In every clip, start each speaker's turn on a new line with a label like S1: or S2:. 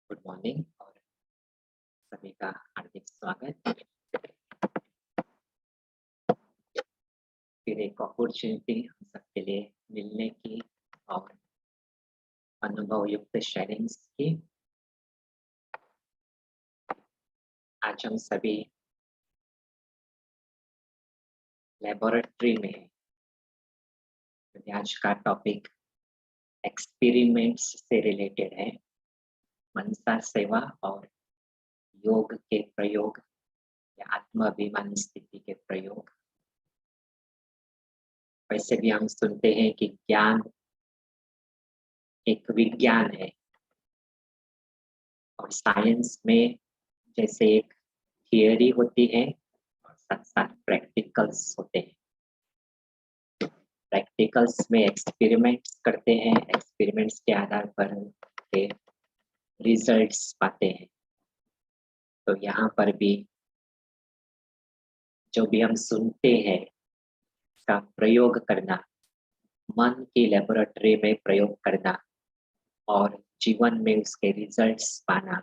S1: Good morning और सभी का हार्दिक स्वागत। फिर एक अपॉर्चुनिटी हम सबके लिए मिलने की और अनुभव युक्त शेयरिंग्स की। आज हम सभी लेबोरेटरी में हैं। तो आज का टॉपिक एक्सपेरिमेंट्स से रिलेटेड है। मनसा सेवा और योग के प्रयोग या आत्माभिमान स्थिति के प्रयोग। वैसे भी हम सुनते हैं कि ज्ञान एक विज्ञान है और साइंस में जैसे एक थियरी होती है और साथ साथ प्रैक्टिकल्स होते हैं। प्रैक्टिकल्स में एक्सपेरिमेंट्स करते हैं, एक्सपेरिमेंट्स के आधार पर के रिजल्ट्स पाते हैं। तो यहाँ पर भी जो भी हम सुनते हैं उसका प्रयोग करना, मन की लेबोरेटरी में प्रयोग करना और जीवन में उसके रिजल्ट्स पाना,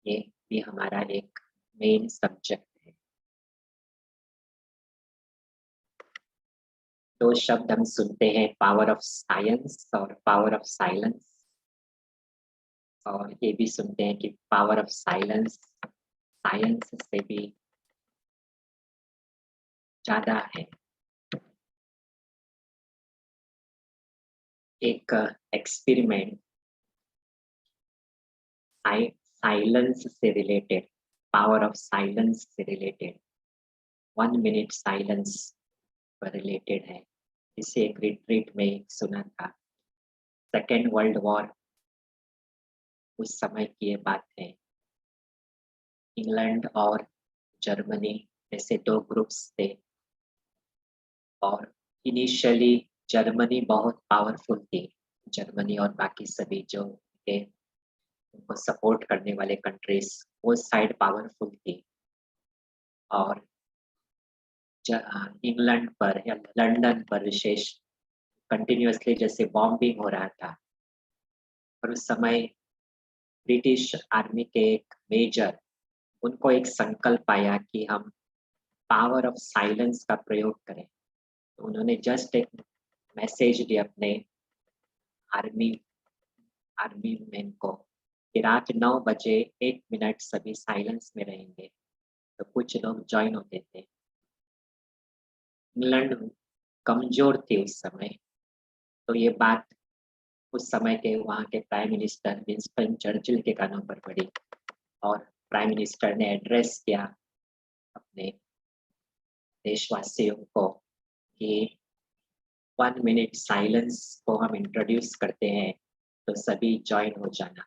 S1: ये भी हमारा एक मेन सब्जेक्ट है। दो शब्द हम सुनते हैं, पावर ऑफ साइंस और पावर ऑफ साइलेंस। और ये भी सुनते हैं कि पावर ऑफ साइलेंस साइंस से भी ज्यादा है। एक एक्सपेरिमेंट साइलेंस से रिलेटेड, पावर ऑफ साइलेंस से रिलेटेड, 1 मिनट साइलेंस पर रिलेटेड है। इसे एक रिट्रीट में सुना था। सेकेंड वर्ल्ड वॉर उस समय की ये बात है। इंग्लैंड और जर्मनी ऐसे दो ग्रुप्स थे और इनिशियली जर्मनी बहुत पावरफुल थी। जर्मनी और बाकी सभी जो थे उनको सपोर्ट करने वाले कंट्रीज, वो साइड पावरफुल थी। और इंग्लैंड पर या लंदन पर विशेष कंटिन्यूअसली जैसे बॉम्बिंग हो रहा था। और उस समय ब्रिटिश आर्मी के एक मेजर, उनको एक संकल्प आया कि हम पावर ऑफ साइलेंस का प्रयोग करें। तो उन्होंने जस्ट एक मैसेज दिया अपने आर्मी आर्मी मैन को कि रात 9 बजे 1 मिनट सभी साइलेंस में रहेंगे। तो कुछ लोग ज्वाइन होते थे। इंग्लैंड कमजोर थी उस समय। तो ये बात उस समय के वहाँ के प्राइम मिनिस्टर विंस्टन चर्चिल के कानों पर पड़ी और प्राइम मिनिस्टर ने एड्रेस किया अपने देशवासियों को कि 1 मिनट साइलेंस को हम इंट्रोड्यूस करते हैं, तो सभी ज्वाइन हो जाना।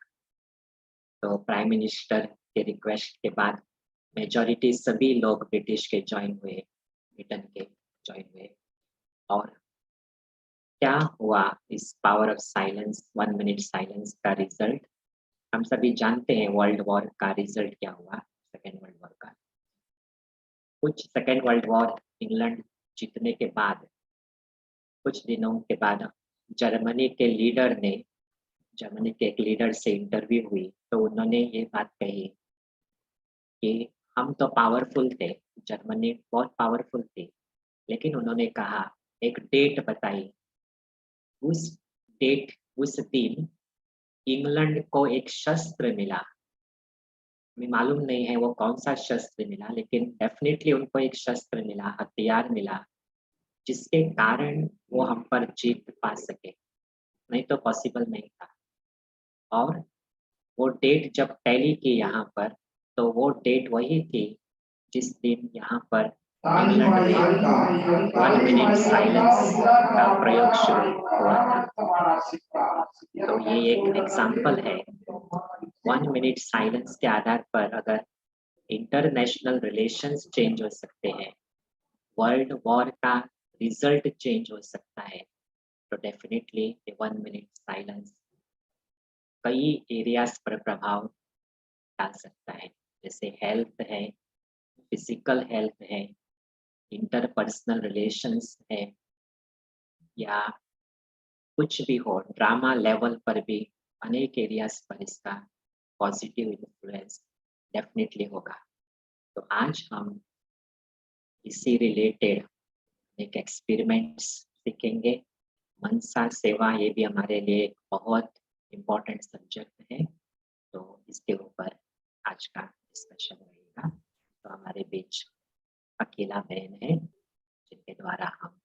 S1: तो प्राइम मिनिस्टर के रिक्वेस्ट के बाद मेजॉरिटी सभी लोग ब्रिटिश के ज्वाइन हुए, ब्रिटेन के ज्वाइन हुए। और क्या हुआ इस power of silence, 1 minute silence का रिजल्ट हम सभी जानते हैं। वर्ल्ड वॉर का रिजल्ट क्या हुआ, सेकेंड वर्ल्ड वॉर का। कुछ सेकेंड वर्ल्ड वॉर इंग्लैंड जीतने के बाद कुछ दिनों के बाद जर्मनी के लीडर ने, जर्मनी के एक लीडर से इंटरव्यू हुई तो उन्होंने ये बात कही कि हम तो पावरफुल थे, जर्मनी बहुत पावरफुल थी, लेकिन उन्होंने कहा एक डेट बताई। उस डेट, उस दिन इंग्लैंड को एक शस्त्र मिला। हमें मालूम नहीं है वो कौन सा शस्त्र मिला, लेकिन डेफिनेटली उनको एक शस्त्र मिला, हथियार मिला, जिसके कारण वो हम पर जीत पा सके। नहीं तो पॉसिबल नहीं था। और वो डेट जब टैली की यहाँ पर, तो वो डेट वही थी जिस दिन यहाँ पर इंग्लैंड में 1 मिनट साइलेंस का प्रयोग शुरू हुआ था। तो ये एक एग्जाम्पल है। 1 मिनट साइलेंस के आधार पर अगर इंटरनेशनल रिलेशंस चेंज हो सकते हैं, वर्ल्ड वॉर का रिजल्ट चेंज हो सकता है, तो डेफिनेटली 1 मिनट साइलेंस कई एरियाज पर प्रभाव डाल सकता है। जैसे हेल्थ है, फिजिकल हेल्थ है, इंटरपर्सनल रिलेशंस है, या कुछ भी हो, ड्रामा लेवल पर भी अनेक एरियाज पर इसका पॉजिटिव इन्फ्लुएंस डेफिनेटली होगा। तो आज हम इसी रिलेटेड एक एक्सपेरिमेंट्स सीखेंगे। मनसा सेवा ये भी हमारे लिए एक बहुत इम्पोर्टेंट सब्जेक्ट है, तो इसके ऊपर आज का डिस्कशन रहेगा। तो हमारे बीच अकेला बहन है जिनके द्वारा हम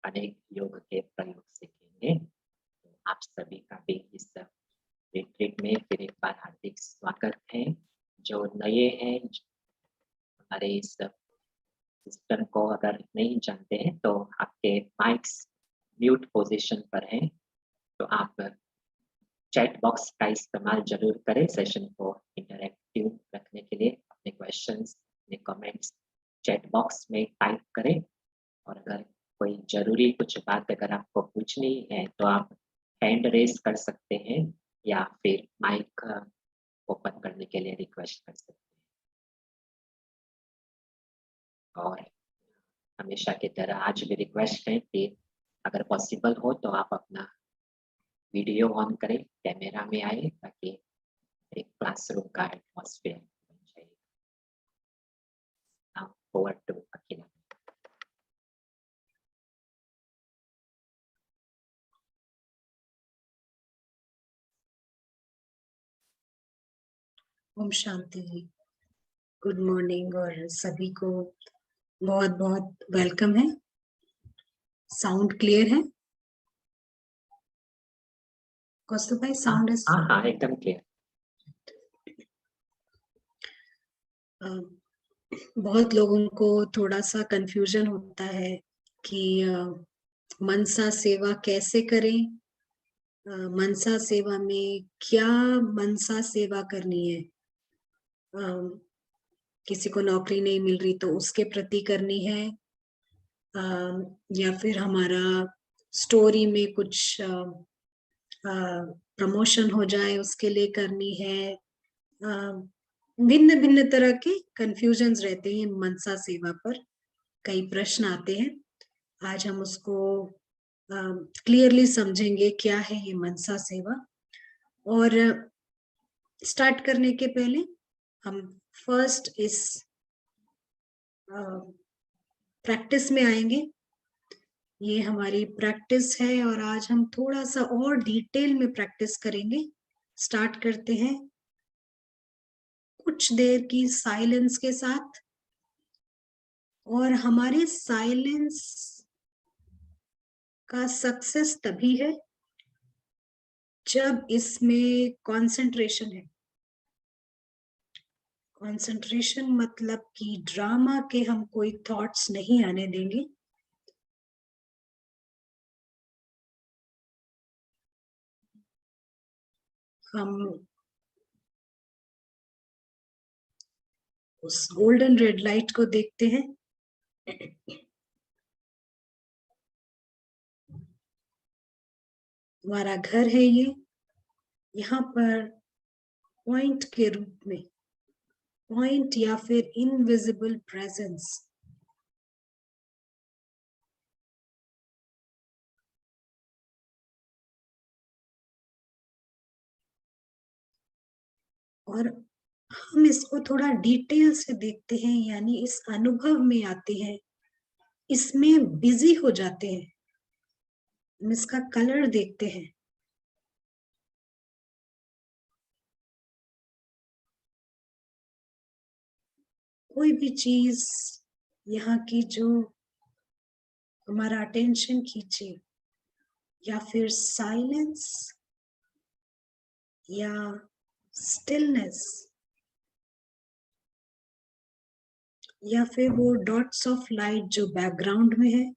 S1: अनेक योग के प्रयोग सीखेंगे। तो आप सभी का भी इस रिट्रीट में फिर एक बार हार्दिक स्वागत है। जो नए हैं हमारे इस सिस्टम को अगर नहीं जानते हैं तो आपके माइक्स म्यूट पोजीशन पर हैं, तो आप चैट बॉक्स का इस्तेमाल जरूर करें सेशन को इंटरैक्टिव रखने के लिए। अपने क्वेश्चंस, अपने कमेंट्स चैट बॉक्स में टाइप करें, और अगर कोई ज़रूरी कुछ बात अगर आपको पूछनी है तो आप हैंड रेज़ कर सकते हैं या फिर माइक ओपन करने के लिए रिक्वेस्ट कर सकते हैं। और हमेशा की तरह आज भी रिक्वेस्ट है कि अगर पॉसिबल हो तो आप अपना वीडियो ऑन करें, कैमरा में आए, ताकि एक क्लासरूम का एटमॉस्फेयर बन जाए। Now over to Akila.
S2: ओम शांति। गुड मॉर्निंग और सभी को बहुत बहुत वेलकम है। साउंड क्लियर है कौस्तुभ भाई? साउंड इज
S1: हाँ एकदम क्लियर।
S2: बहुत लोगों को थोड़ा सा कंफ्यूजन होता है कि मनसा सेवा कैसे करें, मनसा सेवा में क्या मनसा सेवा करनी है। किसी को नौकरी नहीं मिल रही तो उसके प्रति करनी है, या फिर हमारा स्टोरी में कुछ प्रमोशन हो जाए उसके लिए करनी है। भिन्न भिन्न तरह के कंफ्यूजन्स रहते हैं मनसा सेवा पर। कई प्रश्न आते हैं। आज हम उसको क्लियरली समझेंगे क्या है ये मनसा सेवा। और स्टार्ट करने के पहले हम फर्स्ट इस प्रैक्टिस में आएंगे। ये हमारी प्रैक्टिस है और आज हम थोड़ा सा और डिटेल में प्रैक्टिस करेंगे। स्टार्ट करते हैं कुछ देर की साइलेंस के साथ। और हमारे साइलेंस का सक्सेस तभी है जब इसमें कंसंट्रेशन है। कंसंट्रेशन मतलब कि ड्रामा के हम कोई थॉट्स नहीं आने देंगे। हम उस गोल्डन रेड लाइट को देखते हैं। हमारा घर है ये, यहाँ पर पॉइंट के रूप में, पॉइंट या फिर इनविजिबल प्रेजेंस और हम इसको थोड़ा डिटेल से देखते हैं, यानी इस अनुभव में आते हैं, इसमें बिजी हो जाते हैं। हम इसका कलर देखते हैं। कोई भी चीज यहाँ की जो हमारा अटेंशन खींचे, या फिर साइलेंस या स्टिलनेस, या फिर वो डॉट्स ऑफ लाइट जो बैकग्राउंड में है,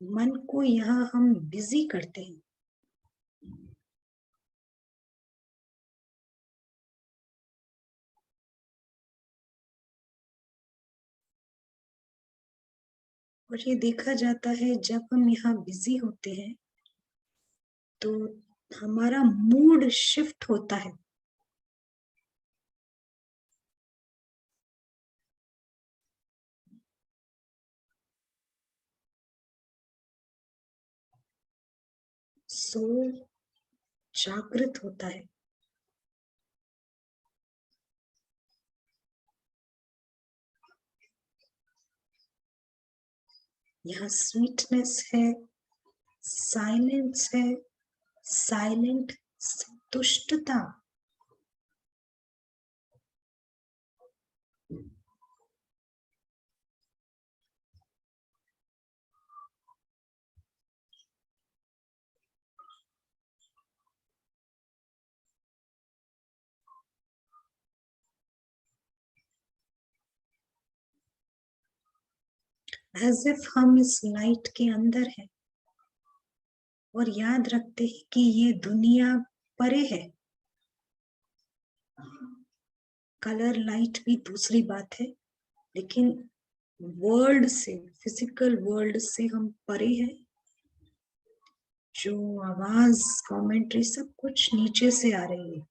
S2: मन को यहाँ हम बिजी करते हैं। और ये देखा जाता है जब हम यहाँ बिजी होते हैं तो हमारा मूड शिफ्ट होता है। सो जागृत होता है। यहाँ स्वीटनेस है, साइलेंस है, साइलेंट संतुष्टता। एज इफ हम इस लाइट के अंदर हैं और याद रखते हैं कि ये दुनिया परे है। कलर लाइट भी दूसरी बात है, लेकिन वर्ल्ड से, फिजिकल वर्ल्ड से हम परे हैं। जो आवाज, कमेंट्री सब कुछ नीचे से आ रही है।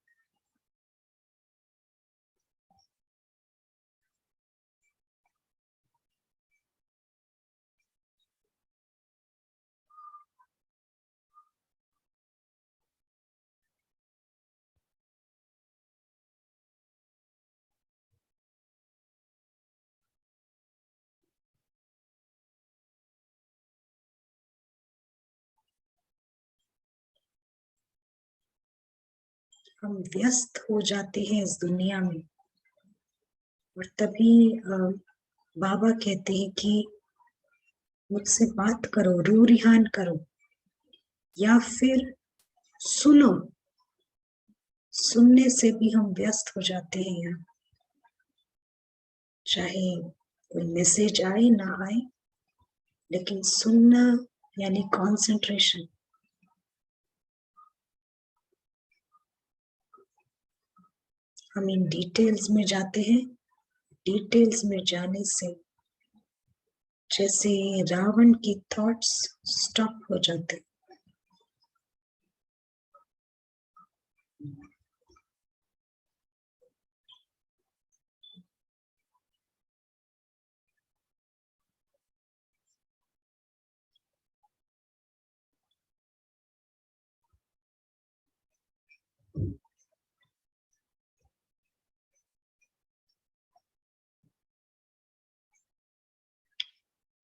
S2: हम व्यस्त हो जाते हैं इस दुनिया में, और तभी बाबा कहते हैं कि मुझसे बात करो, रू रिहान करो, या फिर सुनो। सुनने से भी हम व्यस्त हो जाते हैं यहाँ, चाहे कोई मैसेज आए ना आए, लेकिन सुनना यानी कंसंट्रेशन। हम इन डिटेल्स में जाते हैं। डिटेल्स में जाने से जैसे रावण की थॉट्स स्टॉप हो जाते।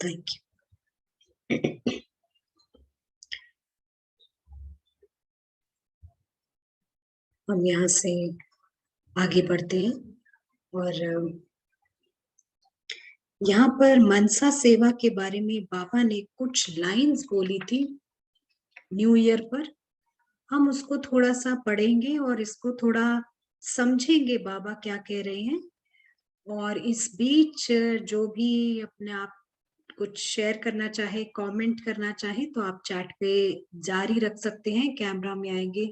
S2: Thank you. हम यहाँ से आगे बढ़ते हैं, और यहाँ पर मनसा सेवा के बारे में बाबा ने कुछ लाइंस बोली थी न्यू ईयर पर। हम उसको थोड़ा सा पढ़ेंगे और इसको थोड़ा समझेंगे बाबा क्या कह रहे हैं। और इस बीच जो भी अपने आप कुछ शेयर करना चाहे, कमेंट करना चाहे, तो आप चैट पे जारी रख सकते हैं। कैमरा में आएंगे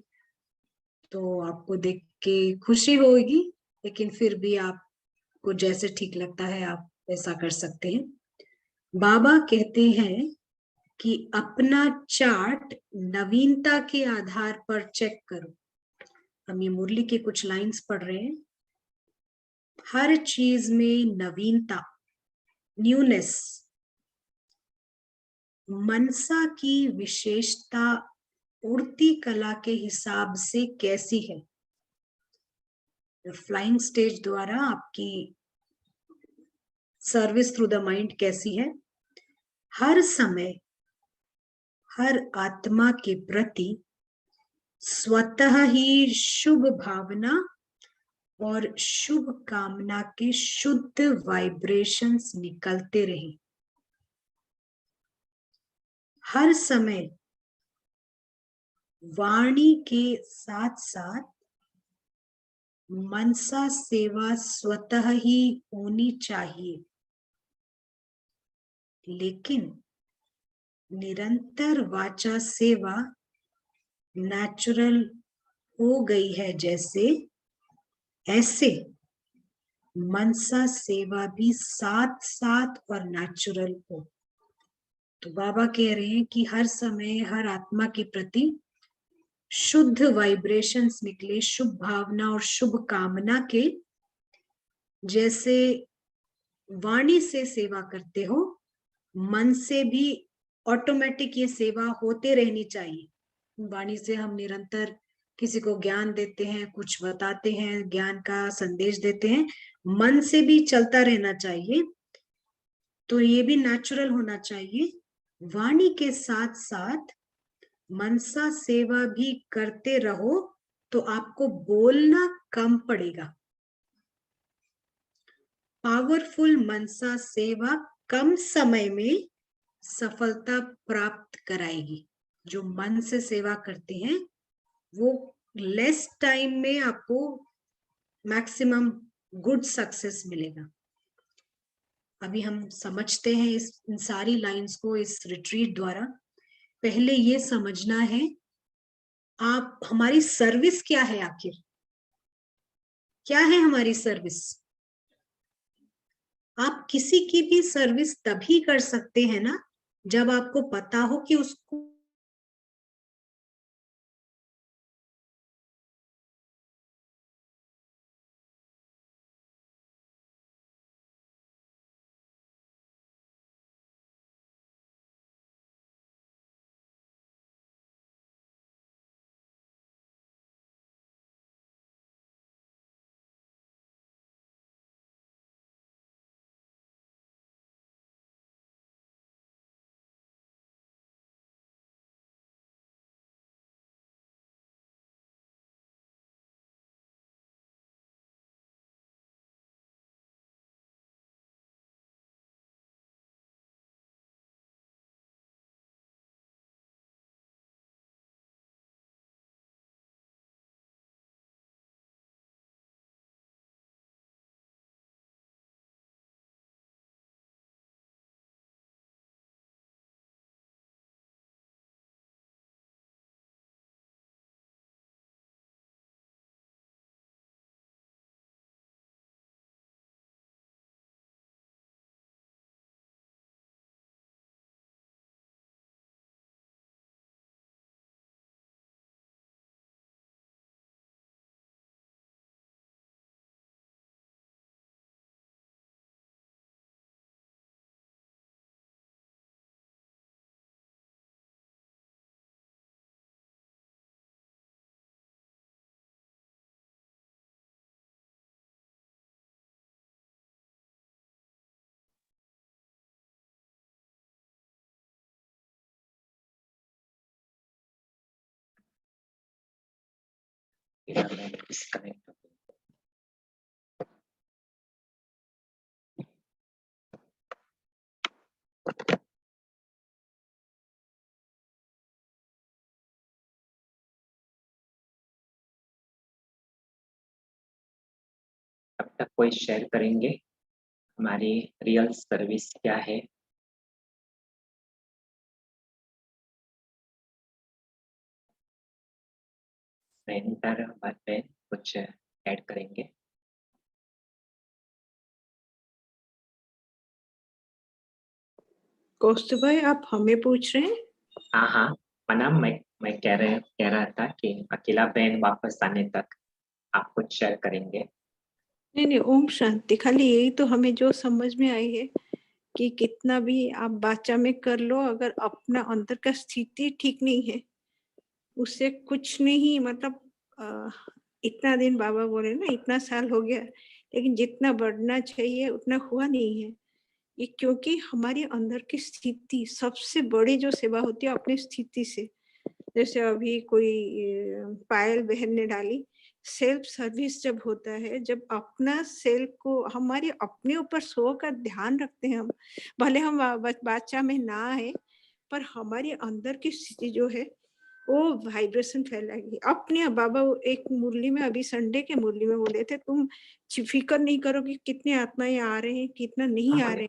S2: तो आपको देख के खुशी होगी, लेकिन फिर भी आपको जैसे ठीक लगता है आप ऐसा कर सकते हैं। बाबा कहते हैं कि अपना चार्ट नवीनता के आधार पर चेक करो। हम ये मुरली के कुछ लाइंस पढ़ रहे हैं। हर चीज में नवीनता, न्यूनेस, मनसा की विशेषता उड़ती कला के हिसाब से कैसी है। फ्लाइंग स्टेज द्वारा आपकी सर्विस थ्रू द माइंड कैसी है। हर समय हर आत्मा के प्रति स्वतः ही शुभ भावना और शुभ कामना के शुद्ध वाइब्रेशंस निकलते रहे। हर समय वाणी के साथ साथ मनसा सेवा स्वतः ही होनी चाहिए, लेकिन निरंतर वाचा सेवा नेचुरल हो गई है जैसे, ऐसे मनसा सेवा भी साथ साथ और नेचुरल हो। तो बाबा कह रहे हैं कि हर समय हर आत्मा के प्रति शुद्ध वाइब्रेशंस निकले, शुभ भावना और शुभ कामना के। जैसे वाणी से सेवा करते हो, मन से भी ऑटोमेटिक ये सेवा होते रहनी चाहिए। वाणी से हम निरंतर किसी को ज्ञान देते हैं, कुछ बताते हैं, ज्ञान का संदेश देते हैं, मन से भी चलता रहना चाहिए। तो ये भी नेचुरल होना चाहिए। वाणी के साथ साथ मनसा सेवा भी करते रहो तो आपको बोलना कम पड़ेगा। पावरफुल मनसा सेवा कम समय में सफलता प्राप्त कराएगी। जो मन से सेवा करते हैं वो लेस टाइम में आपको मैक्सिमम गुड सक्सेस मिलेगा। अभी हम समझते हैं इन सारी लाइंस को इस रिट्रीट द्वारा। पहले ये समझना है आप हमारी सर्विस क्या है, आखिर क्या है हमारी सर्विस। आप किसी की भी सर्विस तभी कर सकते हैं ना जब आपको पता हो कि उसको
S1: डिस्कनेक्ट। अब तक कोई शेयर करेंगे हमारी रियल सर्विस क्या है। सेंटर बात पे कुछ ऐड करेंगे।
S3: कौस्तुभ भाई आप हमें पूछ रहे हैं?
S1: हाँ हाँ मनाम, मैं कह रहा था कि अकेला बहन वापस आने तक आप कुछ शेयर करेंगे।
S3: नहीं, ओम शांति। खाली यही तो हमें जो समझ में आई है कि कितना भी आप बाचा में कर लो, अगर अपना अंदर का स्थिति ठीक नहीं है उससे कुछ नहीं। मतलब इतना दिन बाबा बोले ना, इतना साल हो गया लेकिन जितना बढ़ना चाहिए उतना हुआ नहीं है। ये क्योंकि हमारी अंदर की स्थिति, सबसे बड़ी जो सेवा होती है अपनी स्थिति से। जैसे अभी कोई पायल बहन ने डाली, सेल्फ सर्विस जब होता है, जब अपना सेल्फ को, हमारे अपने ऊपर सो का ध्यान रखते हैं हम, भले हम बादशाह में ना आए पर हमारी अंदर की स्थिति जो है वो वाइब्रेशन फैलाएगी अपने। बाबा एक मुरली में, अभी संडे के मुरली में बोले थे, तुम फिक्र नहीं करो कि कितने आत्माएं आ रहे हैं कितना नहीं आ रहे,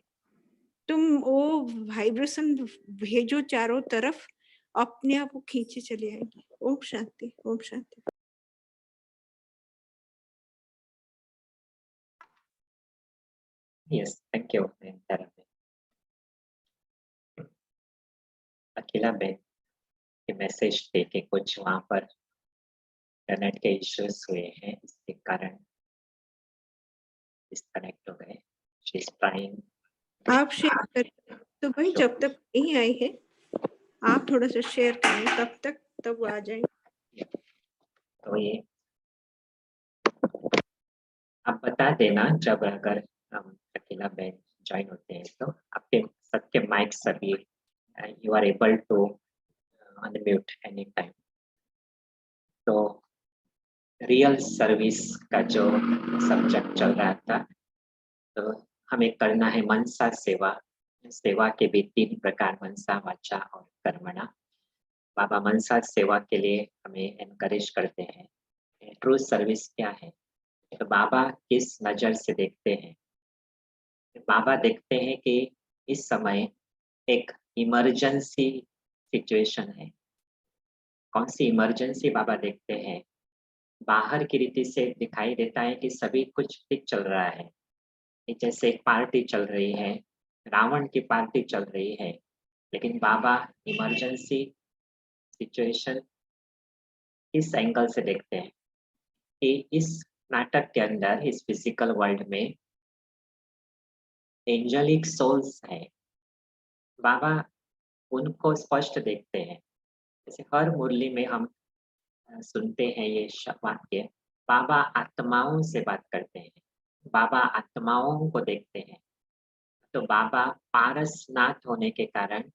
S3: तुम वो वाइब्रेशन भेजो चारों तरफ, अपने आप वो खींचे चले आएंगे। ओम शांति, ओम शांति।
S1: Yes, thank you. अकेला बहन के मैसेज दे के कुछ वहाँ पर इंटरनेट के इश्यूज हुए हैं, इसके कारण डिस्कनेक्ट हो गए। She is trying.
S3: आप शेयर करें तो भाई, जब तक नहीं आई है आप थोड़ा सा शेयर करें, तब तक तब आ जाएंगे।
S1: तो ये आप बता देना जब अगर हम अकेला बैच ज्वाइन होते हैं तो आपके सबके माइक सभी you are able to unmute any time. तो रियल सर्विस का जो सब्जेक्ट चल रहा था, तो हमें करना है मनसा सेवा। सेवा के भी 3 प्रकार, मनसा, वाचा और कर्मणा। बाबा मनसा सेवा के लिए हमें एनकरेज करते हैं। ट्रू सर्विस क्या है? तो बाबा किस नजर से देखते हैं? बाबा देखते हैं कि इस समय एक इमरजेंसी सिचुएशन है। कौन सी इमरजेंसी बाबा देखते हैं? बाहर की रीति से दिखाई देता है कि सभी कुछ ठीक चल रहा है, जैसे एक पार्टी चल रही है, रावण की पार्टी चल रही है, लेकिन बाबा इमरजेंसी सिचुएशन इस एंगल से देखते हैं कि इस नाटक के अंदर, इस फिजिकल वर्ल्ड में एंजेलिक सोल्स है। बाबा उनको स्पष्ट देखते हैं। जैसे हर मुरली में हम सुनते हैं ये वाक्य, बाबा आत्माओं से बात करते हैं, बाबा आत्माओं को देखते हैं। तो बाबा पारसनाथ होने के कारण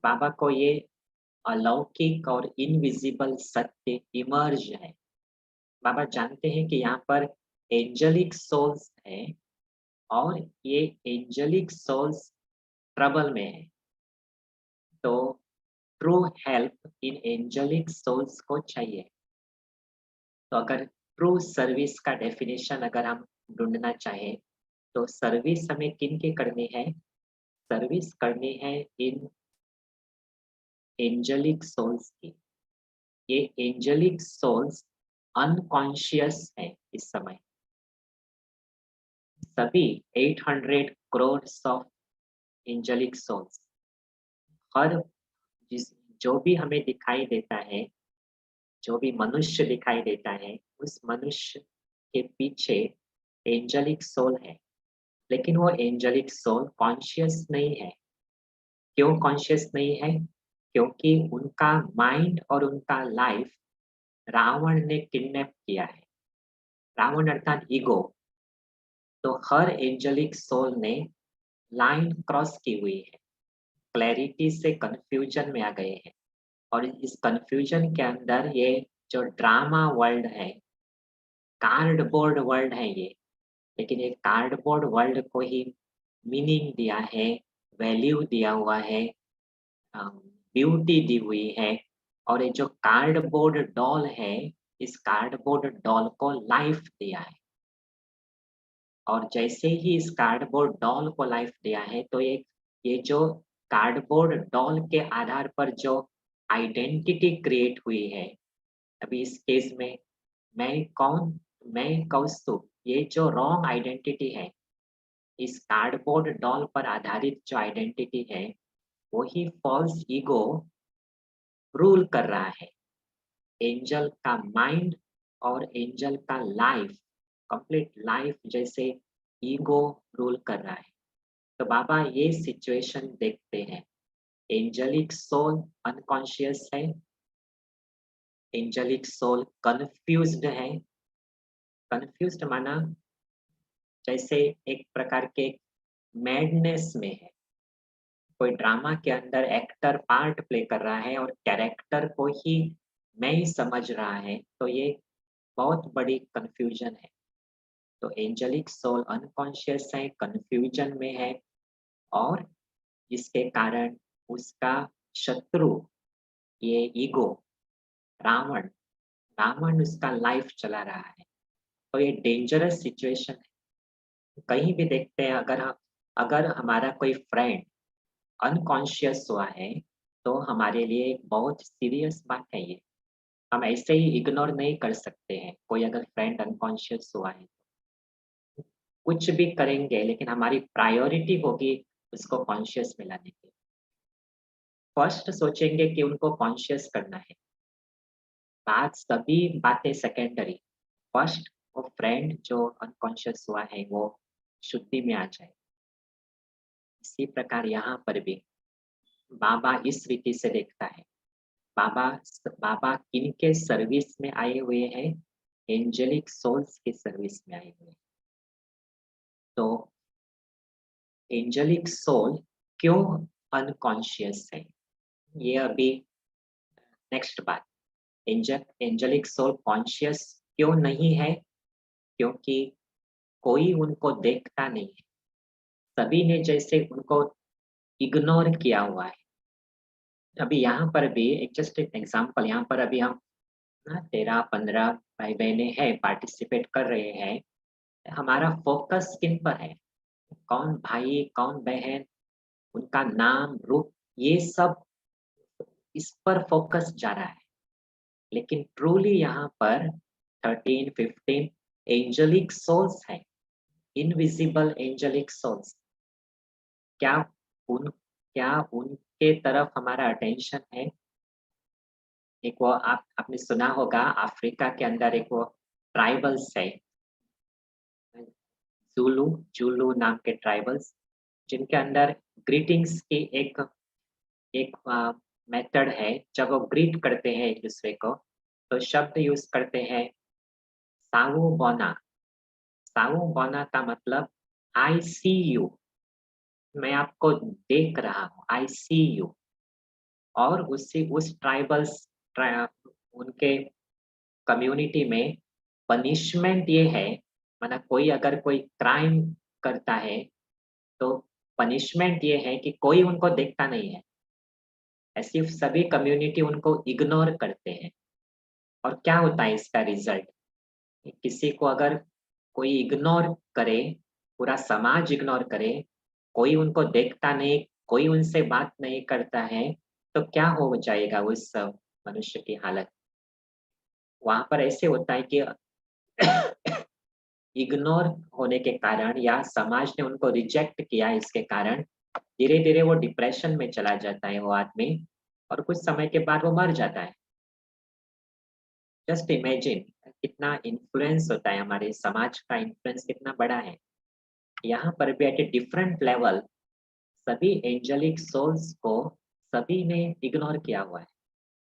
S1: बाबा को ये अलौकिक और इनविजिबल सत्य इमर्ज है। बाबा जानते हैं कि यहाँ पर एंजेलिक सोल्स है और ये एंजेलिक सोल्स ट्रबल में है। तो true help in angelic souls को चाहिए। तो अगर ट्रू सर्विस का डेफिनेशन अगर हम ढूंढना चाहें, तो सर्विस हमें किन की करनी है? सर्विस करनी है इन एंजेलिक सोल्स की। ये एंजेलिक सोल्स अनकॉन्शियस है इस समय। सभी 800 करोड़ ऑफ एंजेलिक सोल्स, हर जो भी हमें दिखाई देता है, जो भी मनुष्य दिखाई देता है, उस मनुष्य के पीछे एंजेलिक सोल है। लेकिन वो एंजेलिक सोल कॉन्शियस नहीं है। क्यों कॉन्शियस नहीं है? क्योंकि उनका माइंड और उनका लाइफ रावण ने किडनैप किया है। रावण अर्थात ईगो। तो हर एंजेलिक सोल ने लाइन क्रॉस की हुई है, क्लैरिटी से कंफ्यूजन में आ गए हैं। और इस कंफ्यूजन के अंदर ये जो ड्रामा वर्ल्ड है, कार्डबोर्ड वर्ल्ड है ये, लेकिन ये कार्डबोर्ड वर्ल्ड को ही मीनिंग दिया है, वैल्यू दिया हुआ है, ब्यूटी दी हुई है। और ये जो कार्डबोर्ड डॉल है, इस कार्डबोर्ड डॉल को लाइफ दिया है। और जैसे ही इस कार्डबोर्ड डॉल को लाइफ दिया है, तो ये जो कार्डबोर्ड डॉल के आधार पर जो आइडेंटिटी क्रिएट हुई है, अभी इस केस में मैं कौन, मैं कौस्तुभ, ये जो रॉन्ग आइडेंटिटी है, इस कार्डबोर्ड डॉल पर आधारित जो आइडेंटिटी है, वही फॉल्स ईगो रूल कर रहा है। एंजल का माइंड और एंजल का लाइफ, कंप्लीट लाइफ जैसे ईगो रूल कर रहा है। तो बाबा ये सिचुएशन देखते हैं। एंजेलिक सोल अनकॉन्शियस है, एंजेलिक सोल कंफ्यूज्ड है। कंफ्यूज्ड माना जैसे एक प्रकार के मैडनेस में है। कोई ड्रामा के अंदर एक्टर पार्ट प्ले कर रहा है और कैरेक्टर को ही मैं ही समझ रहा है, तो ये बहुत बड़ी कंफ्यूजन है। तो एंजेलिक सोल अनकॉन्शियस है, कंफ्यूजन में है, और इसके कारण उसका शत्रु ये ईगो रावण, रावण उसका लाइफ चला रहा है। तो ये डेंजरस सिचुएशन है। कहीं भी देखते हैं, अगर हमारा कोई फ्रेंड अनकॉन्शियस हुआ है, तो हमारे लिए एक बहुत सीरियस बात है ये। हम ऐसे ही इग्नोर नहीं कर सकते हैं। कोई अगर फ्रेंड अनकॉन्शियस हुआ है, कुछ भी करेंगे, लेकिन हमारी प्रायोरिटी होगी उसको कॉन्शियस में लाने की। फर्स्ट सोचेंगे कि उनको कॉन्शियस करना है, बाद सभी बातें सेकेंडरी। फर्स्ट वो फ्रेंड जो अनकॉन्शियस हुआ है वो शुद्धि में आ जाए। इसी प्रकार यहाँ पर भी बाबा इस रीति से देखता है। बाबा बाबा किनके सर्विस में आए हुए हैं? एंजेलिक सोल्स की सर्विस में आए हुए हैं। तो एंजेलिक सोल क्यों अनकॉन्शियस है? ये अभी नेक्स्ट बात। एंजेलिक सोल कॉन्शियस क्यों नहीं है? क्योंकि कोई उनको देखता नहीं है। सभी ने जैसे उनको इग्नोर किया हुआ है। अभी यहाँ पर भी एक जस्ट एक एग्जांपल, यहाँ पर अभी हम 13-15 भाई बहने हैं, पार्टिसिपेट कर रहे हैं। हमारा फोकस किन पर है? कौन भाई, कौन बहन, उनका नाम, रूप, ये सब इस पर फोकस जा रहा है। लेकिन ट्रूली यहाँ पर 13-15 एंजेलिक सोल्स हैं, इनविजिबल एंजेलिक सोल्स। क्या उनके तरफ हमारा अटेंशन है? एक वो आपने सुना होगा, अफ्रीका के अंदर एक वो ट्राइबल्स है, ज़ुलू नाम के ट्राइबल्स, जिनके अंदर ग्रीटिंग्स की एक मेथड है। जब वो ग्रीट करते हैं एक दूसरे को, तो शब्द यूज करते हैं सावुबोना। सावुबोना का मतलब आई सी यू, मैं आपको देख रहा हूँ, आई सी यू। और उस ट्राइबल्स उनके कम्युनिटी में पनिशमेंट ये है, माना कोई अगर कोई क्राइम करता है तो पनिशमेंट ये है कि कोई उनको देखता नहीं है। ऐसी सभी कम्युनिटी उनको इग्नोर करते हैं। और क्या होता है इसका रिजल्ट? किसी को अगर कोई इग्नोर करे, पूरा समाज इग्नोर करे, कोई उनको देखता नहीं, कोई उनसे बात नहीं करता है, तो क्या हो जाएगा उस मनुष्य की हालत? वहां पर ऐसे होता है कि इग्नोर होने के कारण या समाज ने उनको रिजेक्ट किया, इसके कारण धीरे धीरे वो डिप्रेशन में चला जाता है वो आदमी, और कुछ समय के बाद वो मर जाता है। जस्ट इमेजिन कितना इन्फ्लुएंस होता है, हमारे समाज का इन्फ्लुएंस कितना बड़ा है। यहाँ पर भी एट ए डिफरेंट लेवल सभी एंजेलिक सोल्स को सभी ने इग्नोर किया हुआ है,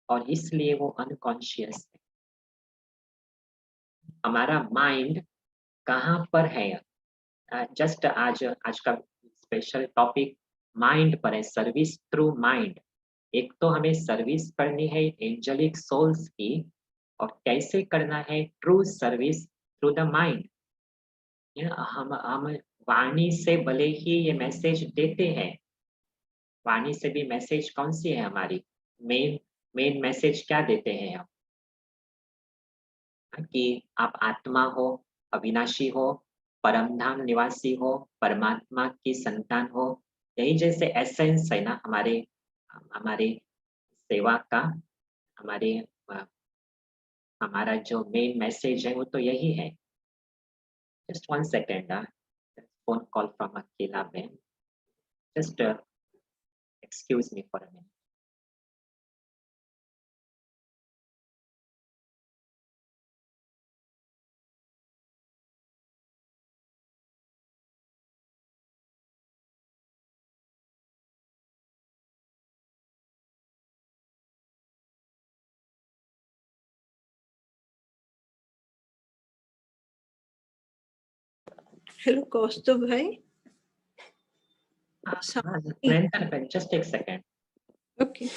S1: और इसलिए वो अनकॉन्शियस है। हमारा माइंड कहाँ पर है? जस्ट आज का स्पेशल टॉपिक माइंड पर है, सर्विस थ्रू माइंड। एक तो हमें सर्विस करनी है एंजेलिक सोल्स की, और कैसे करना है? True service through the mind. हम वाणी से भले ही ये मैसेज देते हैं, वाणी से भी मैसेज कौन सी है हमारी? मेन मैसेज क्या देते हैं हम? कि आप आत्मा हो, अविनाशी हो, परमधाम निवासी हो, परमात्मा की संतान हो। यही जैसे एसेंस है ना हमारे हमारे सेवा का, हमारे हमारा जो मेन मैसेज है वो तो यही है। Just 1 second, phone call from अकेला बहन, just excuse me for a minute.
S3: Hello Kaustubh भाई।
S1: जस्ट एक सेकंड।
S3: ओके।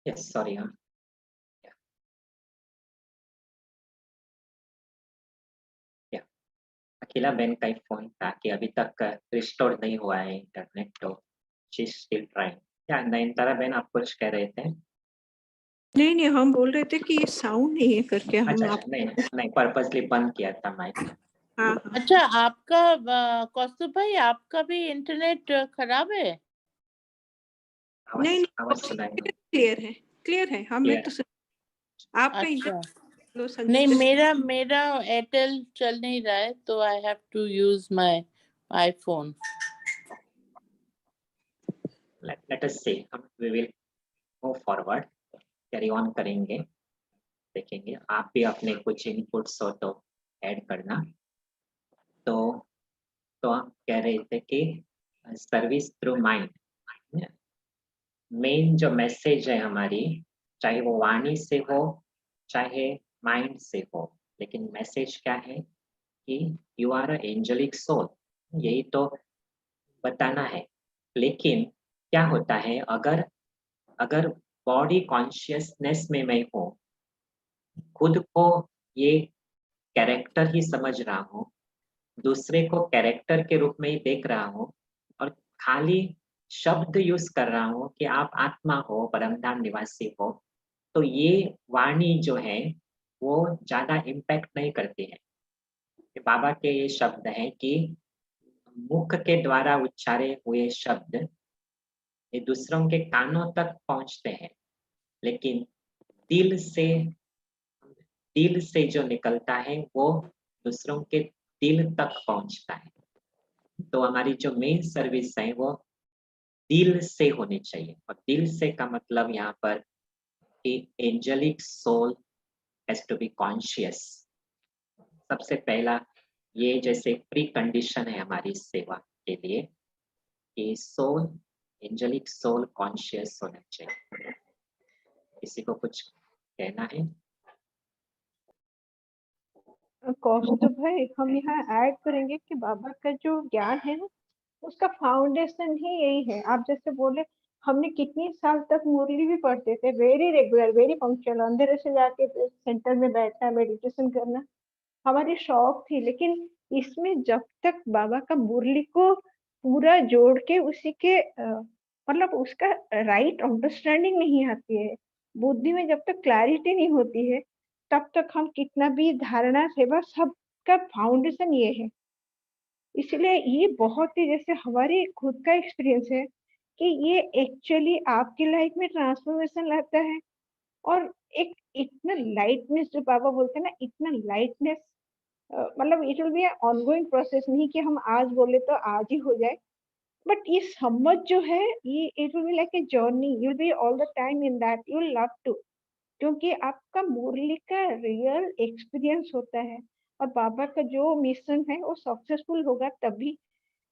S1: Yes sorry. हाँ, अकेला बहन का ही फोन था कि अभी तक रिस्टोर नहीं हुआ है इंटरनेट, तो शी स्टिल ट्राइंग। क्या नयनतारा बहन आप कुछ कह रहे थे?
S3: नहीं नहीं, हम बोल रहे थे कि ये साउंड नहीं है करके हम
S1: अच्छा,
S3: आप।
S1: नहीं पर्पसली बंद किया था माइक।
S3: हाँ हाँ।
S4: अच्छा, आपका कौस्तुभ भाई, आपका भी इंटरनेट खराब है?
S3: नहीं
S1: आवाज
S3: नहीं,
S1: सुनाई नहीं।
S3: क्लियर है। हाँ मैं
S1: Clear
S3: तो आपका
S4: अच्छा,
S3: लो
S4: नहीं
S3: संगीता।
S4: मेरा एयरटेल चल नहीं रहा है, तो I have to use my iPhone.
S1: Let us see. We will move forward. Carry on करेंगे, देखेंगे। आप भी अपने कुछ इनपुट्स हो तो ऐड करना। तो हम कह रहे थे कि सर्विस थ्रू माइंड, मेन जो मैसेज है हमारी, चाहे वो वाणी से हो चाहे माइंड से हो, लेकिन मैसेज क्या है कि you are a angelic soul, यही तो बताना है। लेकिन क्या होता है, अगर बॉडी कॉन्शियसनेस में मैं हूँ, खुद को ये कैरेक्टर ही समझ रहा हूँ, दूसरे को कैरेक्टर के रूप में ही देख रहा हूँ, और खाली शब्द यूज कर रहा हूँ कि आप आत्मा हो, परमधाम निवासी हो, तो ये वाणी जो है वो ज्यादा इम्पैक्ट नहीं करती है। बाबा के ये शब्द हैं कि मुख के द्वारा उच्चारे हुए शब्द ये दूसरों के कानों तक पहुंचते हैं, लेकिन दिल से जो निकलता है वो दूसरों के दिल तक पहुंचता है। तो हमारी जो मेन सर्विस है वो दिल से होनी चाहिए, और दिल से का मतलब यहाँ पर कि angelic soul has to be conscious. सबसे पहला ये जैसे प्री कंडीशन है हमारी सेवा के लिए कि सोल, एंजेलिक सोल कॉन्शियस होना चाहिए। किसी को कुछ कहना है?
S3: कौस्तुभ भाई, हम यहाँ ऐड करेंगे कि बाबा का जो ज्ञान है ना, उसका फाउंडेशन ही यही है। आप जैसे बोले, हमने कितनी साल तक मुरली भी पढ़ते थे, वेरी रेगुलर, वेरी पंक्चुअल, अंधेरे से जाके सेंटर में बैठना, मेडिटेशन करना हमारी शौक थी। लेकिन इसमें जब तक बाबा का मुरली को पूरा जोड़ के उसी के मतलब उसका राइट अंडरस्टैंडिंग नहीं आती है, बुद्धि में जब तक क्लैरिटी नहीं होती है, तब तक हम कितना भी धारणा सेवा सबका फाउंडेशन ये है। इसलिए ये बहुत ही जैसे हमारी खुद का एक्सपीरियंस है कि ये एक्चुअली आपकी लाइफ में ट्रांसफॉर्मेशन लाता है। और एक इतना लाइटनेस, जो बाबा बोलते हैं ना, इतना लाइटनेस, मतलब it will B ongoing process, नहीं कि हम आज बोले तो आज ही हो जाए, बट ये समझ जो है, ये it will be like a journey, you will be all the time in that, you will love to, क्योंकि आपका मुरली का रियल एक्सपीरियंस होता है। और बाबा का जो मिशन है वो सक्सेसफुल होगा तभी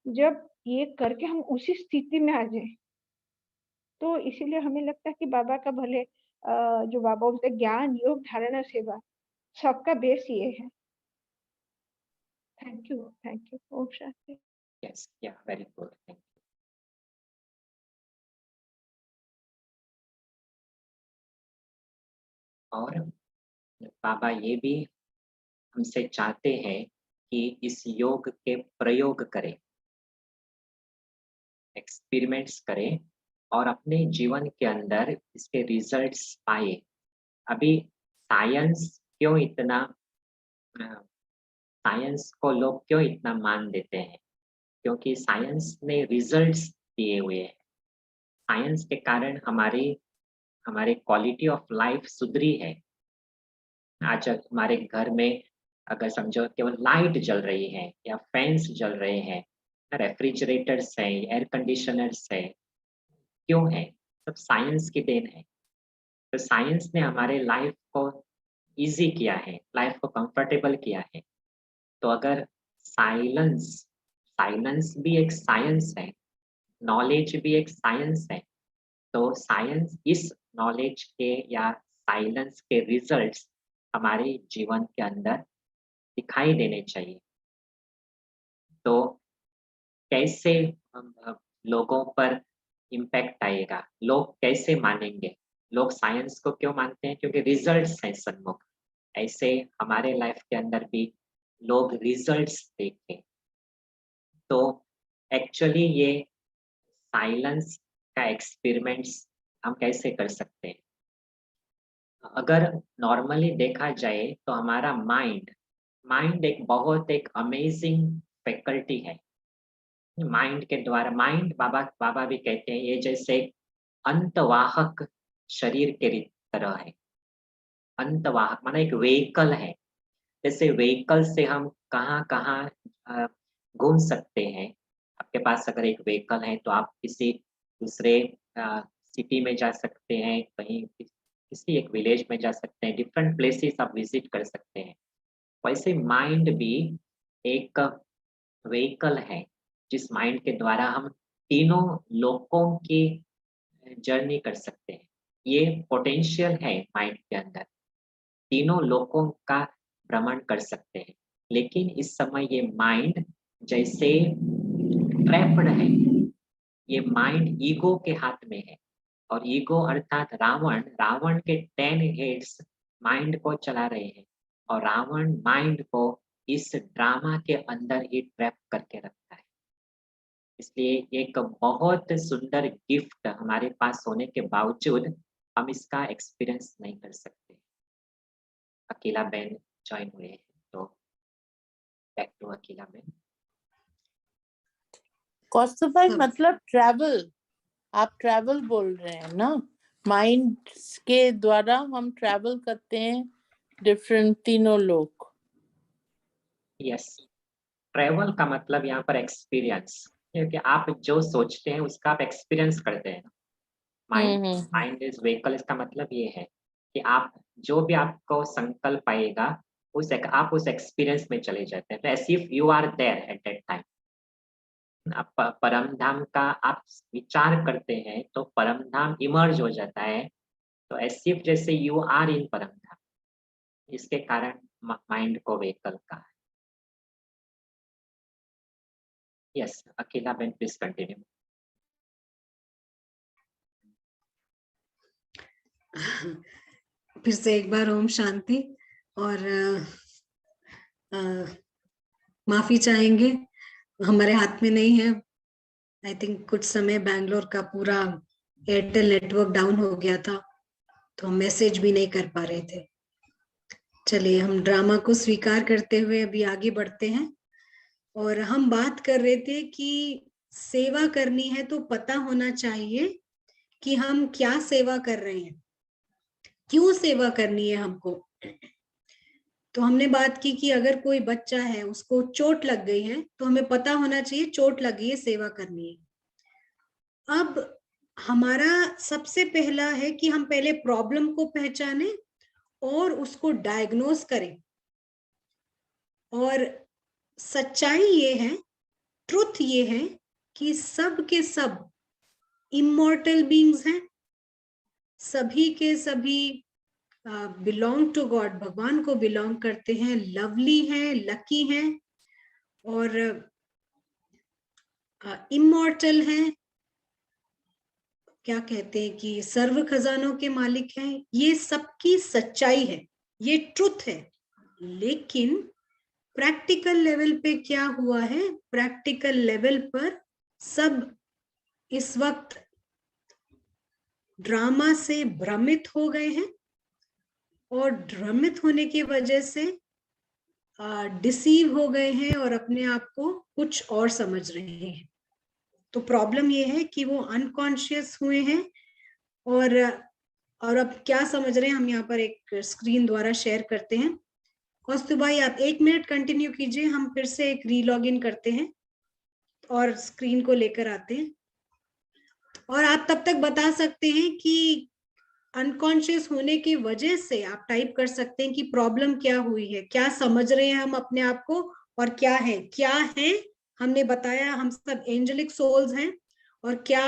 S3: जब ये करके हम उसी स्थिति में आ जाए। तो इसीलिए हमें लगता है कि बाबा का भले जो बाबा बोलते हैं ज्ञान, योग, धारणा, सेवा, सबका बेस ये है। Thank you. ओम शांति।
S1: Yes, yeah very good, thank you. और बाबा ये भी हमसे चाहते हैं कि इस योग के प्रयोग करें, एक्सपेरिमेंट्स करें और अपने जीवन के अंदर इसके रिजल्ट्स पाए। अभी साइंस को लोग क्यों इतना मान देते हैं? क्योंकि साइंस ने रिजल्ट्स दिए हुए हैं। साइंस के कारण हमारे क्वालिटी ऑफ लाइफ सुधरी है। आज हमारे घर में अगर समझो केवल लाइट जल रही है या फैंस जल रहे हैं, रेफ्रिजरेटर्स है, एयर कंडीशनर्स है, क्यों है? सब साइंस की देन है। तो साइंस ने हमारे लाइफ को इजी किया है, लाइफ को कंफर्टेबल किया है। तो अगर साइलेंस भी एक साइंस है, नॉलेज भी एक साइंस है, तो साइंस इस नॉलेज के या साइलेंस के रिजल्ट्स हमारे जीवन के अंदर दिखाई देने चाहिए। तो कैसे लोगों पर इम्पैक्ट आएगा, लोग कैसे मानेंगे? लोग साइंस को क्यों मानते हैं? क्योंकि रिजल्ट्स हैं सन्मुख। ऐसे हमारे लाइफ के अंदर भी लोग रिजल्ट्स देखें। तो एक्चुअली ये साइलेंस का एक्सपेरिमेंट्स हम कैसे कर सकते हैं? अगर नॉर्मली देखा जाए तो हमारा माइंड एक अमेजिंग फैकल्टी है। माइंड के द्वारा, माइंड बाबा भी कहते हैं ये जैसे अंतवाहक शरीर के तरह है। अंतवाहक माना एक व्हीकल है। जैसे व्हीकल से हम कहाँ कहाँ घूम सकते हैं। आपके पास अगर एक व्हीकल है तो आप किसी दूसरे सिटी में जा सकते हैं, कहीं किसी एक विलेज में जा सकते हैं, डिफरेंट प्लेसेस आप विजिट कर सकते हैं। वैसे माइंड भी एक व्हीकल है, जिस माइंड के द्वारा हम तीनों लोकों की जर्नी कर सकते हैं। ये पोटेंशियल है माइंड के अंदर, तीनों लोकों का भ्रमण कर सकते हैं। लेकिन इस समय ये माइंड जैसे ट्रैप्ड है, ये माइंड ईगो के हाथ में है और ईगो अर्थात रावण, रावण के 10 हेड्स माइंड को चला रहे हैं और रावण माइंड को इस ड्रामा के अंदर ही ट्रैप करके रखता है। इसलिए एक बहुत सुंदर गिफ्ट हमारे पास होने के बावजूद हम इसका एक्सपीरियंस नहीं कर सकते। अकेला बहन ज्वाइन हुए हैं, तो बैक टू अकेला बहन।
S4: कौस्तुभ भाई
S2: सब-
S4: मतलब ट्रैवल, आप ट्रैवल बोल रहे हैं ना, माइंड के द्वारा हम ट्रैवल करते हैं डिफरेंट तीनों लोग।
S1: यस, ट्रैवल का मतलब यहाँ पर एक्सपीरियंस, क्योंकि आप जो सोचते हैं उसका आप एक्सपीरियंस करते हैं। माइंड माइंड इज व्हीकल, इसका मतलब ये है कि आप जो भी आपको संकल्प आएगा आप उस एक्सपीरियंस में चले जाते हैं, as if you are there at that time. आप परम धाम का आप विचार करते हैं तो परम धाम इमर्ज हो जाता है, तो एज इफ जैसे यू आर इन परम धाम। इसके कारण माइंड को व्हीकल का। यस, अकेला बहन प्लीज कंटिन्यू।
S2: फिर से एक बार ओम शांति। और माफी चाहेंगे, हमारे हाथ में नहीं है। आई थिंक कुछ समय बैंगलोर का पूरा एयरटेल नेटवर्क डाउन हो गया था, तो हम मैसेज भी नहीं कर पा रहे थे। चलिए, हम ड्रामा को स्वीकार करते हुए अभी आगे बढ़ते हैं। और हम बात कर रहे थे कि सेवा करनी है तो पता होना चाहिए कि हम क्या सेवा कर रहे हैं, क्यों सेवा करनी है हमको। तो हमने बात की कि अगर कोई बच्चा है, उसको चोट लग गई है, तो हमें पता होना चाहिए चोट लगी है, सेवा करनी है। अब हमारा सबसे पहला है कि हम पहले प्रॉब्लम को पहचाने और उसको डायग्नोज करें। और सच्चाई ये है, ट्रुथ ये है कि सब के सब इमॉर्टल बीइंग्स हैं, सभी के सभी बिलोंग टू गॉड, भगवान को बिलोंग करते हैं, लवली हैं, लकी हैं और इमॉर्टल हैं। क्या कहते हैं कि सर्व खजानों के मालिक हैं। ये सबकी सच्चाई है, ये ट्रुथ है। लेकिन प्रैक्टिकल लेवल पे क्या हुआ है, प्रैक्टिकल लेवल पर सब इस वक्त ड्रामा से भ्रमित हो गए हैं और भ्रमित होने की वजह से डिसीव हो गए हैं और अपने आप को कुछ और समझ रहे हैं। तो प्रॉब्लम ये है कि वो अनकॉन्शियस हुए हैं और अब क्या समझ रहे हैं, हम यहाँ पर एक स्क्रीन द्वारा शेयर करते हैं। कौस्तुभ भाई, आप 1 मिनट कंटिन्यू कीजिए, हम फिर से एक रीलॉग इन करते हैं और स्क्रीन को लेकर आते हैं। और आप तब तक बता सकते हैं कि अनकॉन्शियस होने की वजह से आप टाइप कर सकते हैं कि प्रॉब्लम क्या हुई है, क्या समझ रहे हैं हम अपने आप को, और क्या है। हमने बताया हम सब एंजेलिक सोल्स हैं, और क्या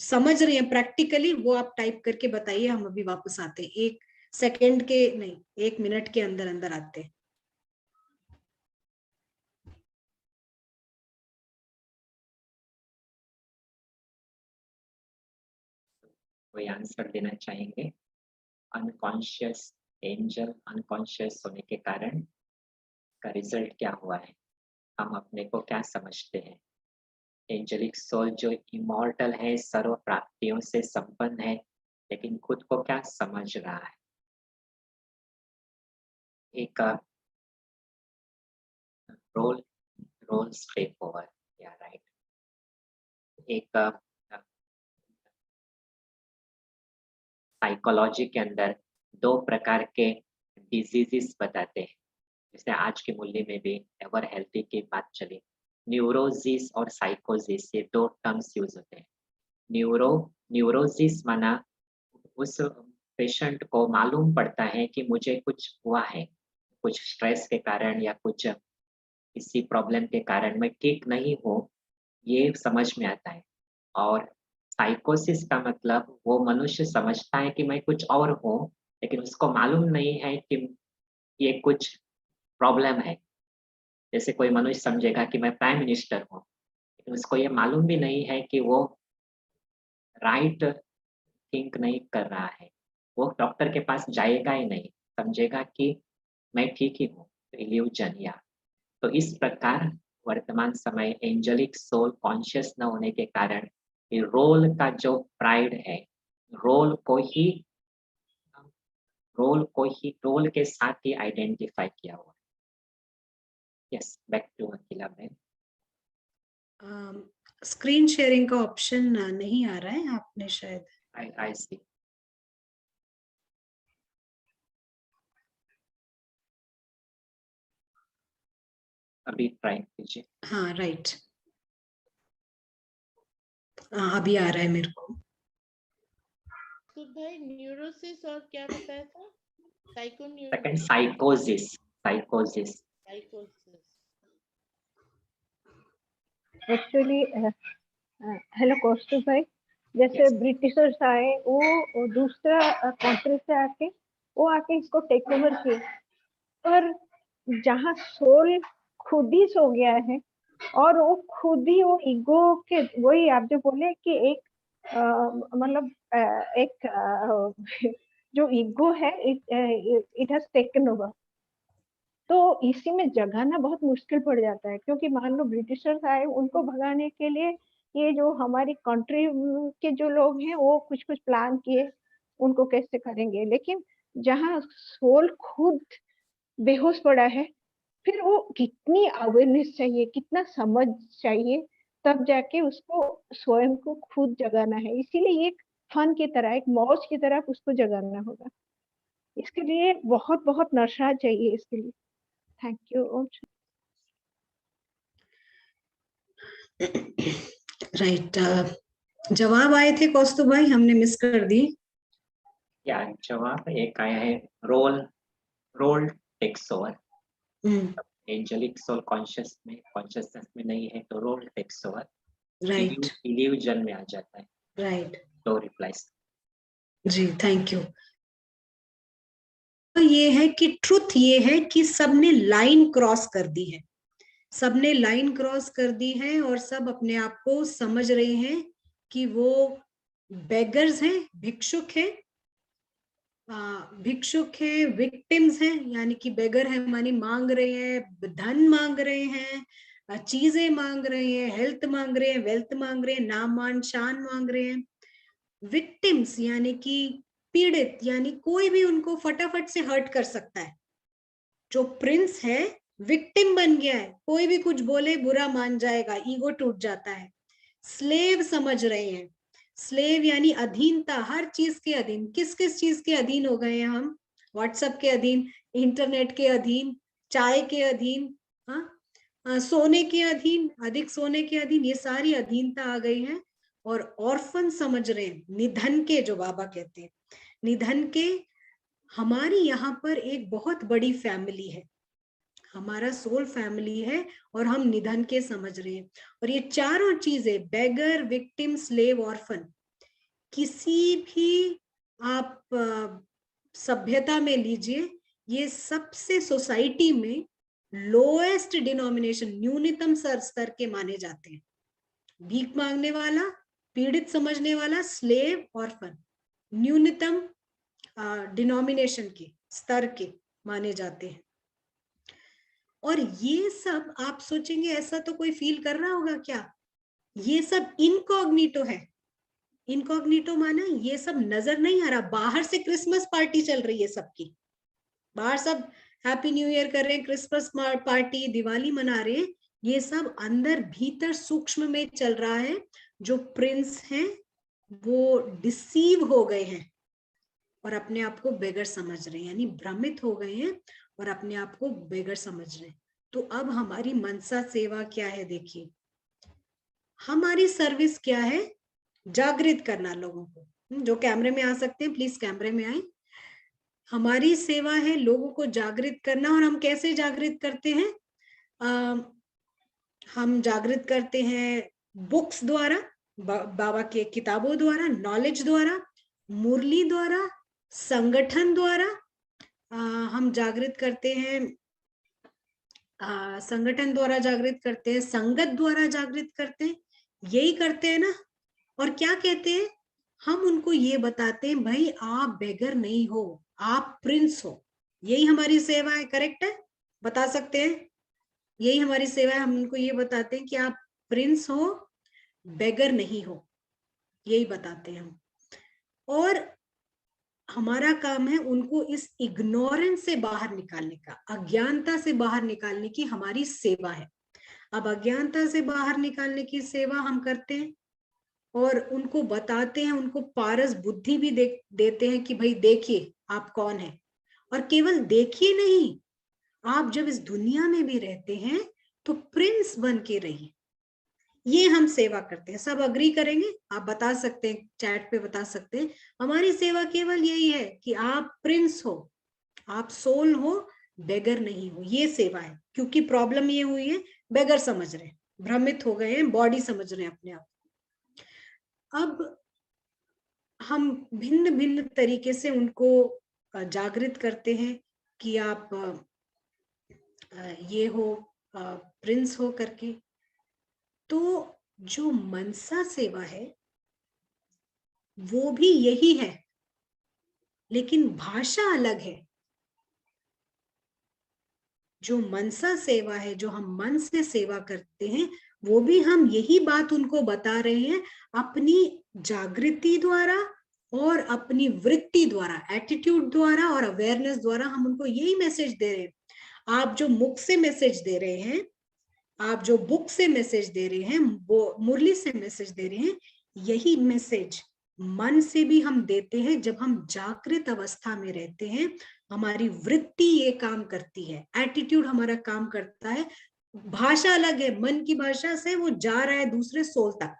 S2: समझ रहे हैं प्रैक्टिकली, वो आप टाइप करके बताइए। हम अभी वापस आते हैं, 1 सेकेंड के नहीं, 1 मिनट के अंदर अंदर आते हैं।
S1: कोई आंसर देना चाहेंगे? अनकॉन्शियस एंजल अनकॉन्शियस होने के कारण का रिजल्ट क्या हुआ है, हम अपने को क्या समझते हैं? एंजेलिक सोल जो इमॉर्टल है, सर्व प्राप्तियों से संपन्न है, लेकिन खुद को क्या समझ रहा है? एक रोल स्टेप ओवर, या राइट, एक साइकोलॉजी के अंदर 2 प्रकार के डिजीजेस बताते हैं। जैसे आज के मूल्य में भी एवर हेल्थी की बात चली, न्यूरोसिस और साइकोसिस, ये दो टर्म्स यूज होते हैं। न्यूरोसिस माना उस पेशेंट को मालूम पड़ता है कि मुझे कुछ हुआ है, कुछ स्ट्रेस के कारण या कुछ किसी प्रॉब्लम के कारण मैं ठीक नहीं हूँ, ये समझ में आता है। और साइकोसिस का मतलब वो मनुष्य समझता है कि मैं कुछ और हूँ, लेकिन उसको मालूम नहीं है कि ये कुछ प्रॉब्लम है। जैसे कोई मनुष्य समझेगा कि मैं प्राइम मिनिस्टर हूँ, लेकिन उसको ये मालूम भी नहीं है कि वो राइट थिंक नहीं कर रहा है। वो डॉक्टर के पास जाएगा ही नहीं, समझेगा कि मैं ठीक ही हूँ, इल्यूजन या। तो इस प्रकार वर्तमान समय एंजेलिक सोल कॉन्शियस न होने के कारण ये रोल का जो प्राइड है, रोल रोल के साथ ही आइडेंटिफाई किया हुआ है। Yes, back to Akila ma'am.
S2: Screen sharing का ऑप्शन नहीं आ रहा है, आपने शायद
S1: आई सी। अभी ट्राई कीजिए।
S2: हाँ राइट, अभी आ रहा है मेरे को।
S4: तो भाई न्यूरोसिस और क्या बताया था?
S1: सेकंड साइकोसिस।
S4: साइकोसिस।
S3: एक्चुअली हेलो कौस्तुभ भाई, जैसे
S1: Yes.
S3: ब्रिटिशर्स आए वो दूसरा कंट्री से आके वो आके इसको टेक ओवर किए, पर जहाँ सोल खुद ही सो गया है और वो खुद ही वो ईगो के, वही आप जो बोले कि एक मतलब एक जो ईगो है इट हैज टेकन ओवर, तो इसी में जगाना बहुत मुश्किल पड़ जाता है। क्योंकि मान लो ब्रिटिशर्स आए, उनको भगाने के लिए ये जो हमारी कंट्री के जो लोग हैं वो कुछ कुछ प्लान किए, उनको कैसे करेंगे, लेकिन जहाँ सोल खुद बेहोश पड़ा है, फिर वो कितनी अवेयरनेस चाहिए, कितना समझ चाहिए, तब जाके उसको स्वयं को खुद जगाना है। इसीलिए ये एक फन की तरह, एक मौज की तरह उसको जगाना होगा। इसके लिए बहुत बहुत नशा चाहिए इसके लिए। Thank you.
S2: राइट, जवाब आए थे कौस्तुभ भाई, हमने मिस कर दिए।
S1: या जवाब एक आया है, role takes over. Angelic soul consciousness में नहीं है, तो role takes over,
S2: right
S1: illusion में आ जाता है।
S2: राइट,
S1: तो रिप्लाइज
S2: जी थैंक यू। तो ये है कि ट्रुथ ये है कि सबने लाइन क्रॉस कर दी है, सबने लाइन क्रॉस कर दी है और सब अपने आप को समझ रहे हैं कि वो बेगर्स हैं, भिक्षुक हैं, भिक्षुक है, विक्टिम्स हैं, यानी कि बेगर है मानी मांग रहे हैं, धन मांग रहे हैं, चीजें मांग रहे हैं, हेल्थ मांग रहे हैं, वेल्थ मांग रहे हैं, नाम मान शान मांग रहे हैं। विक्टिम्स यानी कि पीड़ित, यानी कोई भी उनको फटाफट से हर्ट कर सकता है। जो प्रिंस है विक्टिम बन गया है, कोई भी कुछ बोले बुरा मान जाएगा, ईगो टूट जाता है। स्लेव समझ रहे हैं, स्लेव यानी अधीनता, हर चीज के अधीन। किस किस चीज के अधीन हो गए हैं हम? व्हाट्सएप के अधीन, इंटरनेट के अधीन, चाय के अधीन, सोने के अधीन, अधिक सोने के अधीन, ये सारी अधीनता आ गई है। और ऑर्फन समझ रहे हैं, निधन के, जो बाबा कहते हैं निधन के। हमारी यहाँ पर एक बहुत बड़ी फैमिली है, हमारा सोल फैमिली है, और हम निधन के समझ रहे हैं। और ये चारों चीजें, बेगर, विक्टिम, स्लेव, ऑर्फन, किसी भी आप सभ्यता में लीजिए, ये सबसे सोसाइटी में लोएस्ट डिनोमिनेशन, न्यूनतम स्तर के माने जाते हैं। भीख मांगने वाला, पीड़ित समझने वाला, स्लेव, ऑर्फन, न्यूनतम डिनोमिनेशन के, स्तर के माने जाते हैं। और ये सब आप सोचेंगे ऐसा तो कोई फील कर रहा होगा क्या? ये सब इनकॉग्निटो है। इनकॉग्निटो माना ये सब नजर नहीं आ रहा। बाहर से क्रिसमस पार्टी चल रही है सबकी, बाहर सब हैप्पी न्यू ईयर कर रहे हैं, क्रिसमस पार्टी, दिवाली मना रहे हैं, ये सब अंदर भीतर सूक्ष्म में चल रहा है। जो प्रिंस हैं वो डिसीव हो गए हैं और अपने आप को बेगर समझ रहे हैं, यानी भ्रमित हो गए हैं और अपने आप को बेगर समझ रहे हैं। तो अब हमारी मनसा सेवा क्या है? देखिए, हमारी सर्विस क्या है? जागृत करना लोगों को। जो कैमरे में आ सकते हैं प्लीज कैमरे में आए। हमारी सेवा है लोगों को जागृत करना। और हम कैसे जागृत करते हैं? हम जागृत करते हैं बुक्स द्वारा, बाबा के किताबों द्वारा, नॉलेज द्वारा, मुरली द्वारा, संगठन द्वारा। हम जागृत करते हैं, संगठन द्वारा जागृत करते हैं, संगत द्वारा जागृत करते हैं। यही करते हैं ना? और क्या कहते हैं? हम उनको ये बताते हैं, भाई आप बेगर नहीं हो, आप प्रिंस हो। यही हमारी सेवा है। करेक्ट है? बता सकते हैं? यही हमारी सेवा है। हम उनको ये बताते हैं कि आप प्रिंस हो, बेगर नहीं हो। यही बताते हैं हम। और हमारा काम है उनको इस इग्नोरेंस से बाहर निकालने का, अज्ञानता से बाहर निकालने की हमारी सेवा है। अब अज्ञानता से बाहर निकालने की सेवा हम करते हैं और उनको बताते हैं, उनको पारस बुद्धि भी देते हैं कि भाई देखिए आप कौन है। और केवल देखिए नहीं, आप जब इस दुनिया में भी रहते हैं तो प्रिंस बन के रहिए। ये हम सेवा करते हैं। सब अग्री करेंगे? आप बता सकते हैं, चैट पे बता सकते हैं। हमारी सेवा केवल यही है कि आप प्रिंस हो, आप सोल हो, बेगर नहीं हो। ये सेवा है। क्योंकि प्रॉब्लम ये हुई है, बेगर समझ रहे हैं, भ्रमित हो गए हैं, बॉडी समझ रहे हैं अपने आप। अब हम भिन्न भिन्न तरीके से उनको जागृत करते हैं कि आप ये हो, प्रिंस हो करके। तो जो मनसा सेवा है वो भी यही है, लेकिन भाषा अलग है। जो मनसा सेवा है, जो हम मन से सेवा करते हैं, वो भी हम यही बात उनको बता रहे हैं अपनी जागृति द्वारा और अपनी वृत्ति द्वारा, एटीट्यूड द्वारा और अवेयरनेस द्वारा। हम उनको यही मैसेज दे रहे हैं। आप जो मुख से मैसेज दे रहे हैं, आप जो बुक से मैसेज दे रहे हैं, वो मुरली से मैसेज दे रहे हैं, यही मैसेज मन से भी हम देते हैं। जब हम जागृत अवस्था में रहते हैं, हमारी वृत्ति ये काम करती है, एटीट्यूड हमारा काम करता है। भाषा अलग है, मन की भाषा से वो जा रहा है दूसरे सोल तक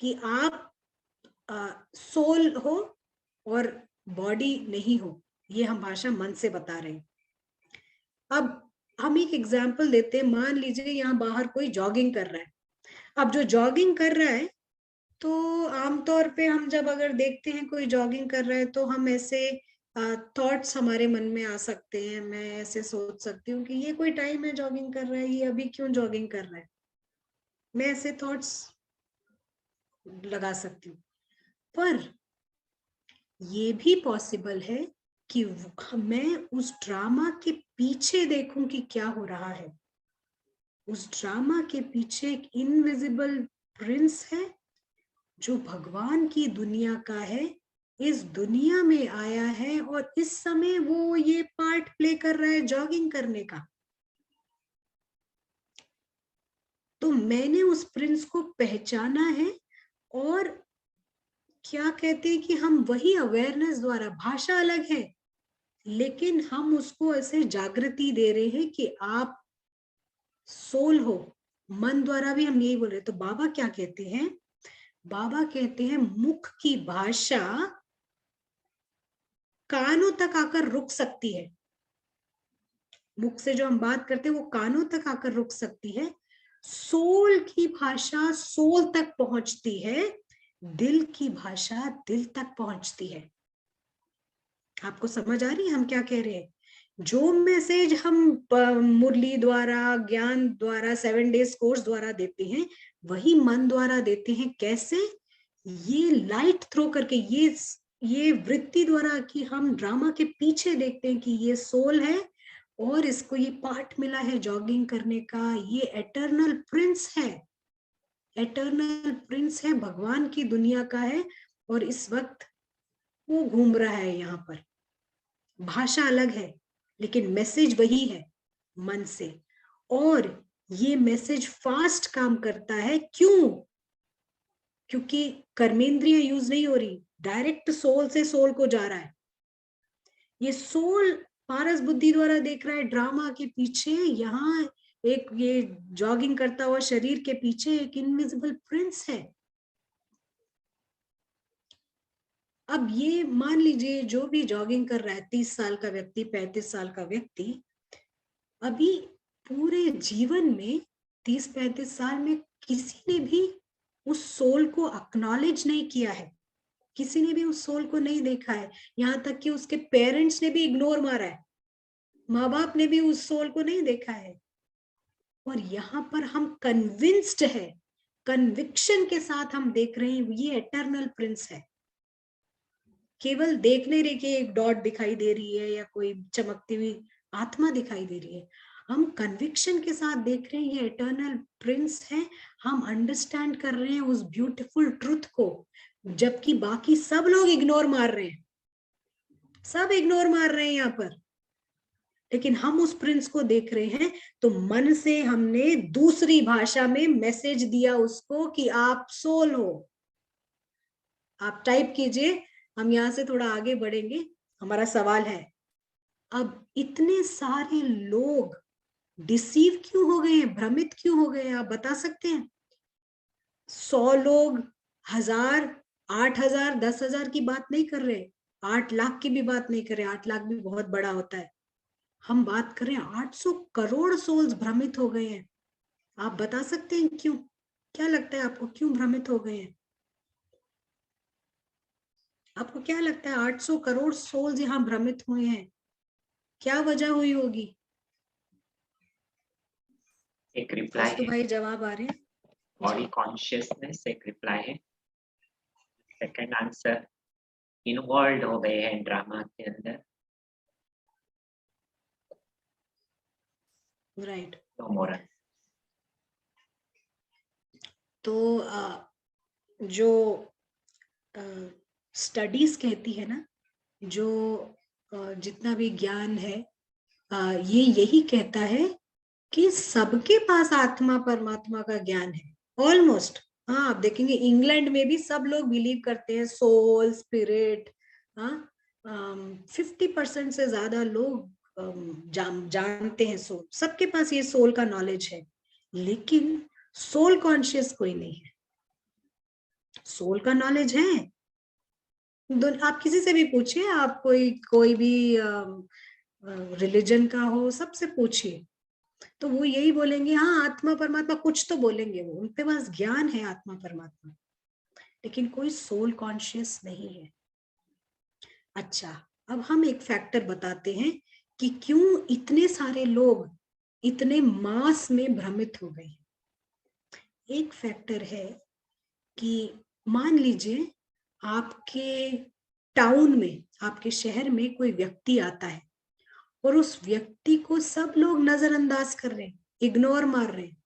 S2: कि आप सोल हो और बॉडी नहीं हो। ये हम भाषा मन से बता रहे हैं। अब हम एक एग्जाम्पल देते हैं। मान लीजिए यहाँ बाहर कोई जॉगिंग कर रहा है। अब जो जॉगिंग कर रहा है, तो आमतौर पे हम जब अगर देखते हैं कोई जॉगिंग कर रहा है तो हम ऐसे थॉट्स हमारे मन में आ सकते हैं। मैं ऐसे सोच सकती हूँ कि ये कोई टाइम है जॉगिंग कर रहा है, ये अभी क्यों जॉगिंग कर रहा है। मैं ऐसे थॉट्स लगा सकती हूँ। पर ये भी पॉसिबल है कि मैं उस ड्रामा के पीछे देखूं कि क्या हो रहा है। उस ड्रामा के पीछे एक इनविजिबल प्रिंस है जो भगवान की दुनिया का है, इस दुनिया में आया है और इस समय वो ये पार्ट प्ले कर रहा है जॉगिंग करने का। तो मैंने उस प्रिंस को पहचाना है और क्या कहते हैं कि हम वही अवेयरनेस द्वारा, भाषा अलग है लेकिन हम उसको ऐसे जागृति दे रहे हैं कि आप सोल हो। मन द्वारा भी हम यही बोल रहे हैं। तो बाबा क्या कहते हैं? बाबा कहते हैं मुख की भाषा कानों तक आकर रुक सकती है। मुख से जो हम बात करते हैं वो कानों तक आकर रुक सकती है। सोल की भाषा सोल तक पहुंचती है, दिल की भाषा दिल तक पहुंचती है। आपको समझ आ रही है हम क्या कह रहे हैं? जो मैसेज हम मुरली द्वारा, ज्ञान द्वारा, 7 डेज कोर्स द्वारा देते हैं, वही मन द्वारा देते हैं। कैसे? ये लाइट थ्रो करके, ये वृत्ति द्वारा कि हम ड्रामा के पीछे देखते हैं कि ये सोल है और इसको ये पार्ट मिला है जॉगिंग करने का। ये एटर्नल प्रिंस है, एटर्नल प्रिंस है, भगवान की दुनिया का है और इस वक्त वो घूम रहा है यहाँ पर। भाषा अलग है लेकिन मैसेज वही है मन से। और ये मैसेज फास्ट काम करता है। क्यों? क्योंकि कर्मेंद्रिय यूज नहीं हो रही, डायरेक्ट सोल से सोल को जा रहा है। ये सोल पारस बुद्धि द्वारा देख रहा है ड्रामा के पीछे, यहाँ एक ये जॉगिंग करता हुआ शरीर के पीछे एक इनविजिबल प्रिंस है। अब ये मान लीजिए जो भी जॉगिंग कर रहा है, 30 साल का व्यक्ति, 35 साल का व्यक्ति, अभी पूरे जीवन में 30-35 साल में किसी ने भी उस सोल को एक्नॉलेज नहीं किया है, किसी ने भी उस सोल को नहीं देखा है। यहाँ तक कि उसके पेरेंट्स ने भी इग्नोर मारा है, माँ बाप ने भी उस सोल को नहीं देखा है। और यहाँ पर हम कन्विंस्ड है, कन्विक्शन के साथ हम देख रहे हैं ये एटर्नल प्रिंस है। केवल देख नहीं रहे कि एक डॉट दिखाई दे रही है या कोई चमकती हुई आत्मा दिखाई दे रही है, हम कन्विक्शन के साथ देख रहे हैं ये एटर्नल प्रिंस है। हम अंडरस्टैंड कर रहे हैं उस ब्यूटीफुल ट्रुथ को, जबकि बाकी सब लोग इग्नोर मार रहे हैं, सब इग्नोर मार रहे हैं यहाँ पर, लेकिन हम उस प्रिंस को देख रहे हैं। तो मन से हमने दूसरी भाषा में मैसेज दिया उसको कि आप सोल हो। आप टाइप कीजिए, हम यहाँ से थोड़ा आगे बढ़ेंगे। हमारा सवाल है, अब इतने सारे लोग डिसीव क्यों हो गए हैं, भ्रमित क्यों हो गए हैं, आप बता सकते हैं? 100 लोग, 1000, 8000, 10,000 की बात नहीं कर रहे, 8 लाख की भी बात नहीं कर रहे, 8 लाख भी बहुत बड़ा होता है। हम बात कर रहे हैं 800 करोड़ सोल्स भ्रमित हो गए हैं। आप बता सकते हैं क्यों? क्या लगता है आपको, क्यों भ्रमित हो गए हैं? आपको क्या लगता है 800 करोड़ सोल्स यहाँ भ्रमित हुए हैं, क्या वजह हुई होगी?
S1: एक रिप्लाई
S2: तो भाई जवाब आ रहे हैं।
S1: बॉडी कॉन्शियसनेस एक रिप्लाई है। सेकंड आंसर, इन्वॉल्व हो गए हैं ड्रामा के अंदर।
S2: राइट।
S1: नो मोर।
S2: तो जो स्टडीज कहती है ना, जो जितना भी ज्ञान है, ये यही कहता है कि सबके पास आत्मा परमात्मा का ज्ञान है ऑलमोस्ट। हाँ, आप देखेंगे इंग्लैंड में भी सब लोग बिलीव करते हैं सोल, स्पिरिट। हाँ, 50% से ज्यादा लोग जानते हैं सोल, सबके पास ये सोल का नॉलेज है, लेकिन सोल कॉन्शियस कोई नहीं है। सोल का नॉलेज है, आप किसी से भी पूछिए, आप कोई भी रिलीजन का हो, सबसे पूछिए, तो वो यही बोलेंगे, हाँ आत्मा परमात्मा, कुछ तो बोलेंगे वो, उनके पास ज्ञान है आत्मा परमात्मा, लेकिन कोई सोल कॉन्शियस नहीं है। अच्छा, अब हम एक फैक्टर बताते हैं कि क्यों इतने सारे लोग इतने मास में भ्रमित हो गए। एक फैक्टर है कि मान लीजिए आपके टाउन में, आपके शहर में कोई व्यक्ति आता है और उस व्यक्ति को सब लोग नजरअंदाज कर रहे हैं, इग्नोर मार रहे हैं,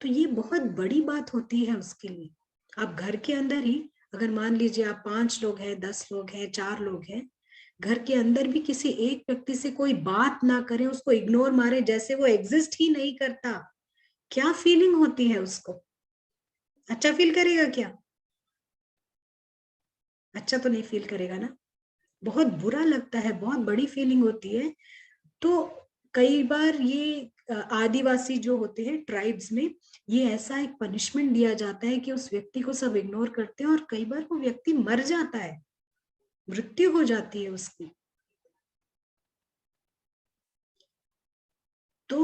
S2: तो ये बहुत बड़ी बात होती है उसके लिए। आप घर के अंदर ही, अगर मान लीजिए आप 5 लोग हैं, 10 लोग हैं, 4 लोग हैं, घर के अंदर भी किसी एक व्यक्ति से कोई बात ना करें, उसको इग्नोर मारे जैसे वो एग्जिस्ट ही नहीं करता, क्या फीलिंग होती है उसको? अच्छा फील करेगा क्या? अच्छा तो नहीं फील करेगा ना, बहुत बुरा लगता है, बहुत बड़ी फीलिंग होती है। तो कई बार ये आदिवासी जो होते हैं ट्राइब्स में, ये ऐसा एक पनिशमेंट दिया जाता है कि उस व्यक्ति को सब इग्नोर करते हैं और कई बार वो व्यक्ति मर जाता है, मृत्यु हो जाती है उसकी। तो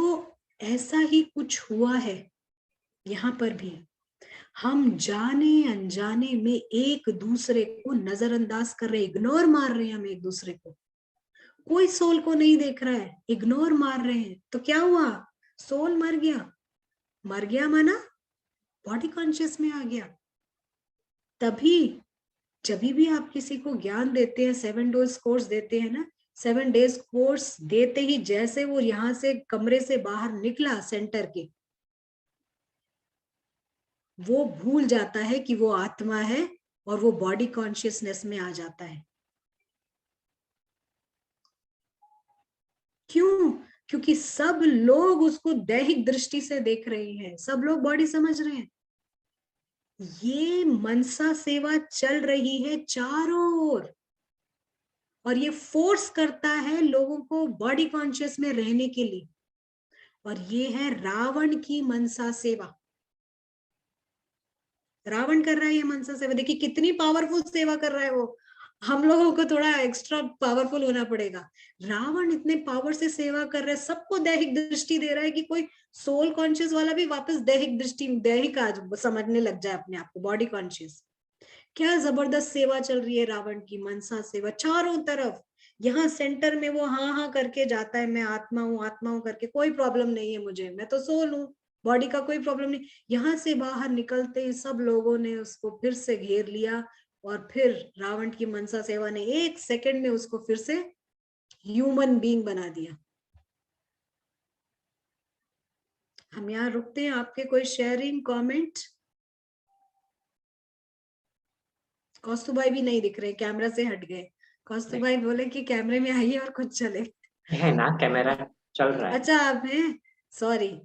S2: ऐसा ही कुछ हुआ है यहाँ पर भी। हम जाने अनजाने में एक दूसरे को नजरअंदाज कर रहे हैं, इग्नोर मार रहे हैं हम एक दूसरे को। कोई सोल को नहीं देख रहा है, इग्नोर मार रहे हैं, तो क्या हुआ? सोल मर गया। मर गया माना बॉडी कॉन्शियस में आ गया। तभी जब भी आप किसी को ज्ञान देते हैं, 7 डेज कोर्स देते हैं ना, 7 डेज कोर्स देते ही जैसे वो यहाँ से कमरे से बाहर निकला सेंटर के, वो भूल जाता है कि वो आत्मा है और वो बॉडी कॉन्शियसनेस में आ जाता है। क्यों? क्योंकि सब लोग उसको दैहिक दृष्टि से देख रहे हैं, सब लोग बॉडी समझ रहे हैं। ये मनसा सेवा चल रही है चारों ओर, और ये फोर्स करता है लोगों को बॉडी कॉन्शियस में रहने के लिए, और ये है रावण की मनसा सेवा। रावण कर रहा है ये मनसा सेवा, देखिए कितनी पावरफुल सेवा कर रहा है वो। हम लोगों को थोड़ा एक्स्ट्रा पावरफुल होना पड़ेगा। रावण इतने पावर से सेवा कर रहा है, सबको दैहिक दृष्टि दे रहा है कि कोई सोल कॉन्शियस वाला भी वापस दैहिक दृष्टि, दैहिक आज समझने लग जाए अपने आप को, बॉडी कॉन्शियस। क्या जबरदस्त सेवा चल रही है रावण की मनसा सेवा चारों तरफ। यहाँ सेंटर में वो हाँ हाँ करके जाता है, मैं आत्मा हूँ करके, कोई प्रॉब्लम नहीं है मुझे, मैं तो सोल हूँ, बॉडी का कोई प्रॉब्लम नहीं। यहाँ से बाहर निकलते ही सब लोगों ने उसको फिर से घेर लिया, और फिर रावण की मनसा सेवा ने 1 सेकंड में उसको फिर से ह्यूमन बीइंग बना दिया। हम यहाँ रुकते हैं, आपके कोई शेयरिंग कमेंट? कौस्तु भाई भी नहीं दिख रहे, कैमरा से हट गए। कौस्तु भाई बोले कि कैमरे में आइए और कुछ चले।
S1: है ना, कैमरा चल रहा है।
S2: अच्छा आप हैं, सॉरी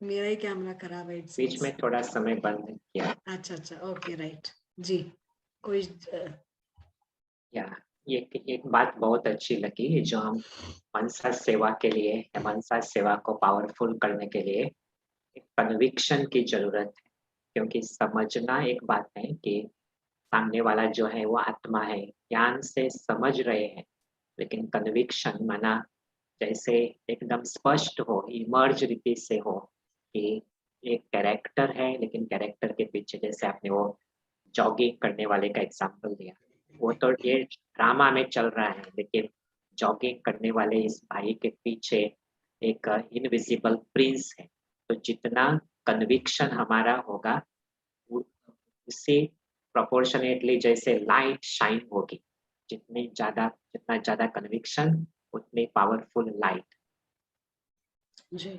S2: मेरा ही कैमरा खराब है,
S1: बीच में थोड़ा समय बंद किया।
S2: अच्छा ओके राइट जी। कोई
S1: या एक बात बहुत अच्छी लगी, जो हम मनसा सेवा के लिए, मनसा सेवा को पावरफुल करने के लिए एक कन्विक्शन की जरूरत है। क्योंकि समझना एक बात है कि सामने वाला जो है वो आत्मा है, ज्ञान से समझ रहे हैं, लेकिन कन्विक्शन माना जैसे एकदम स्पष्ट हो, इमर्ज रीति से हो कि एक कैरेक्टर है, लेकिन कैरेक्टर के पीछे, जैसे आपने वो जॉगिंग करने वाले का एग्जांपल दिया, वो तो ये ड्रामा में चल रहा है, लेकिन जॉगिंग करने वाले इस भाई के पीछे एक इनविजिबल प्रिंस है। तो जितना कन्विक्शन हमारा होगा, उसी प्रोपोर्शनेटली जैसे लाइट शाइन होगी, जितना ज्यादा कन्विक्शन उतनी पावरफुल लाइट।
S2: जी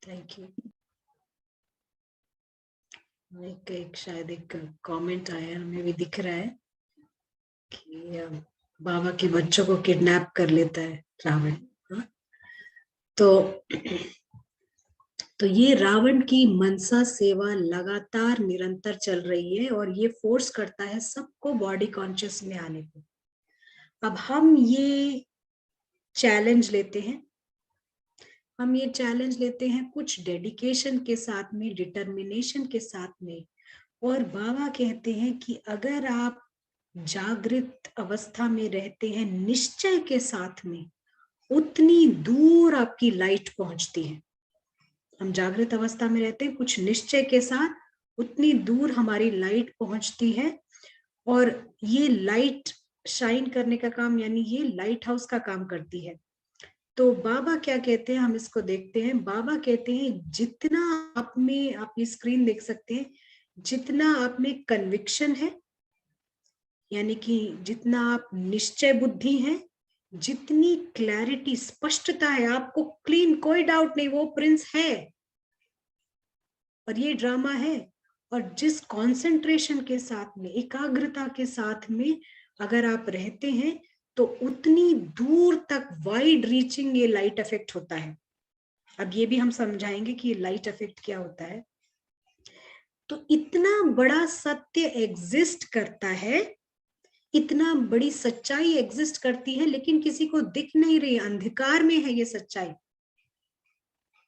S2: थैंक यू। एक शायद एक कमेंट आया, हमें भी दिख रहा है कि बाबा के बच्चों को किडनैप कर लेता है रावण। हाँ? तो ये रावण की मनसा सेवा लगातार निरंतर चल रही है, और ये फोर्स करता है सबको बॉडी कॉन्शियस में आने को। अब हम ये चैलेंज लेते हैं, कुछ डेडिकेशन के साथ में, डिटर्मिनेशन के साथ में। और बाबा कहते हैं कि अगर आप जागृत अवस्था में रहते हैं निश्चय के साथ में, उतनी दूर आपकी लाइट पहुंचती है। हम जागृत अवस्था में रहते हैं कुछ निश्चय के साथ, उतनी दूर हमारी लाइट पहुंचती है। और ये लाइट शाइन करने का काम, यानी ये लाइट हाउस का काम करती है। तो बाबा क्या कहते हैं, हम इसको देखते हैं। बाबा कहते हैं जितना आप में, आप ये स्क्रीन देख सकते हैं, जितना आप में कन्विक्शन है, यानी कि जितना आप निश्चय बुद्धि है, जितनी क्लैरिटी, स्पष्टता है, आपको क्लीन, कोई डाउट नहीं वो प्रिंस है और ये ड्रामा है। और जिस कंसंट्रेशन के साथ में, एकाग्रता के साथ में अगर आप रहते हैं, तो उतनी दूर तक वाइड रीचिंग ये लाइट इफेक्ट होता है। अब ये भी हम समझाएंगे कि ये लाइट इफेक्ट क्या होता है। तो इतना बड़ा सत्य एग्जिस्ट करता है, इतना बड़ी सच्चाई एग्जिस्ट करती है, लेकिन किसी को दिख नहीं रही, अंधकार में है ये सच्चाई।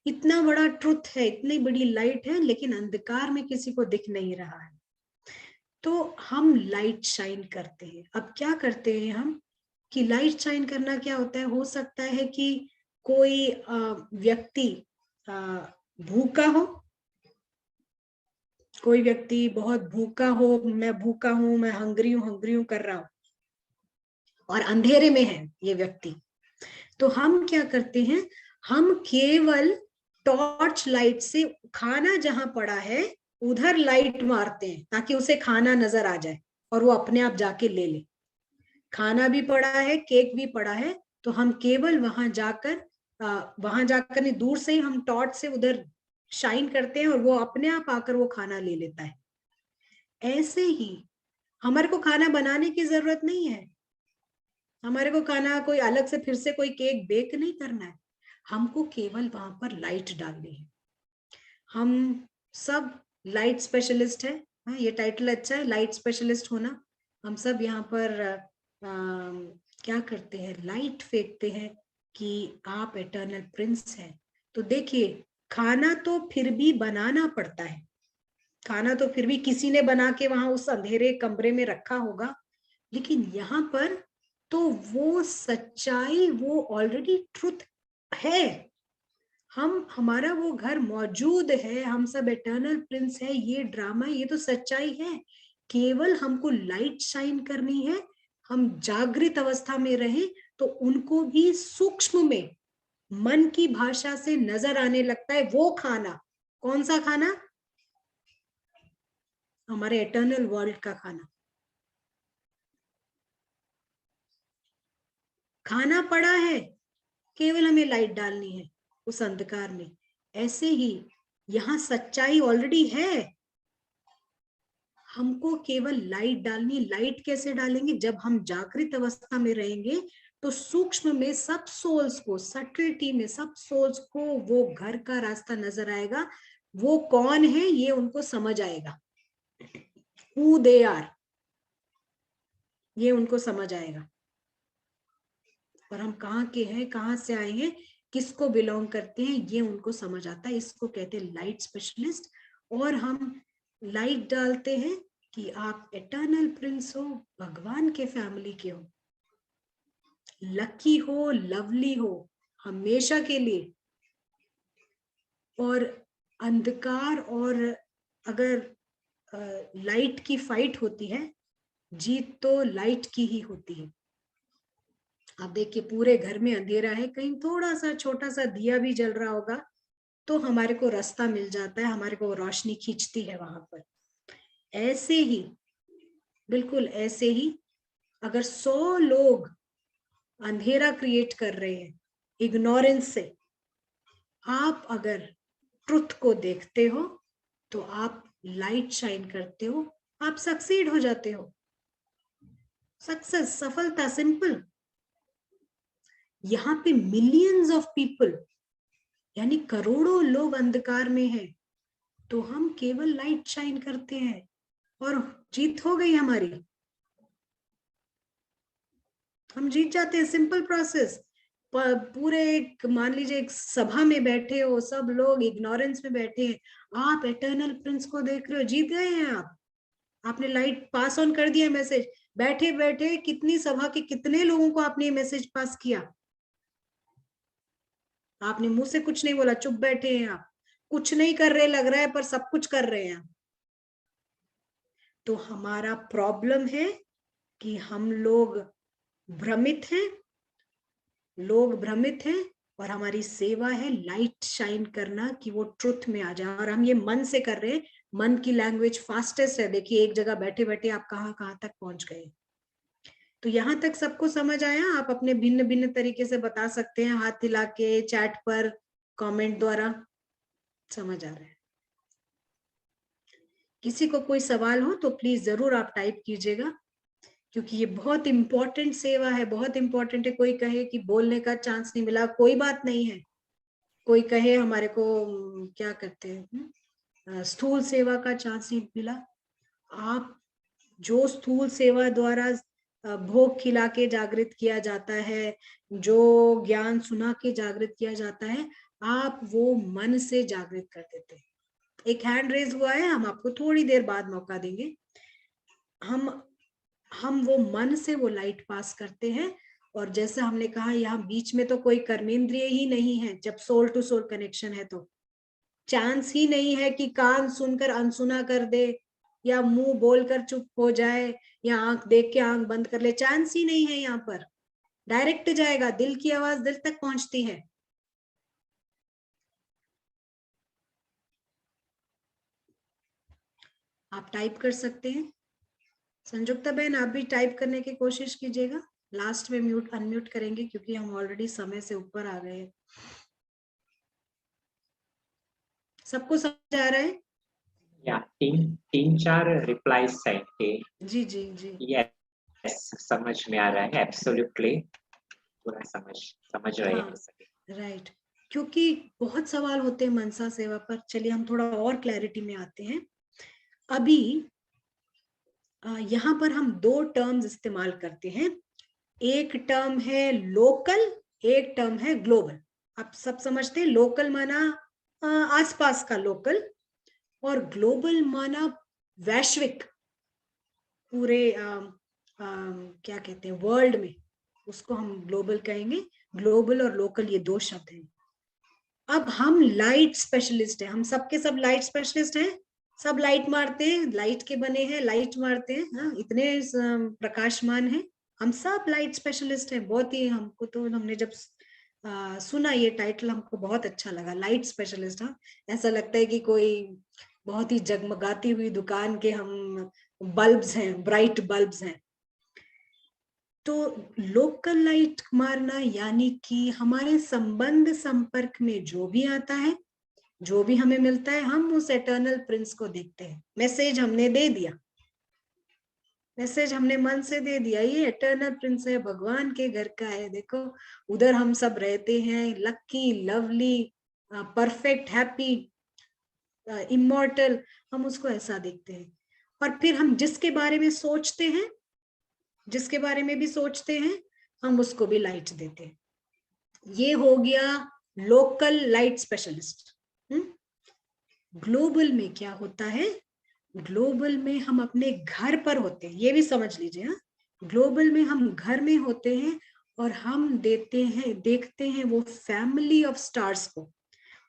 S2: इतना बड़ा ट्रुथ है, इतनी बड़ी लाइट है, लेकिन अंधकार में किसी को दिख नहीं रहा है। तो हम लाइट शाइन करते हैं। अब क्या करते हैं हम, कि लाइट शाइन करना क्या होता है, हो सकता है कि कोई व्यक्ति भूखा हो, कोई व्यक्ति बहुत भूखा हो, मैं भूखा हूं, मैं हंग्री हूं कर रहा हूं, और अंधेरे में है ये व्यक्ति। तो हम क्या करते हैं, हम केवल टॉर्च लाइट से खाना जहां पड़ा है उधर लाइट मारते हैं, ताकि उसे खाना नजर आ जाए और वो अपने आप जाके ले ले। खाना भी पड़ा है, केक भी पड़ा है, तो हम केवल वहां जाकर नहीं, दूर से ही हम टॉर्च से उधर शाइन करते हैं और वो अपने आप आकर वो खाना ले लेता है। ऐसे ही हमारे को खाना बनाने की जरूरत नहीं है, हमारे को खाना कोई अलग से फिर से कोई केक बेक नहीं करना है, हमको केवल वहां पर लाइट डालनी है। हम सब लाइट स्पेशलिस्ट है, ये टाइटल अच्छा है, लाइट स्पेशलिस्ट होना। हम सब यहाँ पर क्या करते हैं, लाइट फेंकते हैं कि आप एटर्नल प्रिंस हैं। तो देखिए, खाना तो फिर भी बनाना पड़ता है, खाना तो फिर भी किसी ने बना के वहां उस अंधेरे कमरे में रखा होगा, लेकिन यहाँ पर तो वो सच्चाई, वो ऑलरेडी ट्रुथ है, हमारा वो घर मौजूद है, हम सब एटर्नल प्रिंस है, ये ड्रामा, ये तो सच्चाई है। केवल हमको लाइट शाइन करनी है, हम जागृत अवस्था में रहें तो उनको भी सूक्ष्म में मन की भाषा से नजर आने लगता है वो खाना। कौन सा खाना? हमारे एटर्नल वर्ल्ड का खाना। खाना पड़ा है, केवल हमें लाइट डालनी है उस अंधकार में। ऐसे ही यहाँ सच्चाई ऑलरेडी है, हमको केवल लाइट डालनी। लाइट कैसे डालेंगे? जब हम जागृत अवस्था में रहेंगे तो सूक्ष्म में सब सोल्स को, सटलिटी में सब सोल्स को वो घर का रास्ता नजर आएगा, वो कौन है ये उनको समझ आएगा, who they are, ये उनको समझ आएगा। और हम कहाँ के हैं, कहाँ से आए हैं, किसको बिलोंग करते हैं, ये उनको समझ आता है। इसको कहते हैं लाइट स्पेशलिस्ट। और हम लाइट डालते हैं कि आप एटर्नल प्रिंस हो, भगवान के फैमिली के हो, लकी हो, लवली हो हमेशा के लिए। और अंधकार और अगर लाइट की फाइट होती है, जीत तो लाइट की ही होती है। आप देखिए, पूरे घर में अंधेरा है, कहीं थोड़ा सा छोटा सा दिया भी जल रहा होगा तो हमारे को रास्ता मिल जाता है, हमारे को रोशनी खींचती है वहां पर। ऐसे ही, बिल्कुल ऐसे ही, अगर 100 लोग अंधेरा क्रिएट कर रहे हैं इग्नोरेंस से, आप अगर ट्रुथ को देखते हो तो आप लाइट शाइन करते हो, आप सक्सीड हो जाते हो। सक्सेस, सफलता, सिंपल। यहाँ पे मिलियंस ऑफ पीपल, यानी करोड़ों लोग अंधकार में हैं, तो हम केवल लाइट शाइन करते हैं और जीत हो गई हमारी, हम जीत जाते हैं। Simple process. पूरे एक, मान लीजिए एक सभा में बैठे हो, सब लोग इग्नोरेंस में बैठे हैं, आप एटर्नल प्रिंस को देख रहे हो, जीत गए हैं आप। आपने लाइट पास ऑन कर दिया, मैसेज। बैठे बैठे कितनी सभा के कितने लोगों को आपने मैसेज पास किया, आपने मुंह से कुछ नहीं बोला, चुप बैठे हैं आप, कुछ नहीं कर रहे लग रहा है, पर सब कुछ कर रहे हैं। तो हमारा प्रॉब्लम है कि हम लोग भ्रमित हैं, लोग भ्रमित हैं, और हमारी सेवा है लाइट शाइन करना कि वो ट्रुथ में आ जाए। और हम ये मन से कर रहे हैं, मन की लैंग्वेज फास्टेस्ट है। देखिए, एक जगह बैठे बैठे आप कहाँ कहाँ तक पहुंच गए। तो यहाँ तक सबको समझ आया? आप अपने भिन्न भिन्न तरीके से बता सकते हैं, हाथ हिला के, चैट पर, कमेंट द्वारा। समझ आ रहा है? किसी को कोई सवाल हो तो प्लीज जरूर आप टाइप कीजिएगा, क्योंकि ये बहुत इंपॉर्टेंट सेवा है, बहुत इंपॉर्टेंट है। कोई कहे कि बोलने का चांस नहीं मिला, कोई बात नहीं है। कोई कहे हमारे को क्या कहते हैं, स्थूल सेवा का चांस नहीं मिला। आप जो स्थूल सेवा द्वारा भोग खिला के जागृत किया जाता है, जो ज्ञान सुना के जागृत किया जाता है, आप वो मन से जागृत कर देते हैं। एक हैंड रेज हुआ है, हम आपको थोड़ी देर बाद मौका देंगे। हम वो मन से वो लाइट पास करते हैं। और जैसे हमने कहा, यहाँ बीच में तो कोई कर्मेंद्रिय ही नहीं है। जब सोल टू सोल कनेक्शन है तो चांस ही नहीं है कि कान सुनकर अनसुना कर दे, या मुंह बोलकर चुप हो जाए, या आंख देख के आंख बंद कर ले। चांस ही नहीं है यहाँ पर, डायरेक्ट जाएगा। दिल की आवाज दिल तक पहुंचती है। आप टाइप कर सकते हैं। संजुक्ता बहन, आप भी टाइप करने की कोशिश कीजिएगा। लास्ट में म्यूट अनम्यूट करेंगे क्योंकि हम ऑलरेडी समय से ऊपर आ गए हैं। सबको समझ आ रहा है?
S1: या तीन चार रिप्लाईज सेंड किए।
S2: जी जी जी।
S1: यस, समझ में आ रहा है, एब्सोल्युटली पूरा समझ रहे हैं सभी।
S2: राइट, क्योंकि बहुत सवाल होते हैं मनसा सेवा पर। चलिए हम थोड़ा और क्लैरिटी में आते हैं। अभी यहाँ पर हम 2 टर्म्स इस्तेमाल करते हैं, एक टर्म है लोकल, एक टर्म है ग्लोबल। आप सब समझते हैं, लोकल माना आसपास का लोकल, और ग्लोबल माना वैश्विक, पूरे क्या कहते हैं वर्ल्ड में, उसको हम ग्लोबल कहेंगे। ग्लोबल और लोकल ये दो शब्द हैं। अब हम लाइट स्पेशलिस्ट हैं, हम सबके सब लाइट स्पेशलिस्ट हैं, सब लाइट मारते हैं, लाइट के बने हैं, लाइट मारते हैं, हाँ, इतने प्रकाशमान हैं, हम सब लाइट स्पेशलिस्ट हैं। बहुत ही, हमको तो, हमने जब सुना ये टाइटल हमको बहुत अच्छा लगा, लाइट स्पेशलिस्ट। हाँ, ऐसा लगता है कि कोई बहुत ही जगमगाती हुई दुकान के हम बल्ब्स हैं, ब्राइट बल्ब्स हैं। तो लोकल लाइट मारना यानी कि हमारे संबंध संपर्क में जो भी आता है, जो भी हमें मिलता है, हम उस एटर्नल प्रिंस को देखते हैं। मैसेज हमने दे दिया, मैसेज हमने मन से दे दिया, ये एटर्नल प्रिंस है, भगवान के घर का है, देखो उधर हम सब रहते हैं, lucky, lovely, perfect, happy, immortal, हम उसको ऐसा देखते हैं। और फिर हम जिसके बारे में सोचते हैं, जिसके बारे में भी सोचते हैं, हम उसको भी लाइट देते हैं। ये हो गया लोकल लाइट स्पेशलिस्ट। ग्लोबल में क्या होता है, ग्लोबल में हम अपने घर पर होते हैं, ये भी समझ लीजिए। हाँ, ग्लोबल में हम घर में होते हैं और हम देते हैं, देखते हैं वो फैमिली ऑफ स्टार्स को,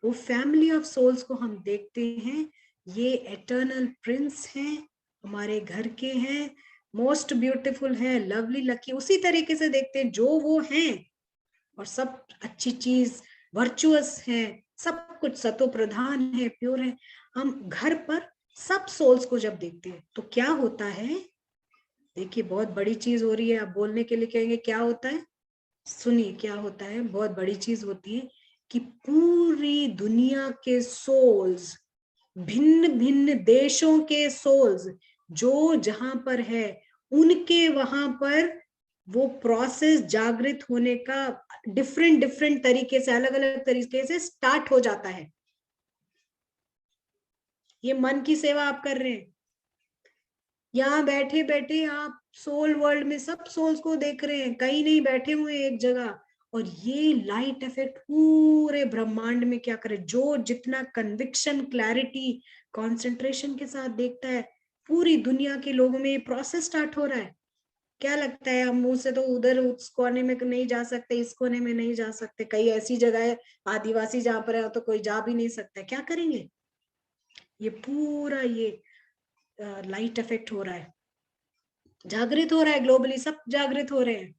S2: वो फैमिली ऑफ सोल्स को हम देखते हैं। ये एटर्नल प्रिंस हैं, हमारे घर के हैं, मोस्ट ब्यूटीफुल है, लवली, लकी, उसी तरीके से देखते हैं जो वो हैं, और सब अच्छी चीज, वर्चुअस है, सब कुछ सतो प्रधान है, प्योर है। हम घर पर सब सोल्स को जब देखते हैं तो क्या होता है, देखिए बहुत बड़ी चीज हो रही है। आप बोलने के लिए कहेंगे क्या होता है, सुनिए क्या होता है, बहुत बड़ी चीज होती है कि पूरी दुनिया के सोल्स, भिन्न भिन्न देशों के सोल्स जो जहां पर है, उनके वहां पर वो प्रोसेस जागृत होने का डिफरेंट डिफरेंट तरीके से, अलग अलग तरीके से स्टार्ट हो जाता है। ये मन की सेवा आप कर रहे हैं, यहाँ बैठे बैठे आप सोल वर्ल्ड में सब सोल्स को देख रहे हैं, कहीं नहीं बैठे हुए एक जगह। और ये लाइट इफेक्ट पूरे ब्रह्मांड में क्या करे, जो जितना कन्विक्शन, क्लैरिटी, कंसंट्रेशन के साथ देखता है, पूरी दुनिया के लोगों में ये प्रोसेस स्टार्ट हो रहा है। क्या लगता है, हम मुंह से तो उधर उस कोने में नहीं जा सकते, इस कोने में नहीं जा सकते, कई ऐसी जगह है आदिवासी जहां पर है तो कोई जा भी नहीं सकता, क्या करेंगे। ये पूरा ये लाइट इफेक्ट हो रहा है, जागृत हो रहा है, ग्लोबली सब जागृत हो रहे हैं।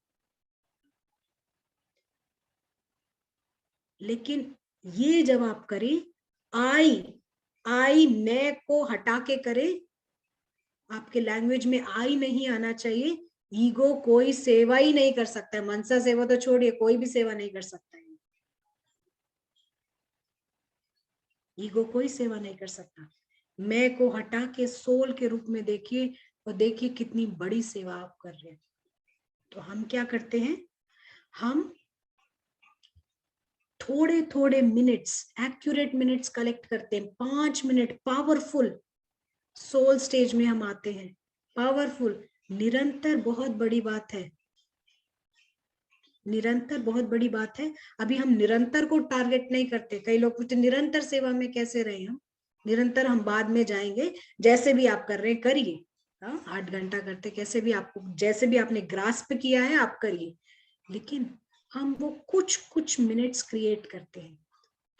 S2: लेकिन ये जब आप करें, आई मैं को हटा के करें, आपके लैंग्वेज में आई नहीं आना चाहिए। ईगो कोई सेवा ही नहीं कर सकता है, मनसा सेवा तो छोड़िए, कोई भी सेवा नहीं कर सकता है, ईगो कोई सेवा नहीं कर सकता। मैं को हटा के सोल के रूप में देखिए, और देखिए कितनी बड़ी सेवा आप कर रहे हैं। तो हम क्या करते हैं, हम थोड़े थोड़े मिनट्स, एक्यूरेट मिनट्स कलेक्ट करते हैं, 5 मिनट पावरफुल सोल स्टेज में हम आते हैं। पावरफुल, निरंतर बहुत बड़ी बात है, निरंतर बहुत बड़ी बात है। अभी हम निरंतर को टारगेट नहीं करते, कई लोग पूछते निरंतर सेवा में कैसे रहे हम, निरंतर हम बाद में जाएंगे, जैसे भी आप कर रहे हैं करिए, 8 घंटा करते, कैसे भी आपको, जैसे भी आपने ग्रास्प किया है आप करिए। लेकिन हम वो कुछ कुछ मिनट्स क्रिएट करते हैं,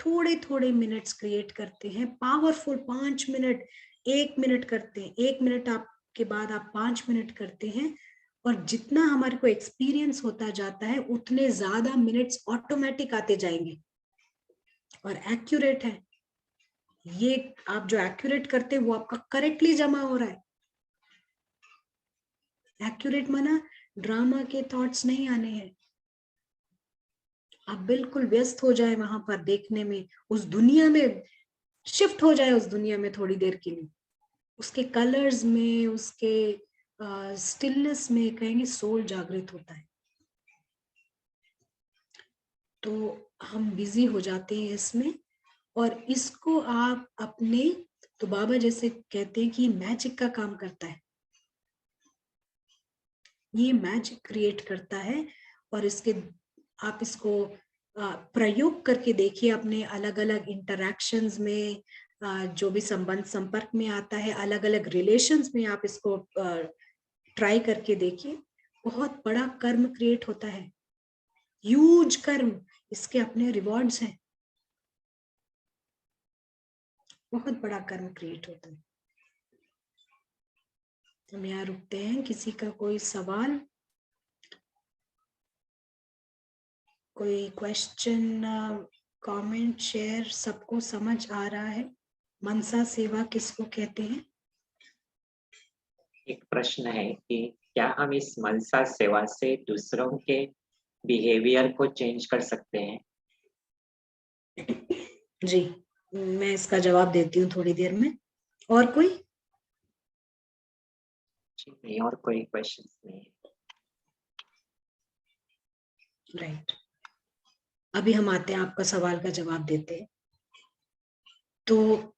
S2: थोड़े थोड़े मिनट्स क्रिएट करते हैं, पावरफुल 5 मिनट, 1 मिनट करते हैं, 1 मिनट आपके बाद आप 5 मिनट करते हैं, और जितना हमारे को एक्सपीरियंस होता जाता है उतने ज्यादा मिनट्स ऑटोमेटिक आते जाएंगे और एक्यूरेट है। ये आप जो एक्यूरेट करते हैं वो आपका करेक्टली जमा हो रहा है। एक्यूरेट माना ड्रामा के थॉट्स नहीं आने हैं, आप बिल्कुल व्यस्त हो जाए वहां पर देखने में, उस दुनिया में शिफ्ट हो जाए, उस दुनिया में थोड़ी देर के लिए, उसके कलर्स में, उसके स्टिलनेस में, कहेंगे सोल जागृत होता है। तो हम बिजी हो जाते हैं इसमें, और इसको आप अपने, तो बाबा जैसे कहते हैं कि मैजिक का काम करता है। ये मैजिक क्रिएट करता है। और इसके आप इसको प्रयोग करके देखिए अपने अलग अलग इंटरैक्शंस में, जो भी संबंध संपर्क में आता है, अलग अलग रिलेशंस में आप इसको ट्राई करके देखिए। बहुत बड़ा कर्म क्रिएट होता है, ह्यूज कर्म, इसके अपने रिवॉर्ड्स हैं, बहुत बड़ा कर्म क्रिएट होता है। हम यहाँ रुकते हैं। किसी का कोई सवाल, कोई क्वेश्चन, कमेंट, शेयर? सबको समझ आ रहा है मनसा सेवा किसको कहते हैं?
S1: एक प्रश्न है कि क्या हम इस मनसा सेवा से दूसरों के बिहेवियर को चेंज कर सकते हैं?
S2: जी, मैं इसका जवाब देती हूँ थोड़ी देर में। और कोई?
S1: नहीं, और कोई क्वेश्चन नहीं है।
S2: राइट, अभी हम आते हैं, आपका सवाल का जवाब देते हैं। तो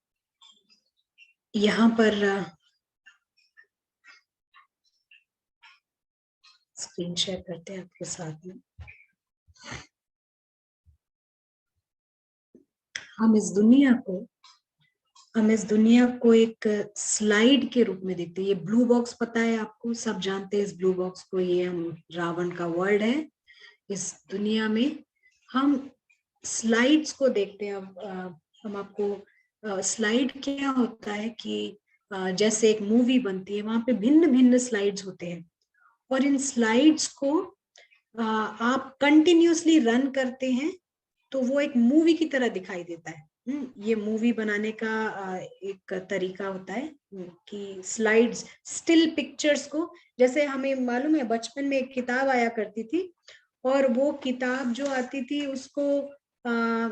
S2: यहाँ पर स्क्रीन शेयर करते हैं आपके साथ में। हम इस दुनिया को एक स्लाइड के रूप में देखते हैं। ये ब्लू बॉक्स पता है आपको, सब जानते हैं इस ब्लू बॉक्स को, ये हम रावण का वर्ल्ड है। इस दुनिया में हम स्लाइड्स को देखते हैं। अब हम आपको स्लाइड क्या होता है कि जैसे एक मूवी बनती है, वहां पे भिन्न भिन्न स्लाइड्स होते हैं, और इन स्लाइड्स को आप कंटिन्यूअसली रन करते हैं तो वो एक मूवी की तरह दिखाई देता है। ये मूवी बनाने का एक तरीका होता है कि स्लाइड्स, स्टिल पिक्चर्स को, जैसे हमें मालूम है बचपन में एक किताब आया करती थी, और वो किताब जो आती थी उसको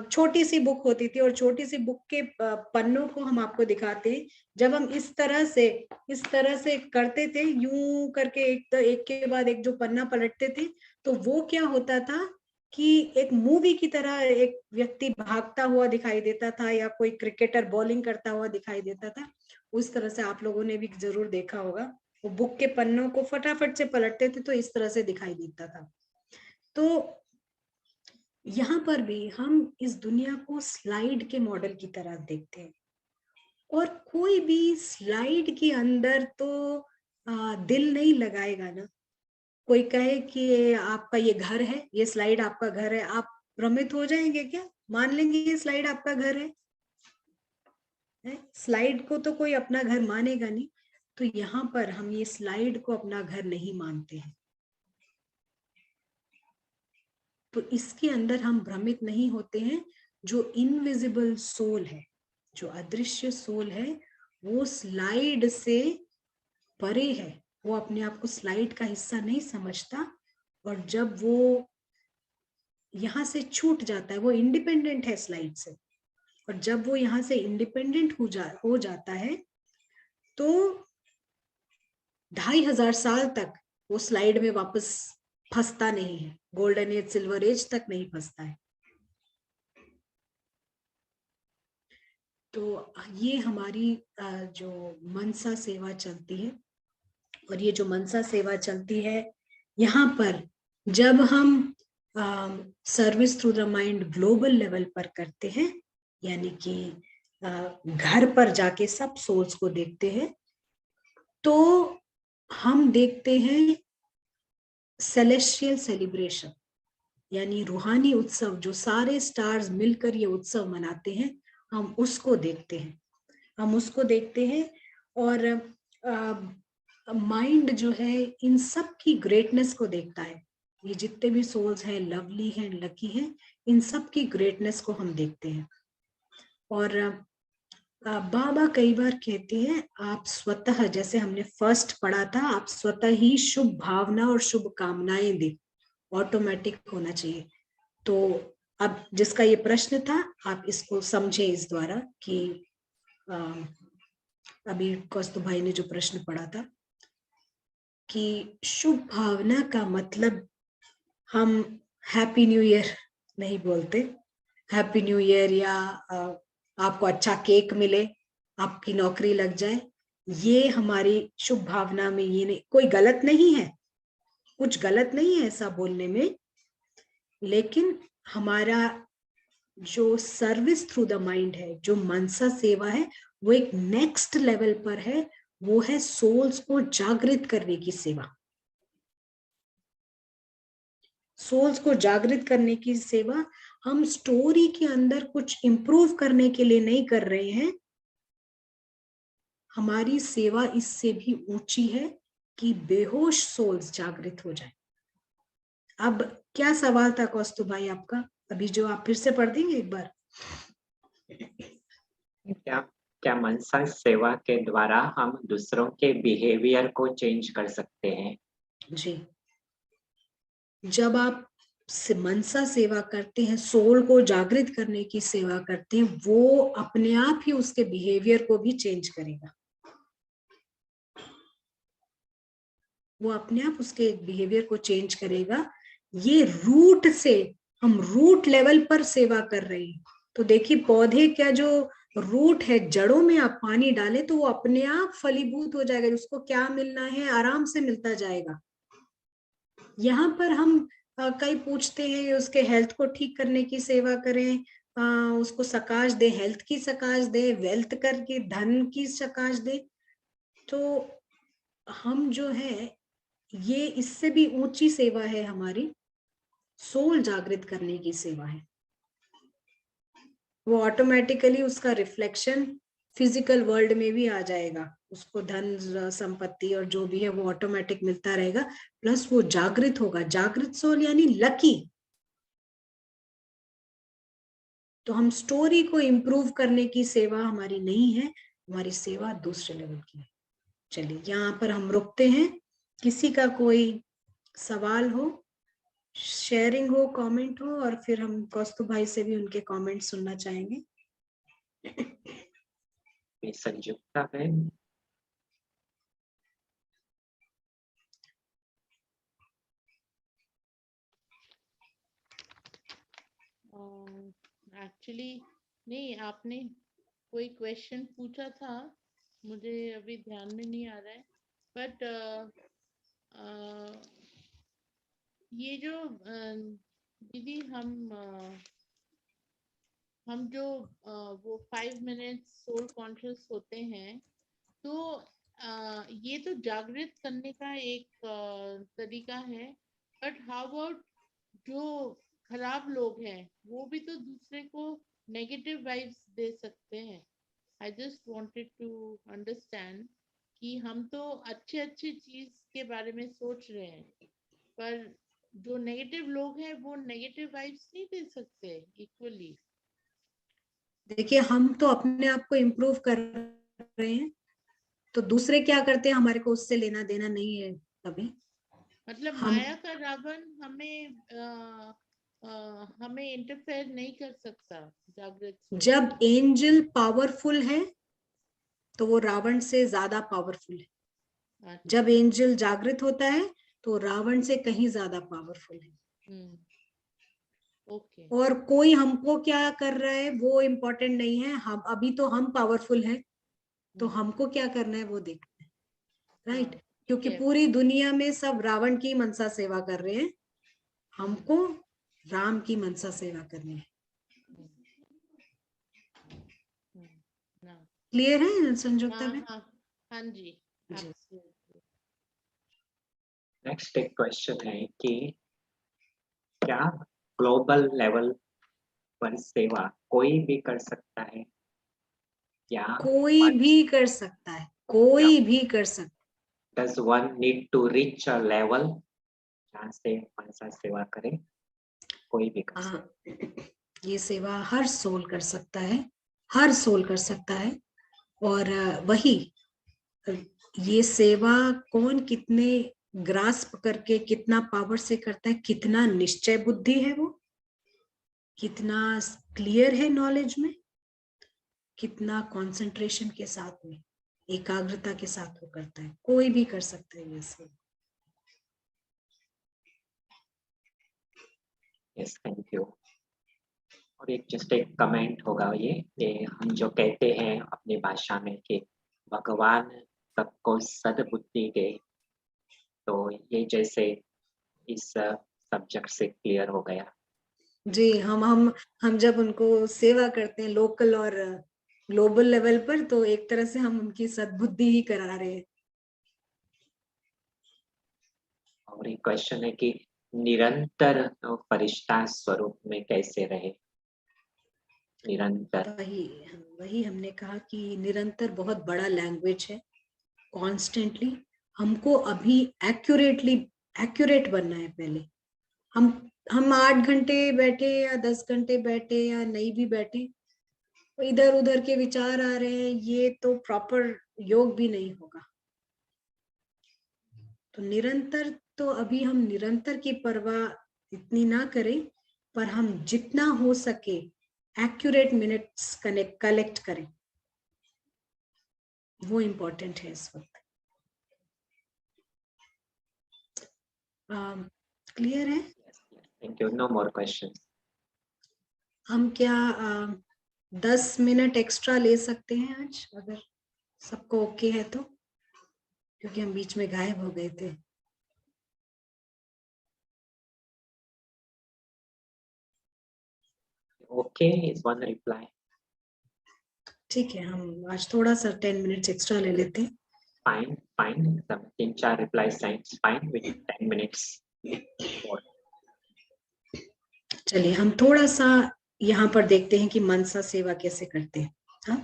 S2: छोटी सी बुक होती थी, और छोटी सी बुक के पन्नों को हम आपको दिखाते हैं। जब हम इस तरह से करते थे, यूं करके एक के बाद एक जो पन्ना पलटते थे, तो वो क्या होता था कि एक मूवी की तरह एक व्यक्ति भागता हुआ दिखाई देता था, या कोई क्रिकेटर बॉलिंग करता हुआ दिखाई देता था। उस तरह से आप लोगों ने भी जरूर देखा होगा, वो बुक के पन्नों को फटाफट से पलटते थे तो इस तरह से दिखाई देता था। तो यहाँ पर भी हम इस दुनिया को स्लाइड के मॉडल की तरह देखते हैं, और कोई भी स्लाइड के अंदर तो दिल नहीं लगाएगा ना। कोई कहे कि आपका ये घर है, ये स्लाइड आपका घर है, आप भ्रमित हो जाएंगे क्या? मान लेंगे ये स्लाइड आपका घर है? स्लाइड को तो कोई अपना घर मानेगा नहीं। तो यहाँ पर हम ये स्लाइड को अपना घर नहीं मानते हैं, तो इसके अंदर हम भ्रमित नहीं होते हैं। जो इनविजिबल सोल है, जो अदृश्य सोल है, वो स्लाइड से परे है, वो अपने आप को स्लाइड का हिस्सा नहीं समझता। और जब वो यहाँ से छूट जाता है, वो इंडिपेंडेंट है स्लाइड से, और जब वो यहाँ से इंडिपेंडेंट हो जाता है तो 2500 साल तक वो स्लाइड में वापस फंसता नहीं है, गोल्डन एज सिल्वर एज तक नहीं फंसता है। तो ये हमारी जो मनसा सेवा चलती है, और ये जो मनसा सेवा चलती है, यहाँ पर जब हम service through the mind global level पर करते हैं, यानी कि घर पर जाके सब सोल्स को देखते हैं, तो हम देखते हैं सेलेस्टियल सेलिब्रेशन, यानी रूहानी उत्सव, जो सारे स्टार्स मिलकर ये उत्सव मनाते हैं, हम उसको देखते हैं। और माइंड जो है इन सब की ग्रेटनेस को देखता है। ये जितने भी सोल्स हैं, लवली हैं, लकी हैं, इन सब की ग्रेटनेस को हम देखते हैं। और बाबा कई बार कहते हैं, आप स्वतः, जैसे हमने फर्स्ट पढ़ा था, आप स्वतः ही शुभ भावना और शुभ कामनाएं दे, ऑटोमेटिक होना चाहिए। तो अब जिसका ये प्रश्न था, आप इसको समझे इस द्वारा कि अभी कौस्तुभ भाई ने जो प्रश्न पढ़ा था कि शुभ भावना का मतलब, हम हैप्पी न्यू ईयर नहीं बोलते। हैप्पी न्यू ईयर या आपको अच्छा केक मिले, आपकी नौकरी लग जाए, ये हमारी शुभ भावना में ये नहीं, कोई गलत नहीं है, कुछ गलत नहीं है ऐसा बोलने में, लेकिन हमारा जो सर्विस थ्रू द माइंड है, जो मनसा सेवा है, वो एक नेक्स्ट लेवल पर है। वो है सोल्स को जागृत करने की सेवा। सोल्स को जागृत करने की सेवा हम स्टोरी के अंदर कुछ इंप्रूव करने के लिए नहीं कर रहे हैं। हमारी सेवा इससे भी ऊंची है कि बेहोश सोल्स जागृत हो जाए। अब क्या सवाल था कौस्तु भाई आपका, अभी जो आप फिर से पढ़ देंगे एक बार?
S1: क्या मनसा सेवा के द्वारा हम दूसरों के बिहेवियर को चेंज कर सकते हैं?
S2: जी, जब आप मनसा सेवा करते हैं, सोल को जागृत करने की सेवा करते हैं, वो अपने आप ही उसके बिहेवियर को भी चेंज करेगा। वो अपने आप उसके बिहेवियर को चेंज करेगा। ये रूट से, हम रूट लेवल पर सेवा कर रहे हैं। तो देखिए पौधे क्या जो रूट है, जड़ों में आप पानी डालें तो वो अपने आप फलीभूत हो जाएगा। उसको क्या मिलना है आराम से मिलता जाएगा। यहाँ पर हम कई पूछते हैं उसके हेल्थ को ठीक करने की सेवा करें, उसको सकाश दे, हेल्थ की सकाश दे, वेल्थ करके धन की सकाश दे। तो हम जो है ये इससे भी ऊंची सेवा है, हमारी सोल जागृत करने की सेवा है। वो ऑटोमेटिकली उसका रिफ्लेक्शन फिजिकल वर्ल्ड में भी आ जाएगा। उसको धन संपत्ति और जो भी है वो ऑटोमेटिक मिलता रहेगा, प्लस वो जागृत होगा। जागृत सोल यानी लकी। तो हम स्टोरी को इम्प्रूव करने की सेवा हमारी नहीं है, हमारी सेवा दूसरे लेवल की है। चलिए यहाँ पर हम रुकते हैं। किसी का कोई सवाल हो, शेयरिंग हो, कमेंट हो, और फिर हम कौस्तु भाई से भी उनके कमेंट सुनना चाहेंगे।
S1: संयुक्ता है।
S4: एक्चुअली नहीं, आपने कोई क्वेश्चन पूछा था, मुझे अभी ध्यान में नहीं आ रहा है, बट ये जो दीदी हम जो वो 5 मिनट्स सोल कॉन्शियस होते हैं, तो ये तो जागृत करने का एक तरीका है, बट हाउ अबाउट जो खराब लोग हैं वो भी तो दूसरे को नेगेटिव वाइब्स दे सकते हैं। I just wanted to understand कि हम तो अच्छे अच्छे चीज के बारे में सोच रहे हैं, पर जो नेगेटिव लोग हैं वो नेगेटिव वाइब्स नहीं दे सकते इक्वली।
S2: देखिए हम तो अपने आप को इम्प्रूव कर रहे हैं, तो दूसरे क्या करते हैं हमारे को उससे लेना देना नहीं है कभी।
S4: मतलब
S2: हम
S4: माया का रावण हमें इंटरफेयर नहीं कर सकता जागृत सोल।
S2: जब एंजल पावरफुल है तो वो रावण से ज्यादा पावरफुल है।
S4: अच्छा।
S2: जब एंजल जागृत होता है तो रावण से कहीं ज्यादा पावरफुल है।
S4: ओके।
S2: और कोई हमको क्या कर रहा है वो इम्पोर्टेंट नहीं है। हम अभी तो हम पावरफुल है, तो हमको क्या करना है वो देखना है, राइट? क्योंकि पूरी दुनिया में सब रावण की मनसा सेवा कर रहे हैं, हमको राम की मनसा सेवा करनी है। क्लियर है संयुक्ता में?
S4: हाँ जी।
S1: नेक्स्ट एक क्वेश्चन है कि क्या ग्लोबल लेवल पर सेवा कोई भी कर सकता है? या
S2: कोई भी कर सकता है, कोई भी कर सकता है।
S1: Does one need to reach a level जहाँ से मनसा सेवा करे? कोई भी कर सकता
S2: है। ये सेवा हर सोल कर सकता है, हर सोल कर सकता है। और वही ये सेवा कौन कितने ग्रास्प करके कितना पावर से करता है, कितना निश्चय बुद्धि है वो, कितना क्लियर है नॉलेज में, कितना कंसंट्रेशन के साथ में, एकाग्रता के साथ वो करता है। कोई भी कर सकता है ये सेवा।
S1: Yes, thank you. और एक जस्ट एक कमेंट होगा ये हम जो कहते हैं अपनी भाषा में कि भगवान सबको सद्बुद्धि दे, तो ये जैसे इस सब्जेक्ट से क्लियर हो गया।
S2: जी, हम जब उनको सेवा करते हैं लोकल और ग्लोबल लेवल पर, तो एक तरह से हम उनकी सद्बुद्धि ही करा रहे हैं।
S1: और एक क्वेश्चन है कि निरंतर फरिश्ता स्वरूप में कैसे रहे? निरंतर
S2: वही हमने कहा कि निरंतर बहुत बड़ा लैंग्वेज है। कॉन्स्टेंटली हमको अभी एक्यूरेट बनना है। पहले हम 8 घंटे बैठे या 10 घंटे बैठे या नहीं भी बैठे, तो इधर उधर के विचार आ रहे हैं, ये तो प्रॉपर योग भी नहीं होगा। तो निरंतर, तो अभी हम निरंतर की परवाह इतनी ना करें, पर हम जितना हो सके एक्यूरेट मिनट्स कलेक्ट करें, वो इम्पोर्टेंट है इस वक्त। क्लियर है?
S1: Thank you. No more question.
S2: हम क्या 10 मिनट एक्स्ट्रा ले सकते हैं आज, अगर सबको ओके है तो, क्योंकि हम बीच में गायब हो गए थे।
S1: Okay is one reply.
S2: ठीक है, हम आज थोड़ा सा 10 मिनट्स एक्स्ट्रा ले लेते हैं।
S1: Fine fine, 3-4 reply science fine with 10 minutes.
S2: चलिए हम थोड़ा सा यहाँ पर देखते हैं कि मनसा सेवा कैसे करते हैं। हाँ,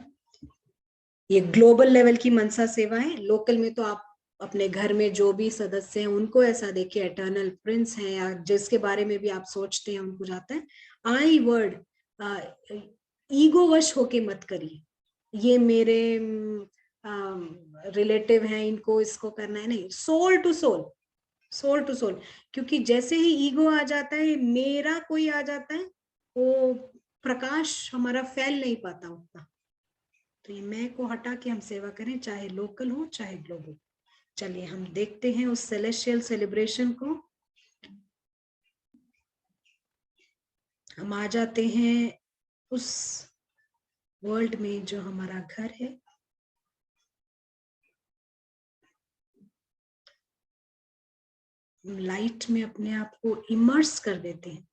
S2: ये ग्लोबल लेवल की मनसा सेवा है। लोकल में तो आप अपने घर में जो भी सदस्य हैं उनको ऐसा देखिए एटर्नल प्रिंस हैं, या जिसके बारे में भी आप सोचते हैं उनको जाता है। आई वर्ड ईगो वश होके मत करिए, ये मेरे रिलेटिव हैं, इनको इसको करना है, नहीं। Soul to soul, soul to soul. क्योंकि जैसे ही ईगो आ जाता है, मेरा कोई आ जाता है, वो प्रकाश हमारा फैल नहीं पाता उतना। तो ये मैं को हटा के हम सेवा करें, चाहे लोकल हो चाहे ग्लोबल। चलिए हम देखते हैं उस सेलेस्टियल सेलिब्रेशन को। हम आ जाते हैं उस वर्ल्ड में जो हमारा घर है। लाइट में अपने आप को इमर्स कर देते हैं।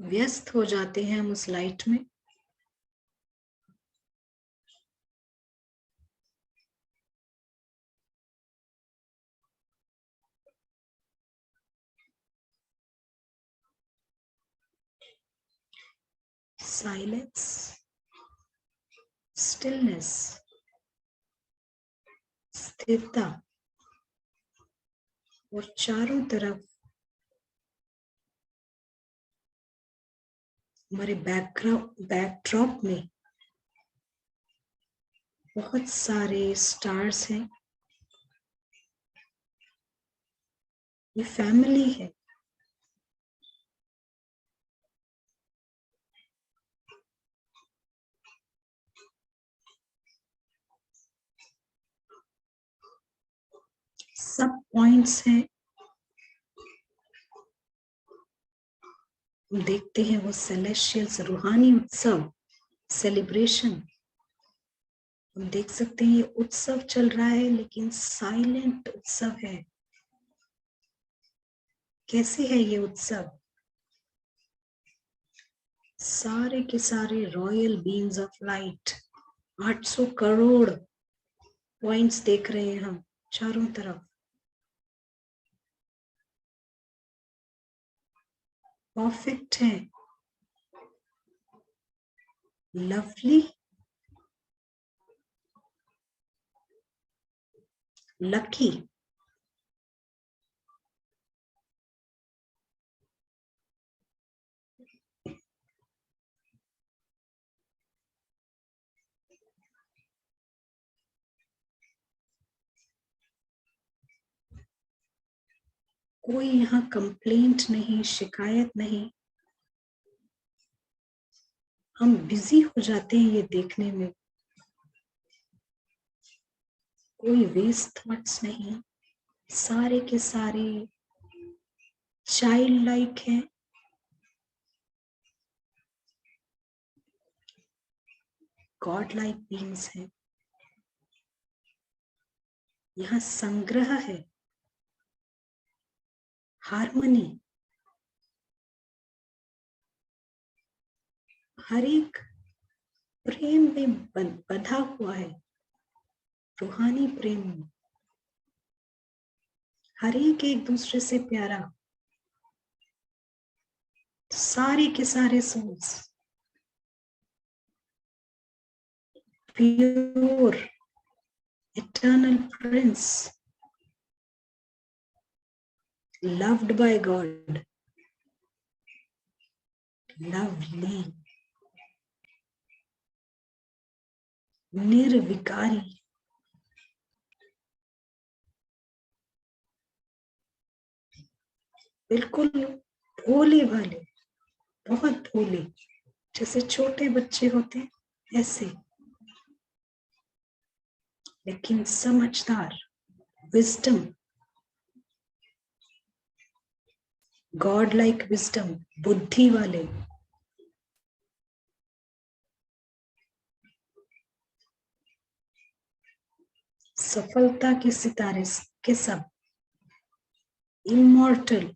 S2: व्यस्त हो जाते हैं हम उस लाइट में। साइलेंस, स्टिलनेस, स्थिरता, और चारों तरफ हमारे बैकड्रॉप में बहुत सारे स्टार्स हैं। ये फैमिली है। सब पॉइंट्स हैं। देखते हैं वो सेलेस्टियल्स, रूहानी उत्सव, सेलिब्रेशन। हम देख सकते हैं ये उत्सव चल रहा है, लेकिन साइलेंट उत्सव है। कैसे है ये उत्सव? सारे के सारे royal beings of light, 800 crore points देख रहे हैं हम चारों तरफ। परफेक्ट है, लवली, लकी। कोई यहाँ कंप्लेंट नहीं, शिकायत नहीं। हम बिजी हो जाते हैं ये देखने में। कोई वेस्ट थॉट्स नहीं, सारे के सारे चाइल्ड लाइक हैं। गॉड लाइक बीइंग्स हैं। यहाँ संग्रह है, हार्मनी, हर एक प्रेम में बंधा हुआ है, रूहानी प्रेम में, हर एक दूसरे से प्यारा, सारे के सारे souls pure eternal prince, loved by God, lovely, निर्विकारी, बिल्कुल भोले भाले, बहुत भोले, जैसे छोटे बच्चे होते हैं ऐसे, लेकिन समझदार, विजडम, गॉड लाइक विजडम, बुद्धि वाले, सफलता के सितारे के सब, इमॉर्टल,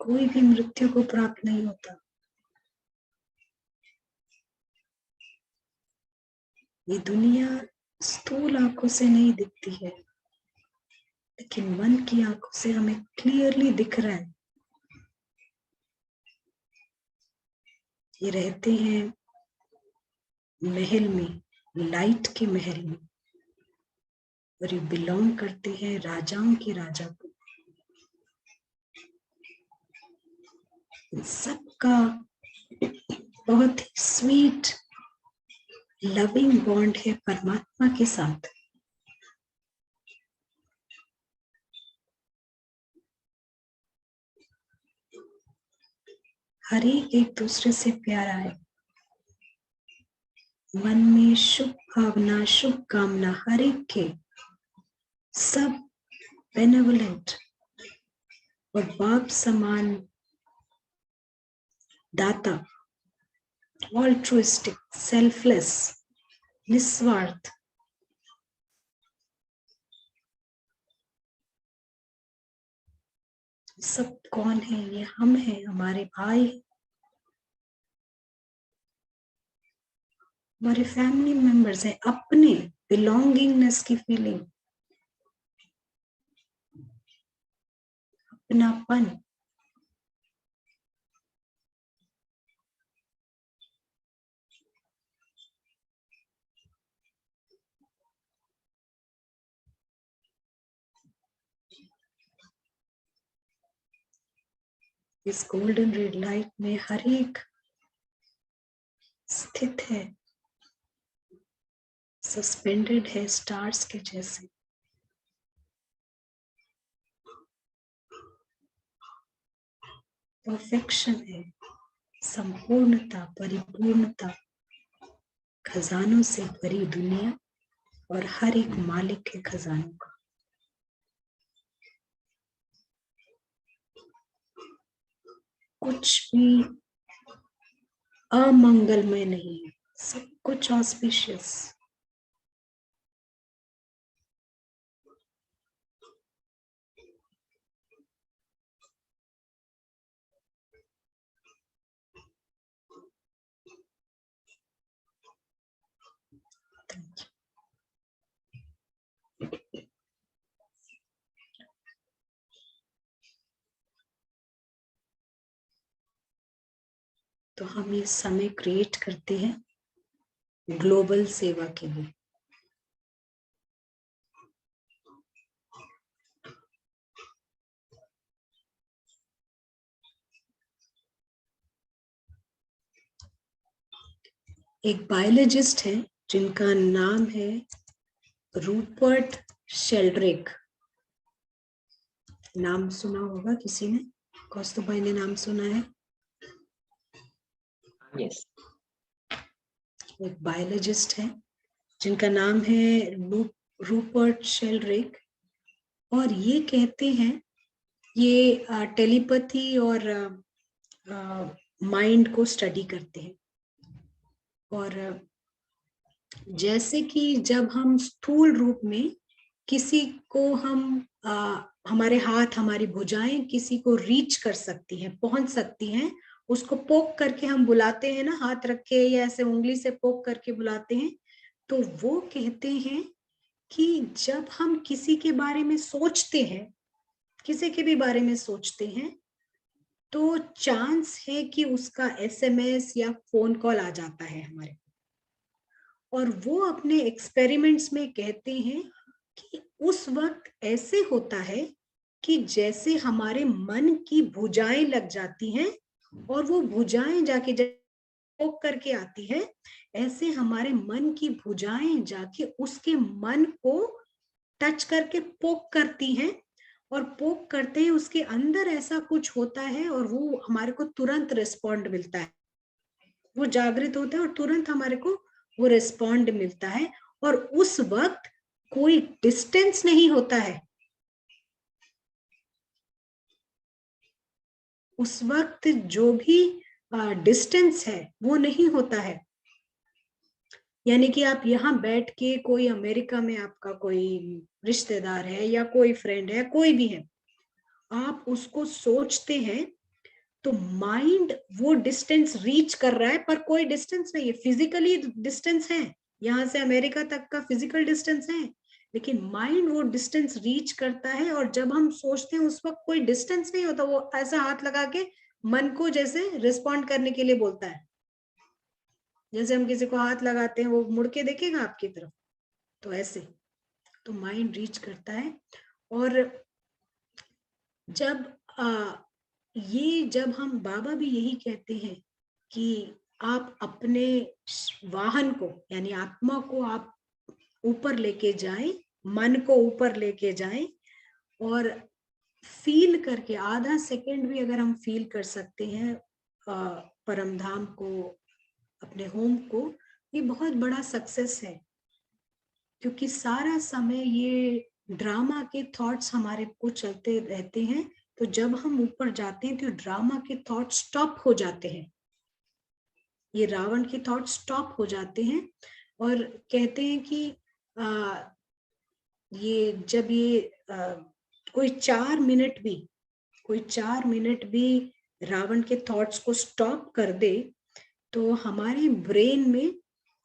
S2: कोई भी मृत्यु को प्राप्त नहीं होता। ये दुनिया स्थूल आंखों से नहीं दिखती है, लेकिन मन की आंखों से हमें क्लियरली दिख रहा है। ये रहते हैं महल में, लाइट के महल में, और ये बिलोंग करते हैं राजाओं के राजा को। सबका बहुत ही स्वीट लविंग बॉन्ड है परमात्मा के साथ। हर एक दूसरे से प्यारा है, मन में शुभ भावना, शुभ कामना, हर एक के, सब बेनेवोलेंट और बाप समान दाता, ऑल्ट्रुइस्टिक, सेल्फलेस, निस्वार्थ। सब कौन है? ये हम हैं, हमारे भाई, हमारे फैमिली मेंबर्स हैं। अपने बिलोंगिंगनेस की फीलिंग, अपनापन, इस गोल्डन रेड लाइट में हर एक स्थित है, सस्पेंडेड है स्टार्स के जैसे। परफेक्शन है, संपूर्णता, परिपूर्णता, खजानों से भरी दुनिया और हर एक मालिक के खजानों का। कुछ भी अमंगलमय नहीं है, सब कुछ ऑस्पिशियस। तो हम ये समय क्रिएट करते हैं ग्लोबल सेवा के लिए। एक बायोलॉजिस्ट है जिनका नाम है रूपर्ट शेल्ड्रिक। नाम सुना होगा किसी ने? कौस्तुभ भाई ने नाम सुना है?
S1: यस।
S2: एक बायोलॉजिस्ट है जिनका नाम है रूपर्ट शेल्ड्रिक, और ये कहते हैं, ये टेलीपैथी और माइंड को स्टडी करते हैं। और जैसे कि जब हम स्थूल रूप में किसी को हम हमारे हाथ, हमारी भुजाएं किसी को रीच कर सकती हैं, पहुंच सकती हैं, उसको पोक करके हम बुलाते हैं ना, हाथ रख के या ऐसे उंगली से पोक करके बुलाते हैं, तो वो कहते हैं कि जब हम किसी के बारे में सोचते हैं, किसी के भी बारे में सोचते हैं, तो चांस है कि उसका SMS या फोन कॉल आ जाता है हमारे। और वो अपने एक्सपेरिमेंट्स में कहते हैं कि उस वक्त ऐसे होता है कि जैसे हमारे मन की भुजाएं लग जाती हैं, और वो भुजाएं जाके पोक करके आती है, ऐसे हमारे मन की भुजाएं जाके उसके मन को टच करके पोक करती हैं, और पोक करते ही उसके अंदर ऐसा कुछ होता है और वो हमारे को तुरंत रिस्पॉन्ड मिलता है। वो जागृत होता है और तुरंत हमारे को वो रिस्पॉन्ड मिलता है, और उस वक्त कोई डिस्टेंस नहीं होता है। उस वक्त जो भी डिस्टेंस है वो नहीं होता है। यानी कि आप यहाँ बैठ के, कोई अमेरिका में आपका कोई रिश्तेदार है या कोई फ्रेंड है, कोई भी है, आप उसको सोचते हैं तो माइंड वो डिस्टेंस रीच कर रहा है, पर कोई डिस्टेंस नहीं है, फिजिकली डिस्टेंस है, यहाँ से अमेरिका तक का फिजिकल डिस्टेंस है, लेकिन माइंड वो डिस्टेंस रीच करता है। और जब हम सोचते हैं उस वक्त कोई डिस्टेंस नहीं होता, वो ऐसा हाथ लगा के मन को जैसे रिस्पॉन्ड करने के लिए बोलता है। जैसे हम किसी को हाथ लगाते हैं, वो मुड़ के देखेगा आपकी तरफ, तो ऐसे तो माइंड रीच करता है। और जब जब हम, बाबा भी यही कहते हैं कि आप अपने वाहन को, यानी आत्मा को आप ऊपर लेके जाएं, मन को ऊपर लेके जाएं, और फील करके, आधा सेकंड भी अगर हम फील कर सकते हैं परम धाम को, अपने होम को, ये बहुत बड़ा सक्सेस है। क्योंकि सारा समय ये ड्रामा के थॉट्स हमारे को चलते रहते हैं, तो जब हम ऊपर जाते हैं तो ड्रामा के थॉट्स स्टॉप हो जाते हैं, ये रावण के थॉट्स स्टॉप हो जाते हैं। और कहते हैं कि ये जब ये कोई 4 मिनट भी रावण के थॉट्स को स्टॉप कर दे, तो हमारे ब्रेन में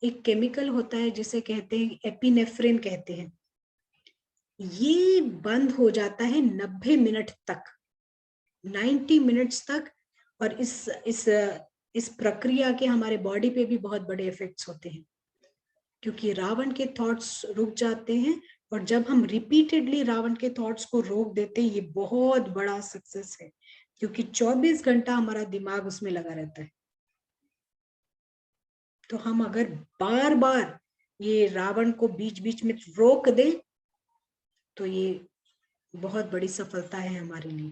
S2: एक केमिकल होता है जिसे कहते हैं एपिनेफ्रिन कहते हैं, ये बंद हो जाता है 90 मिनट तक, 90 मिनट्स तक। और इस प्रक्रिया के हमारे बॉडी पे भी बहुत बड़े इफेक्ट्स होते हैं, क्योंकि रावण के थॉट्स रुक जाते हैं। और जब हम रिपीटेडली रावण के थॉट्स को रोक देते हैं, ये बहुत बड़ा सक्सेस है, क्योंकि 24 घंटा हमारा दिमाग उसमें लगा रहता है। तो हम अगर बार बार ये रावण को बीच बीच में रोक दें, तो ये बहुत बड़ी सफलता है हमारे लिए।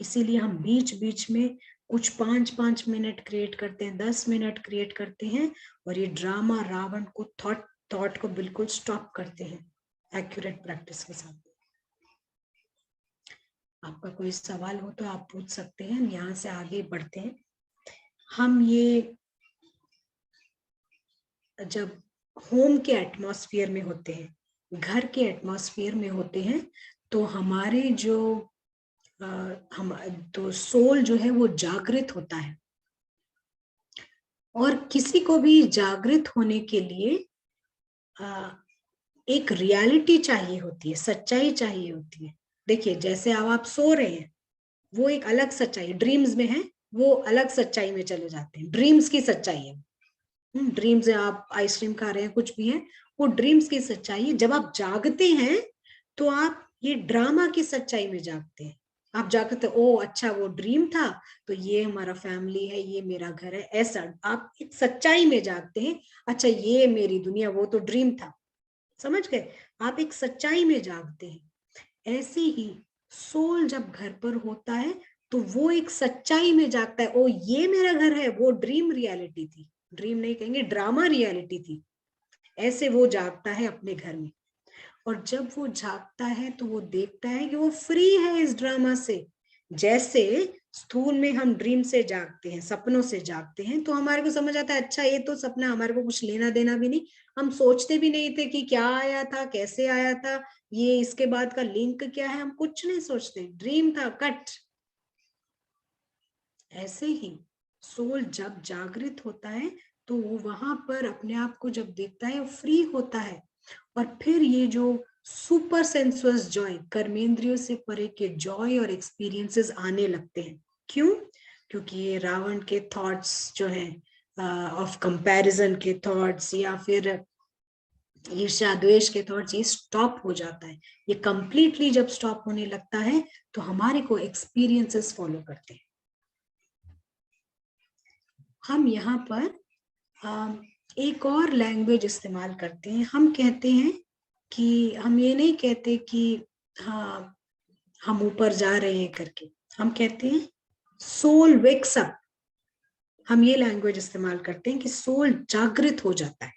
S2: इसीलिए हम बीच बीच में कुछ 5-5 मिनट क्रिएट करते हैं, 10 मिनट क्रिएट करते हैं, और ये ड्रामा रावण को थॉट को बिल्कुल स्टॉप करते हैं एक्यूरेट प्रैक्टिस के साथ। आपका कोई सवाल हो तो आप पूछ सकते हैं, यहाँ से आगे बढ़ते हैं। हम ये जब होम के एटमॉस्फेयर में होते हैं, घर के एटमॉस्फेयर में होते हैं, तो हमारे जो तो सोल जो है वो जागृत होता है। और किसी को भी जागृत होने के लिए एक रियलिटी चाहिए होती है, सच्चाई चाहिए होती है। देखिए, जैसे अब आप सो रहे हैं, वो एक अलग सच्चाई, ड्रीम्स में है, वो अलग सच्चाई में चले जाते हैं, ड्रीम्स की सच्चाई है। ड्रीम्स है, आप आइसक्रीम खा रहे हैं, कुछ भी है, वो ड्रीम्स की सच्चाई है। जब आप जागते हैं तो आप ये ड्रामा की सच्चाई में जागते हैं। आप जागते, ओ अच्छा वो ड्रीम था, तो ये हमारा फैमिली है, ये मेरा घर है, ऐसा आप एक सच्चाई में जागते हैं। अच्छा ये मेरी दुनिया, वो तो ड्रीम था, समझ गए, आप एक सच्चाई में जागते हैं। ऐसे ही सोल जब घर पर होता है तो वो एक सच्चाई में जागता है, ओ ये मेरा घर है, वो ड्रीम रियलिटी थी, ड्रीम नहीं कहेंगे, ड्रामा रियलिटी थी। ऐसे वो जागता है अपने घर में। और जब वो जागता है तो वो देखता है कि वो फ्री है इस ड्रामा से, जैसे स्थूल में हम ड्रीम से जागते हैं, सपनों से जागते हैं, तो हमारे को समझ आता है अच्छा ये तो सपना, हमारे को कुछ लेना देना भी नहीं, हम सोचते भी नहीं थे कि क्या आया था, कैसे आया था, ये इसके बाद का लिंक क्या है, हम कुछ नहीं सोचते, ड्रीम था, कट। ऐसे ही सोल जब जागृत होता है तो वो वहां पर अपने आप को जब देखता है वो फ्री होता है, और फिर ये जो सुपर सेंसुअस जॉय, कर्मेंद्रियों से परे के जॉय और एक्सपीरियंसेस आने लगते हैं। क्यों? क्योंकि ये रावण के थॉट्स जो हैं ऑफ कंपैरिजन के थॉट्स या फिर ईर्ष्या द्वेष के थॉट्स, ये स्टॉप हो जाता है। ये कंप्लीटली जब स्टॉप होने लगता है तो हमारे को एक्सपीरियंसेस फॉलो करते हैं। हम यहाँ पर एक और लैंग्वेज इस्तेमाल करते हैं। हम कहते हैं कि हम ये नहीं कहते कि हाँ हम ऊपर जा रहे हैं करके, हम कहते हैं सोल वेक्स अप। हम ये लैंग्वेज इस्तेमाल करते हैं कि सोल जागृत हो जाता है।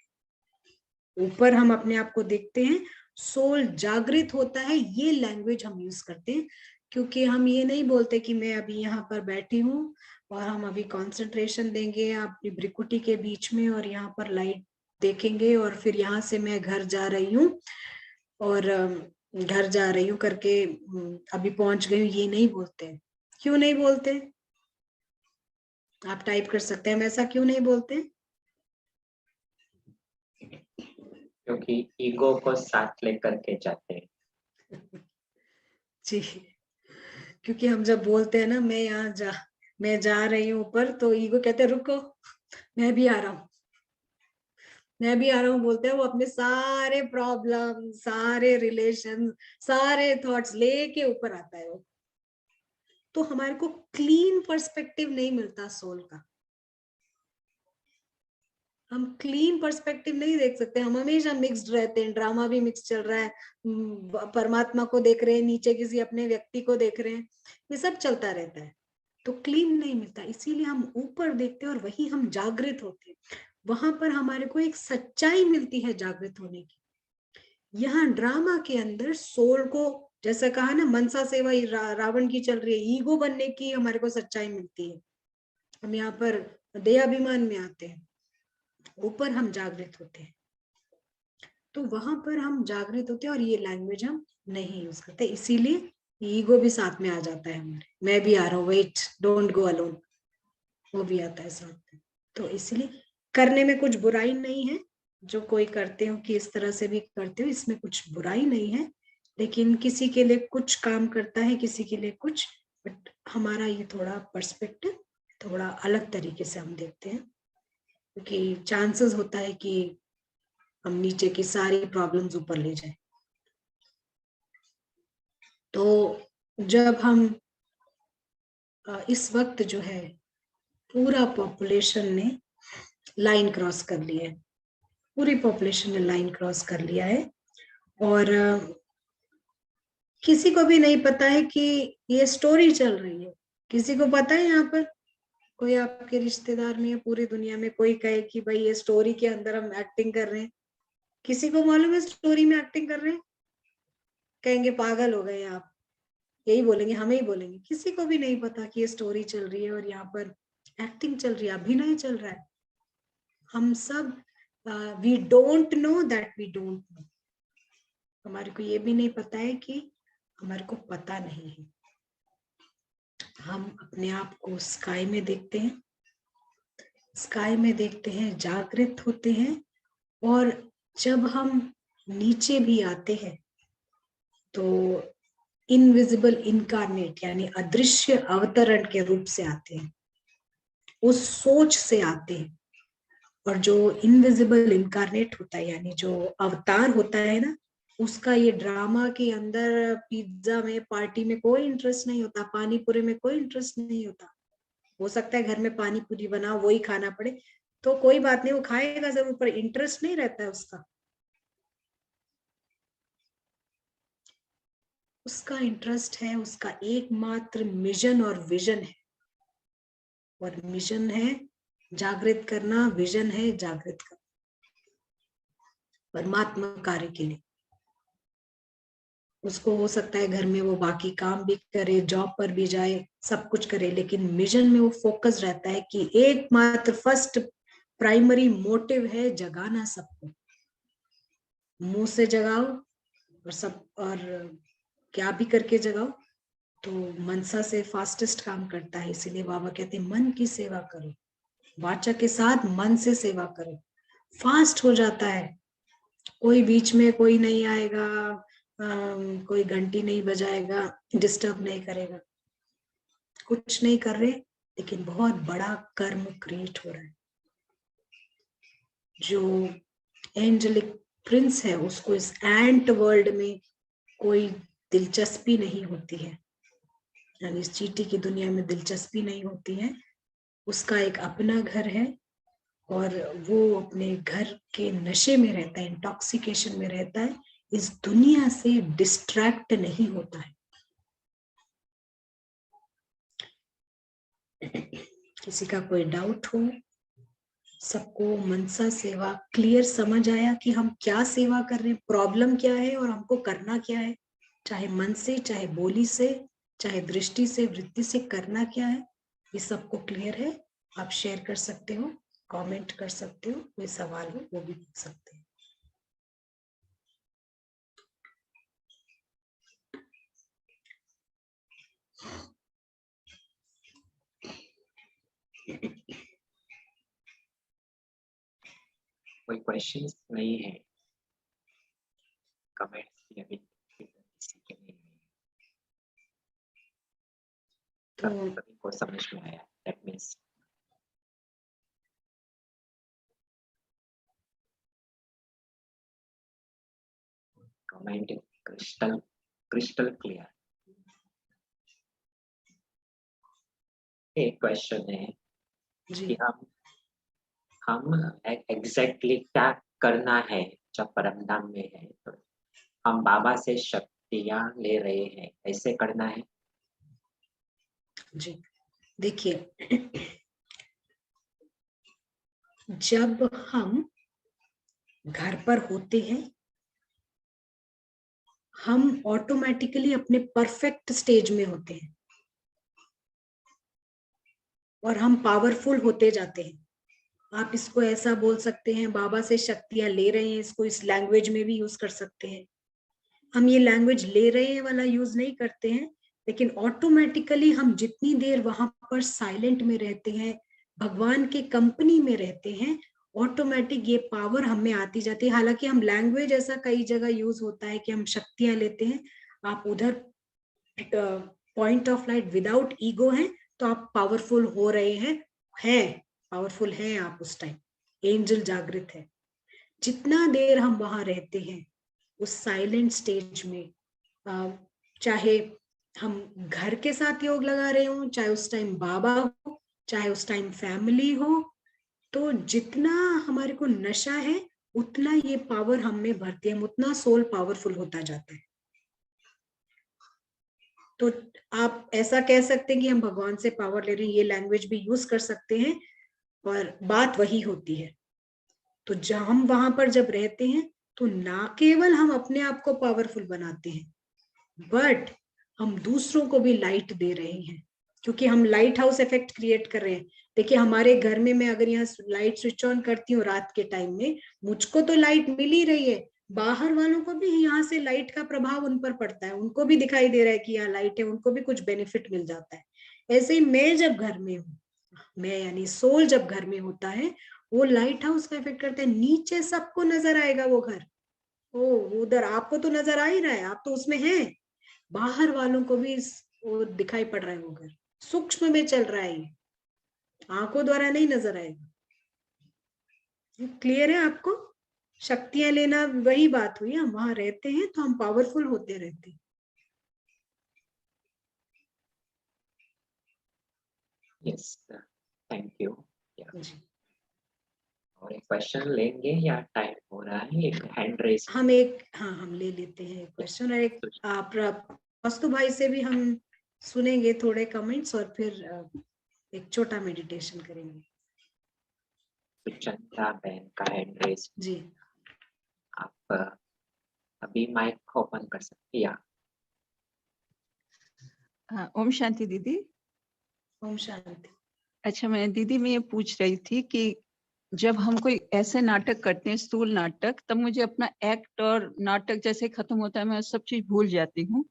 S2: ऊपर हम अपने आप को देखते हैं, सोल जागृत होता है, ये लैंग्वेज हम यूज करते हैं। क्योंकि हम ये नहीं बोलते कि मैं अभी यहाँ पर बैठी हूँ और हम अभी कंसंट्रेशन देंगे अपनी भ्रिकुटी के बीच में और यहाँ पर लाइट देखेंगे और फिर यहाँ से मैं घर जा रही हूँ और घर जा रही हूँ करके अभी पहुंच गई हूँ, ये नहीं बोलते। क्यों नहीं बोलते? आप टाइप कर सकते हैं, हम ऐसा क्यों नहीं बोलते?
S1: क्योंकि ईगो को साथ लेकर के जाते हैं।
S2: जी, क्योंकि हम जब बोलते हैं ना मैं जा रही हूँ ऊपर, तो ईगो कहते हैं रुको मैं भी आ रहा हूँ, मैं भी आ रहा हूँ बोलते हैं। वो अपने सारे प्रॉब्लम, सारे रिलेशन, सारे थॉट्स लेके ऊपर आता है वो। तो हमारे को क्लीन पर्सपेक्टिव नहीं मिलता सोल का। हम क्लीन पर्सपेक्टिव नहीं देख सकते, हम हमेशा मिक्स्ड रहते हैं, ड्रामा भी मिक्स चल रहा है, परमात्मा को देख रहे हैं, नीचे किसी अपने व्यक्ति को देख रहे हैं, ये सब चलता रहता है, तो क्लीन नहीं मिलता। इसीलिए हम ऊपर देखते हैं और वही हम जागृत होते हैं। वहां पर हमारे को एक सच्चाई मिलती है जागृत होने की। यहाँ ड्रामा के अंदर सोल को, जैसा कहा ना मनसा सेवा रावण की चल रही है, ईगो बनने की हमारे को सच्चाई मिलती है। हम यहाँ पर देहाभिमान में आते हैं, ऊपर हम जागृत होते हैं, तो वहां पर हम जागृत होते हैं और ये लैंग्वेज हम नहीं यूज करते। इसीलिए ईगो भी साथ में आ जाता है हमारे, मैं भी आ रहा हूँ, वेट डोंट गो अलोन, वो भी आता है साथ में। तो इसलिए करने में कुछ बुराई नहीं है, जो कोई करते हो कि इस तरह से भी करते हो, इसमें कुछ बुराई नहीं है, लेकिन किसी के लिए कुछ काम करता है, किसी के लिए कुछ, बट हमारा ये थोड़ा पर्सपेक्टिव थोड़ा अलग तरीके से हम देखते हैं, क्योंकि चांसेस होता है कि हम नीचे की सारी प्रॉब्लम्स ऊपर ले जाए। तो जब हम इस वक्त जो है पूरा पॉपुलेशन ने लाइन क्रॉस कर लिया है, पूरी पॉपुलेशन ने लाइन क्रॉस कर लिया है, और किसी को भी नहीं पता है कि ये स्टोरी चल रही है। किसी को पता है यहाँ पर कोई आपके रिश्तेदार नहीं है पूरी दुनिया में कोई कहे कि भाई ये स्टोरी के अंदर हम एक्टिंग कर रहे हैं? किसी को मालूम है स्टोरी में एक्टिंग कर रहे हैं? कहेंगे पागल हो गए आप, यही बोलेंगे, हमें ही बोलेंगे। किसी को भी नहीं पता कि ये स्टोरी चल रही है और यहाँ पर एक्टिंग चल रही है, अभिनय चल रहा है। हम सब we don't know that we don't know. हमारे को ये भी नहीं पता है कि हमारे को पता नहीं है। हम अपने आप को स्काई में देखते हैं, स्काई में देखते हैं, जागृत होते हैं, और जब हम नीचे भी आते हैं तो इनविजिबल इनकारनेट यानी अदृश्य अवतरण के रूप से आते हैं, उस सोच से आते हैं। और जो इनविजिबल इनकारनेट होता है यानी जो अवतार होता है ना, उसका ये ड्रामा के अंदर पिज्जा में, पार्टी में कोई इंटरेस्ट नहीं होता, पानी पूरी में कोई इंटरेस्ट नहीं होता। हो सकता है घर में पानी पूरी बनाओ वही खाना पड़े, तो कोई बात नहीं, वो खाएगा जरूर, पर इंटरेस्ट नहीं रहता है उसका। उसका इंटरेस्ट है, उसका एकमात्र मिशन और विजन है, और मिशन है जागृत करना, विजन है जागृत करना, परमात्मा कार्य के लिए। उसको हो सकता है घर में वो बाकी काम भी करे, जॉब पर भी जाए, सब कुछ करे, लेकिन मिशन में वो फोकस रहता है कि एकमात्र फर्स्ट प्राइमरी मोटिव है जगाना सबको। मुंह से जगाओ और सब, और क्या भी करके जगाओ, तो मनसा से फास्टेस्ट काम करता है। इसीलिए बाबा कहते हैं मन की सेवा करो, वाचा के साथ मन से सेवा करो, फास्ट हो जाता है। कोई बीच में कोई नहीं आएगा, कोई घंटी नहीं बजाएगा, डिस्टर्ब नहीं करेगा, कुछ नहीं कर रहे, लेकिन बहुत बड़ा कर्म क्रिएट हो रहा है। जो एंजेलिक प्रिंस है उसको इस एंट वर्ल्ड में कोई दिलचस्पी नहीं होती है, यानी इस चींटी की दुनिया में दिलचस्पी नहीं होती है। उसका एक अपना घर है और वो अपने घर के नशे में रहता है, इंटॉक्सिकेशन में रहता है, इस दुनिया से डिस्ट्रैक्ट नहीं होता है। किसी का कोई डाउट हो? सबको मनसा सेवा क्लियर समझ आया कि हम क्या सेवा कर रहे हैं, प्रॉब्लम क्या है और हमको करना क्या है, चाहे मन से, चाहे बोली से, चाहे दृष्टि से, वृत्ति से करना क्या है, ये सबको क्लियर है। आप शेयर कर सकते हो, कमेंट कर सकते हो, कोई सवाल हो वो भी पूछ सकते हैं।
S1: कोई क्वेश्चंस नहीं है, कमेंट्स भी अभी किसी के नहीं है,
S2: तो
S1: सभी को समझ में आया। That means comment crystal clear. एक क्वेश्चन है
S2: जी,
S1: कि हम एग्जैक्टली क्या करना है जब परमधाम में है, तो हम बाबा से शक्तियां ले रहे हैं, ऐसे करना है।
S2: जी, देखिए जब हम घर पर होते हैं हम ऑटोमेटिकली अपने परफेक्ट स्टेज में होते हैं और हम पावरफुल होते जाते हैं। आप इसको ऐसा बोल सकते हैं बाबा से शक्तियां ले रहे हैं, इसको इस लैंग्वेज में भी यूज कर सकते हैं। हम ये लैंग्वेज ले रहे हैं वाला यूज नहीं करते हैं, लेकिन ऑटोमेटिकली हम जितनी देर वहां पर साइलेंट में रहते हैं, भगवान के कंपनी में रहते हैं, ऑटोमेटिक ये पावर हमें आती जाती है। हालांकि हम लैंग्वेज ऐसा कई जगह यूज होता है कि हम शक्तियां लेते हैं, आप उधर point of light without ego है तो आप पावरफुल हो रहे हैं पावरफुल हैं आप उस टाइम, एंजल जागृत है। जितना देर हम वहां रहते हैं उस साइलेंट स्टेज में, चाहे हम घर के साथ योग लगा रहे हो, चाहे उस टाइम बाबा हो, चाहे उस टाइम फैमिली हो, तो जितना हमारे को नशा है उतना ये पावर हम में भरती है, उतना सोल पावरफुल होता जाता है। तो आप ऐसा कह सकते हैं कि हम भगवान से पावर ले रहे हैं, ये लैंग्वेज भी यूज कर सकते हैं और बात वही होती है। तो जब हम वहां पर जब रहते हैं तो ना केवल हम अपने आप को पावरफुल बनाते हैं, बट हम दूसरों को भी लाइट दे रहे हैं, क्योंकि हम लाइट हाउस इफेक्ट क्रिएट कर रहे हैं। देखिए हमारे घर में मैं अगर यहाँ लाइट स्विच ऑन करती हूँ रात के टाइम में, मुझको तो लाइट मिल ही रही है, बाहर वालों को भी यहाँ से लाइट का प्रभाव उन पर पड़ता है, उनको भी दिखाई दे रहा है कि यहाँ लाइट है, उनको भी कुछ बेनिफिट मिल जाता है। ऐसे ही मैं जब घर में हूँ, मैं यानी सोल जब घर में होता है, वो लाइट हाउस का इफेक्ट करता है, नीचे सबको नजर आएगा वो घर। ओ उधर आपको तो नजर आ ही रहा है, आप तो उसमें हैं, बाहर वालों को भी वो दिखाई पड़ रहा है, वो घर सूक्ष्म में चल रहा है, ये आंखों द्वारा नहीं नजर आएगा। क्लियर है आपको? शक्तियां लेना वही बात हुई, हम वहां रहते हैं तो हम पावरफुल होते रहते हैं।
S1: Yes, thank you.
S2: जी,
S1: और एक क्वेश्चन लेंगे या टाइम हो रहा है? एक हैंड रेज
S2: हम ले लेते हैं क्वेश्चन, और एक वस्तु भाई से भी हम सुनेंगे थोड़े कमेंट्स और फिर एक छोटा मेडिटेशन करेंगे।
S1: सुचंता बहन का हैंड रेज,
S2: जी,
S1: आप अभी माइक ओपन कर सकते हैं या
S5: हाँ, ओम शांति दीदी।
S2: ओम शांति।
S5: अच्छा, मैं दीदी मैं ये पूछ रही थी कि जब हम कोई ऐसे नाटक करते हैं, स्थूल नाटक, तब मुझे अपना एक्ट और नाटक जैसे खत्म होता है मैं सब चीज भूल जाती हूँ।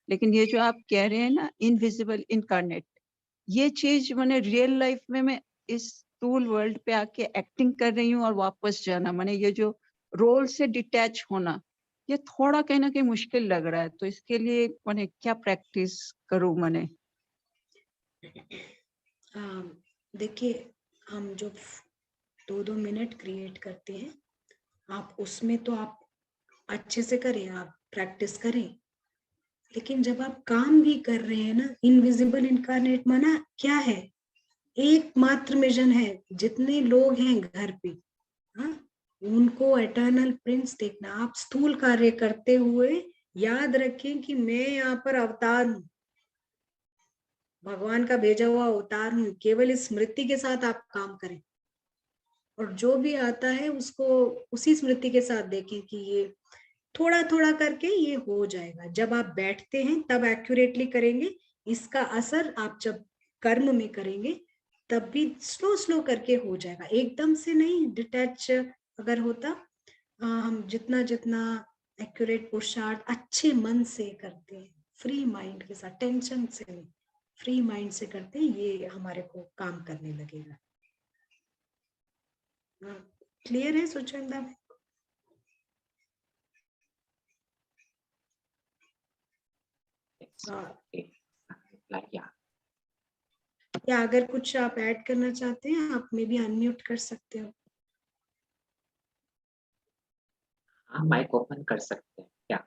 S5: लेकिन ये जो आप कह रहे हैं ना, इनविजिबल इनकारनेट, ये चीज मैंने रियल लाइफ में मैं इस स्थूल वर्ल्ड पे आके एक्टिंग कर रही हूँ और वापस जाना, मैंने ये जो रोल से डिटैच होना, ये थोड़ा कहीं ना कहीं मुश्किल लग रहा है। तो इसके लिए मैंने क्या प्रैक्टिस करूँ मैंने?
S2: देखिए, हम जो 2-2 मिनट क्रिएट करते हैं, आप उसमें तो आप अच्छे से करें, आप प्रैक्टिस करें। लेकिन जब आप काम भी कर रहे हैं ना, इनविजिबल इनकारनेट माना क्या है? एकमात्र मिशन है, जितने लोग हैं घर पे, हाँ, उनको एटर्नल प्रिंस देखना। आप स्थूल कार्य करते हुए याद रखें कि मैं यहाँ पर अवतार हूँ, भगवान का भेजा हुआ अवतार हूँ। केवल इस स्मृति के साथ आप काम करें, और जो भी आता है उसको उसी स्मृति के साथ देखें कि ये थोड़ा थोड़ा करके ये हो जाएगा। जब आप बैठते हैं तब एक्यूरेटली करेंगे, इसका असर आप जब कर्म में करेंगे तब भी स्लो स्लो करके हो जाएगा, एकदम से नहीं। डिटैच अगर होता, हम जितना जितना एक्यूरेट पुरुषार्थ अच्छे मन से करते हैं, फ्री माइंड के साथ, टेंशन से नहीं, फ्री माइंड से करते हैं, ये हमारे को काम करने लगेगा। क्लियर है सुचंदा? या अगर कुछ आप ऐड करना चाहते हैं, आप में भी अनम्यूट कर सकते हो।
S1: हाँ, माइक ओपन कर सकते हैं क्या?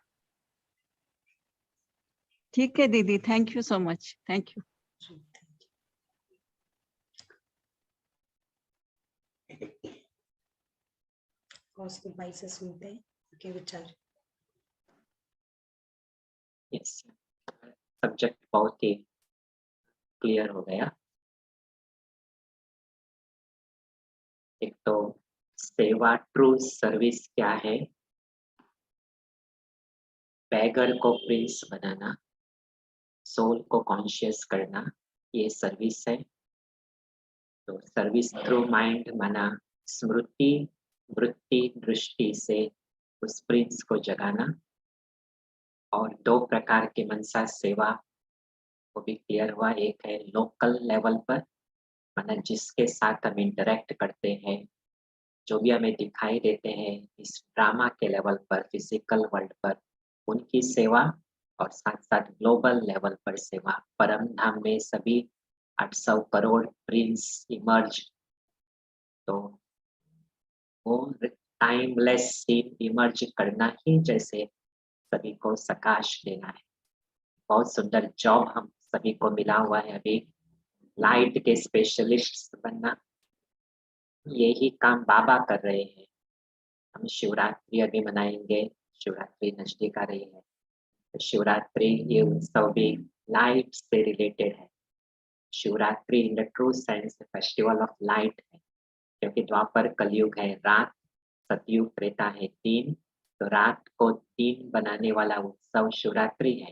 S5: ठीक है दीदी, thank you so much, thank you.
S2: Kaustubh भाई से सुनते हैं उनके विचार।
S1: यस, सब्जेक्ट बहुत ही क्लियर हो गया। एक तो सेवा, ट्रू सर्विस क्या है, बैगर को प्रिंस बनाना, सोल को कॉन्शियस करना, ये सर्विस है। तो सर्विस थ्रू माइंड माना स्मृति, वृत्ति, दृष्टि से उस प्रिंस को जगाना। और 2 प्रकार के मनसा सेवा वो भी क्लियर हुआ। एक है लोकल लेवल पर, माना जिसके साथ हम इंटरेक्ट करते हैं, जो भी हमें दिखाई देते हैं इस ड्रामा के लेवल पर, फिजिकल वर्ल्ड पर, उनकी सेवा। और साथ साथ ग्लोबल लेवल पर सेवा, परम धाम में सभी 800 करोड़ प्रिंस इमर्ज। तो वो टाइमलेस सीन इमर्ज करना ही जैसे सभी को सकाश देना है। बहुत सुंदर जॉब हम सभी को मिला हुआ है अभी, लाइट के स्पेशलिस्ट बनना। यही काम बाबा कर रहे हैं। हम शिवरात्रि अभी मनाएंगे, शिवरात्रि नजदीक आ रही है। तो शिवरात्रि ये उत्सव भी लाइट से रिलेटेड है। Shivratri in the true sense festival of light है, क्योंकि द्वापर कलयुग है, रात, सतयुग त्रेता है दिन। तो रात को दिन बनाने वाला उत्सव शिवरात्रि है।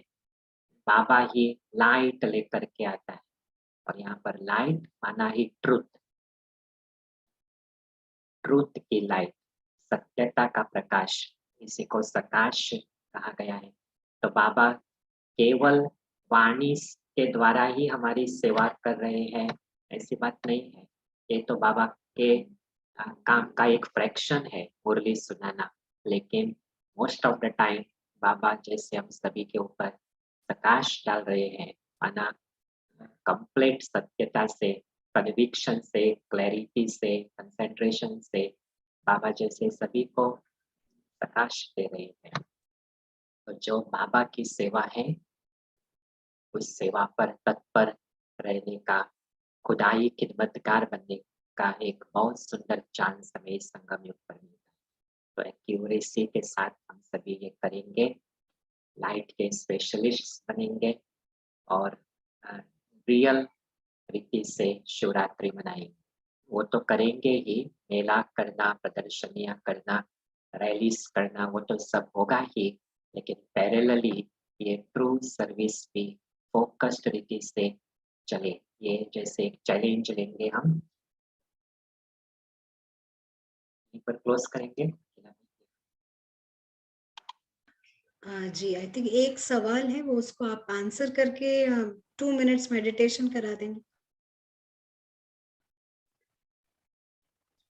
S1: बाबा ही लाइट लेकर के आता है, और यहाँ पर लाइट माना ही ट्रुथ, ट्रुथ की लाइट, सत्यता का प्रकाश, इसी को सकाश कहा गया है। तो बाबा केवल वाणी के द्वारा ही हमारी सेवा कर रहे हैं, ऐसी बात नहीं है। ये तो बाबा के काम का एक फ्रैक्शन है मुरली सुनाना, लेकिन मोस्ट ऑफ द टाइम बाबा जैसे हम सभी के ऊपर प्रकाश डाल रहे हैं, माना कंप्लीट सत्यता से, कन्विक्शन से, क्लैरिटी से, कंसेंट्रेशन से बाबा जैसे सभी को प्रकाश दे रहे हैं। तो जो बाबा की सेवा है, उस सेवा पर तत्पर रहने का, खुदाई खिदमतगार बनने का एक बहुत सुंदर चांस हमें इस संगम युग पर मिलता है। तो एक्यूरेसी के साथ हम सभी ये करेंगे, लाइट के स्पेशलिस्ट बनेंगे और रियल रीति से शिवरात्रि मनाएंगे। वो तो करेंगे ही, मेला करना, प्रदर्शनियां करना, रैलीज करना, वो तो सब होगा ही, लेकिन पैरेलली ये ट्रू सर्विस भी फोकस्ड रीति से चले। ये जैसे एक चैलेंज लेंगे हम, यहीं पर क्लोज करेंगे।
S2: जी, आई थिंक एक सवाल है, वो उसको आप आंसर करके 2 मिनट्स मेडिटेशन करा देंगे।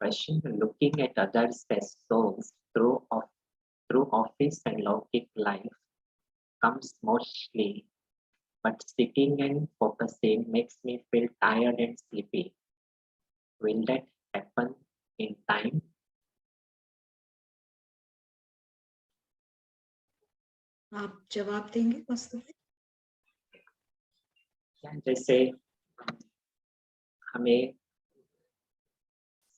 S1: Question: looking at others as souls through office and lockic life comes mostly, but sitting and focusing makes me feel tired and sleepy. Will that happen in time?
S2: आप जवाब देंगे वास्तविक?
S1: क्या जैसे हमें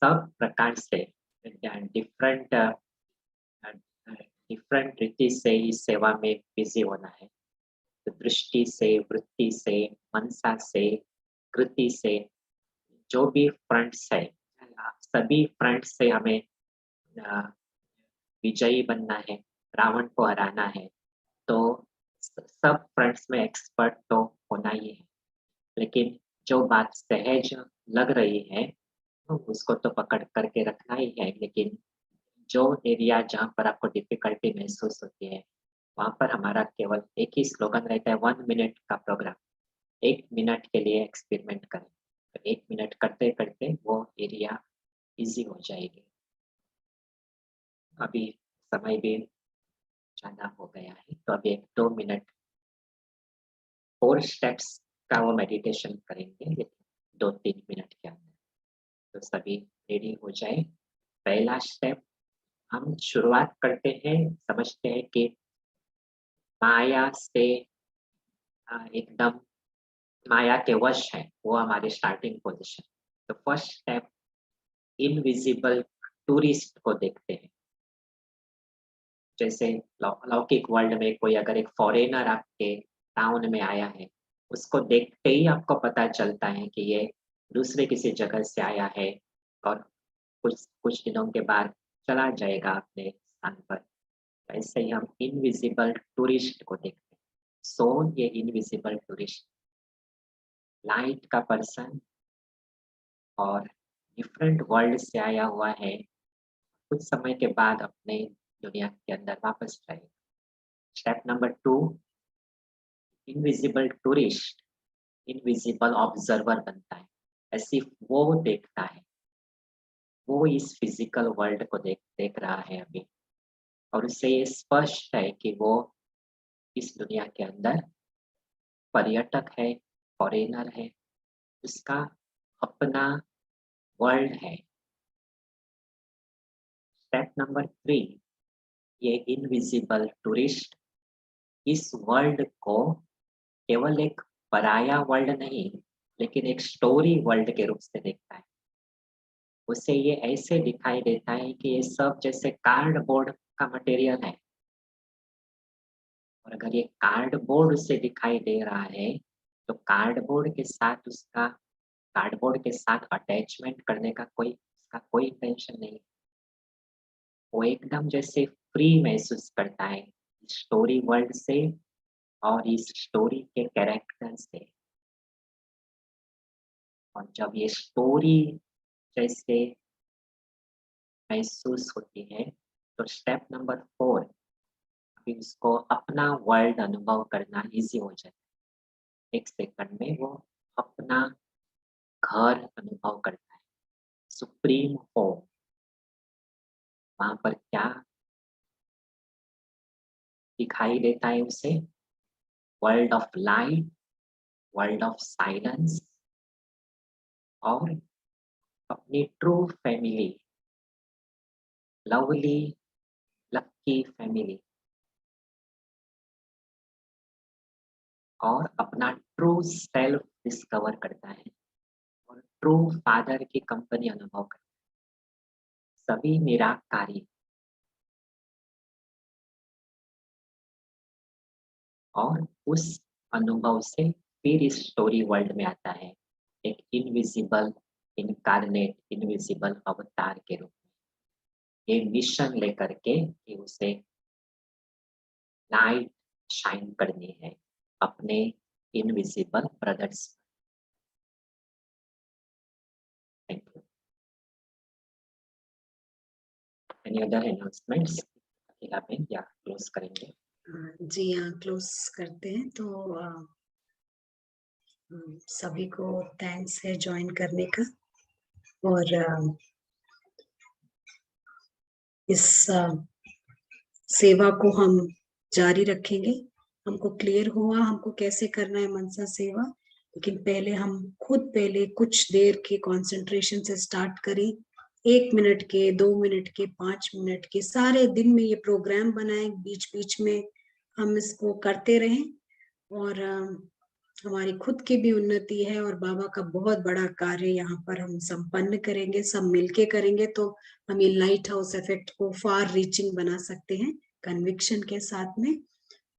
S1: सब प्रकार से डिफरेंट डिफरेंट रीति से इस सेवा में बिजी होना है। तो दृष्टि से, वृत्ति से, मनसा से, कृति से, जो भी फ्रंट्स है, सभी फ्रंट से हमें विजयी बनना है, रावण को हराना है। तो सब फ्रंट्स में एक्सपर्ट तो होना ही है, लेकिन जो बात सहज लग रही है तो उसको तो पकड़ करके रखना ही है। लेकिन जो एरिया जहाँ पर आपको डिफिकल्टी महसूस होती है, वहाँ पर हमारा केवल एक ही स्लोगन रहता है, 1 मिनट का प्रोग्राम। 1 मिनट के लिए एक्सपेरिमेंट करें, तो 1 मिनट करते करते वो एरिया इजी हो जाएगी। अभी समय भी ज़्यादा हो गया है, तो अभी 1-2 मिनट 4 स्टेप्स का वो मेडिटेशन करेंगे, लेकिन 2-3 मिनट के अंदर। तो सभी रेडी हो जाए। पहला स्टेप हम शुरुआत करते हैं, समझते हैं कि माया से एकदम माया के वश है, वो हमारे स्टार्टिंग पोजीशन। तो फर्स्ट स्टेप इनविजिबल टूरिस्ट को देखते हैं। जैसे लौकिक वर्ल्ड में कोई अगर एक फॉरेनर आपके टाउन में आया है, उसको देखते ही आपको पता चलता है कि ये दूसरे किसी जगह से आया है और कुछ कुछ दिनों के बाद चला जाएगा अपने स्थान पर। ऐसे ही हम इनविजिबल टूरिस्ट को देखते हैं। सो ये इनविजिबल टूरिस्ट लाइट का पर्सन और डिफरेंट वर्ल्ड से आया हुआ है, कुछ समय के बाद अपने दुनिया के अंदर वापस जाएगा। Step number 2, invisible tourist invisible observer बनता है। ऐसी वो देखता है, वो इस फिजिकल वर्ल्ड को देख रहा है अभी, और उससे ये स्पष्ट है कि वो इस दुनिया के अंदर पर्यटक है, फॉरेनर है, उसका अपना वर्ल्ड है। स्टेप नंबर 3, ये इनविजिबल टूरिस्ट इस वर्ल्ड को केवल एक पराया वर्ल्ड नहीं, लेकिन एक स्टोरी वर्ल्ड के रूप से देखता है। उसे ये ऐसे दिखाई देता है कि ये सब जैसे कार्डबोर्ड का मटेरियल है, और अगर ये कार्डबोर्ड उसे दिखाई दे रहा है, तो कार्डबोर्ड के साथ अटैचमेंट करने का उसका कोई इंटेंशन नहीं। वो एकदम जैसे फ्री महसूस करता है स्टोरी वर्ल्ड से और इस स्टोरी के कैरेक्टर से। और जब ये स्टोरी जैसे महसूस होती है, तो स्टेप नंबर 4, अभी उसको अपना वर्ल्ड अनुभव करना इजी हो जाता है। 1 सेकंड में वो अपना घर अनुभव करता है, सुप्रीम होम। वहां पर क्या दिखाई देता है उसे? World of light, world of silence, और अपनी ट्रू फैमिली, लवली लक्की फैमिली, और अपना ट्रू सेल्फ डिस्कवर करता है और ट्रू फादर की कंपनी अनुभव करता है, सभी निराकारी। और उस अनुभव से फिर इस स्टोरी वर्ल्ड में आता है एक इनविजिबल इनकार्नेट, इनविजिबल अवतार के रूप में, ये मिशन लेकर के कि उसे लाइट शाइन करनी है, अपने invisible brothers. Thank you. Any other announcements? अकेला में या क्लोज करेंगे?
S2: जी हाँ, क्लोज करते हैं। तो सभी को थैंक्स है ज्वाइन करने का, और इस सेवा को हम जारी रखेंगे। हमको क्लियर हुआ हमको कैसे करना है मनसा सेवा, लेकिन पहले हम खुद कुछ देर के कंसंट्रेशन से स्टार्ट करें। 1 मिनट के, 2 मिनट के, 5 मिनट के, सारे दिन में ये प्रोग्राम बनाए, बीच बीच में हम इसको करते रहें, और हमारी खुद की भी उन्नति है, और बाबा का बहुत बड़ा कार्य यहाँ पर हम संपन्न करेंगे। सब मिलके करेंगे तो हम ये लाइट हाउस इफेक्ट को फार रीचिंग बना सकते हैं कन्विक्शन के साथ में।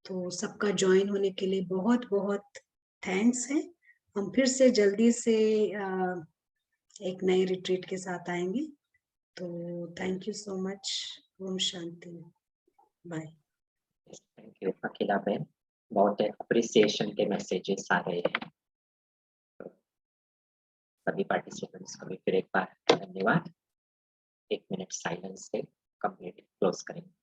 S2: तो सबका ज्वाइन होने के लिए बहुत बहुत थैंक्स है। हम फिर से जल्दी से एक नए रिट्रीट के साथ आएंगे। तो थैंक यू सो मच। ओम शांति। बाय।
S1: थैंक यू अकेला बहन, बहुत अप्रिसिएशन के मैसेजेस आ रहे हैं। तो सभी पार्टिसिपेंट्स को भी फिर एक बार धन्यवाद। 1 मिनट साइलेंस से कंप्लीट क्लोज करेंगे।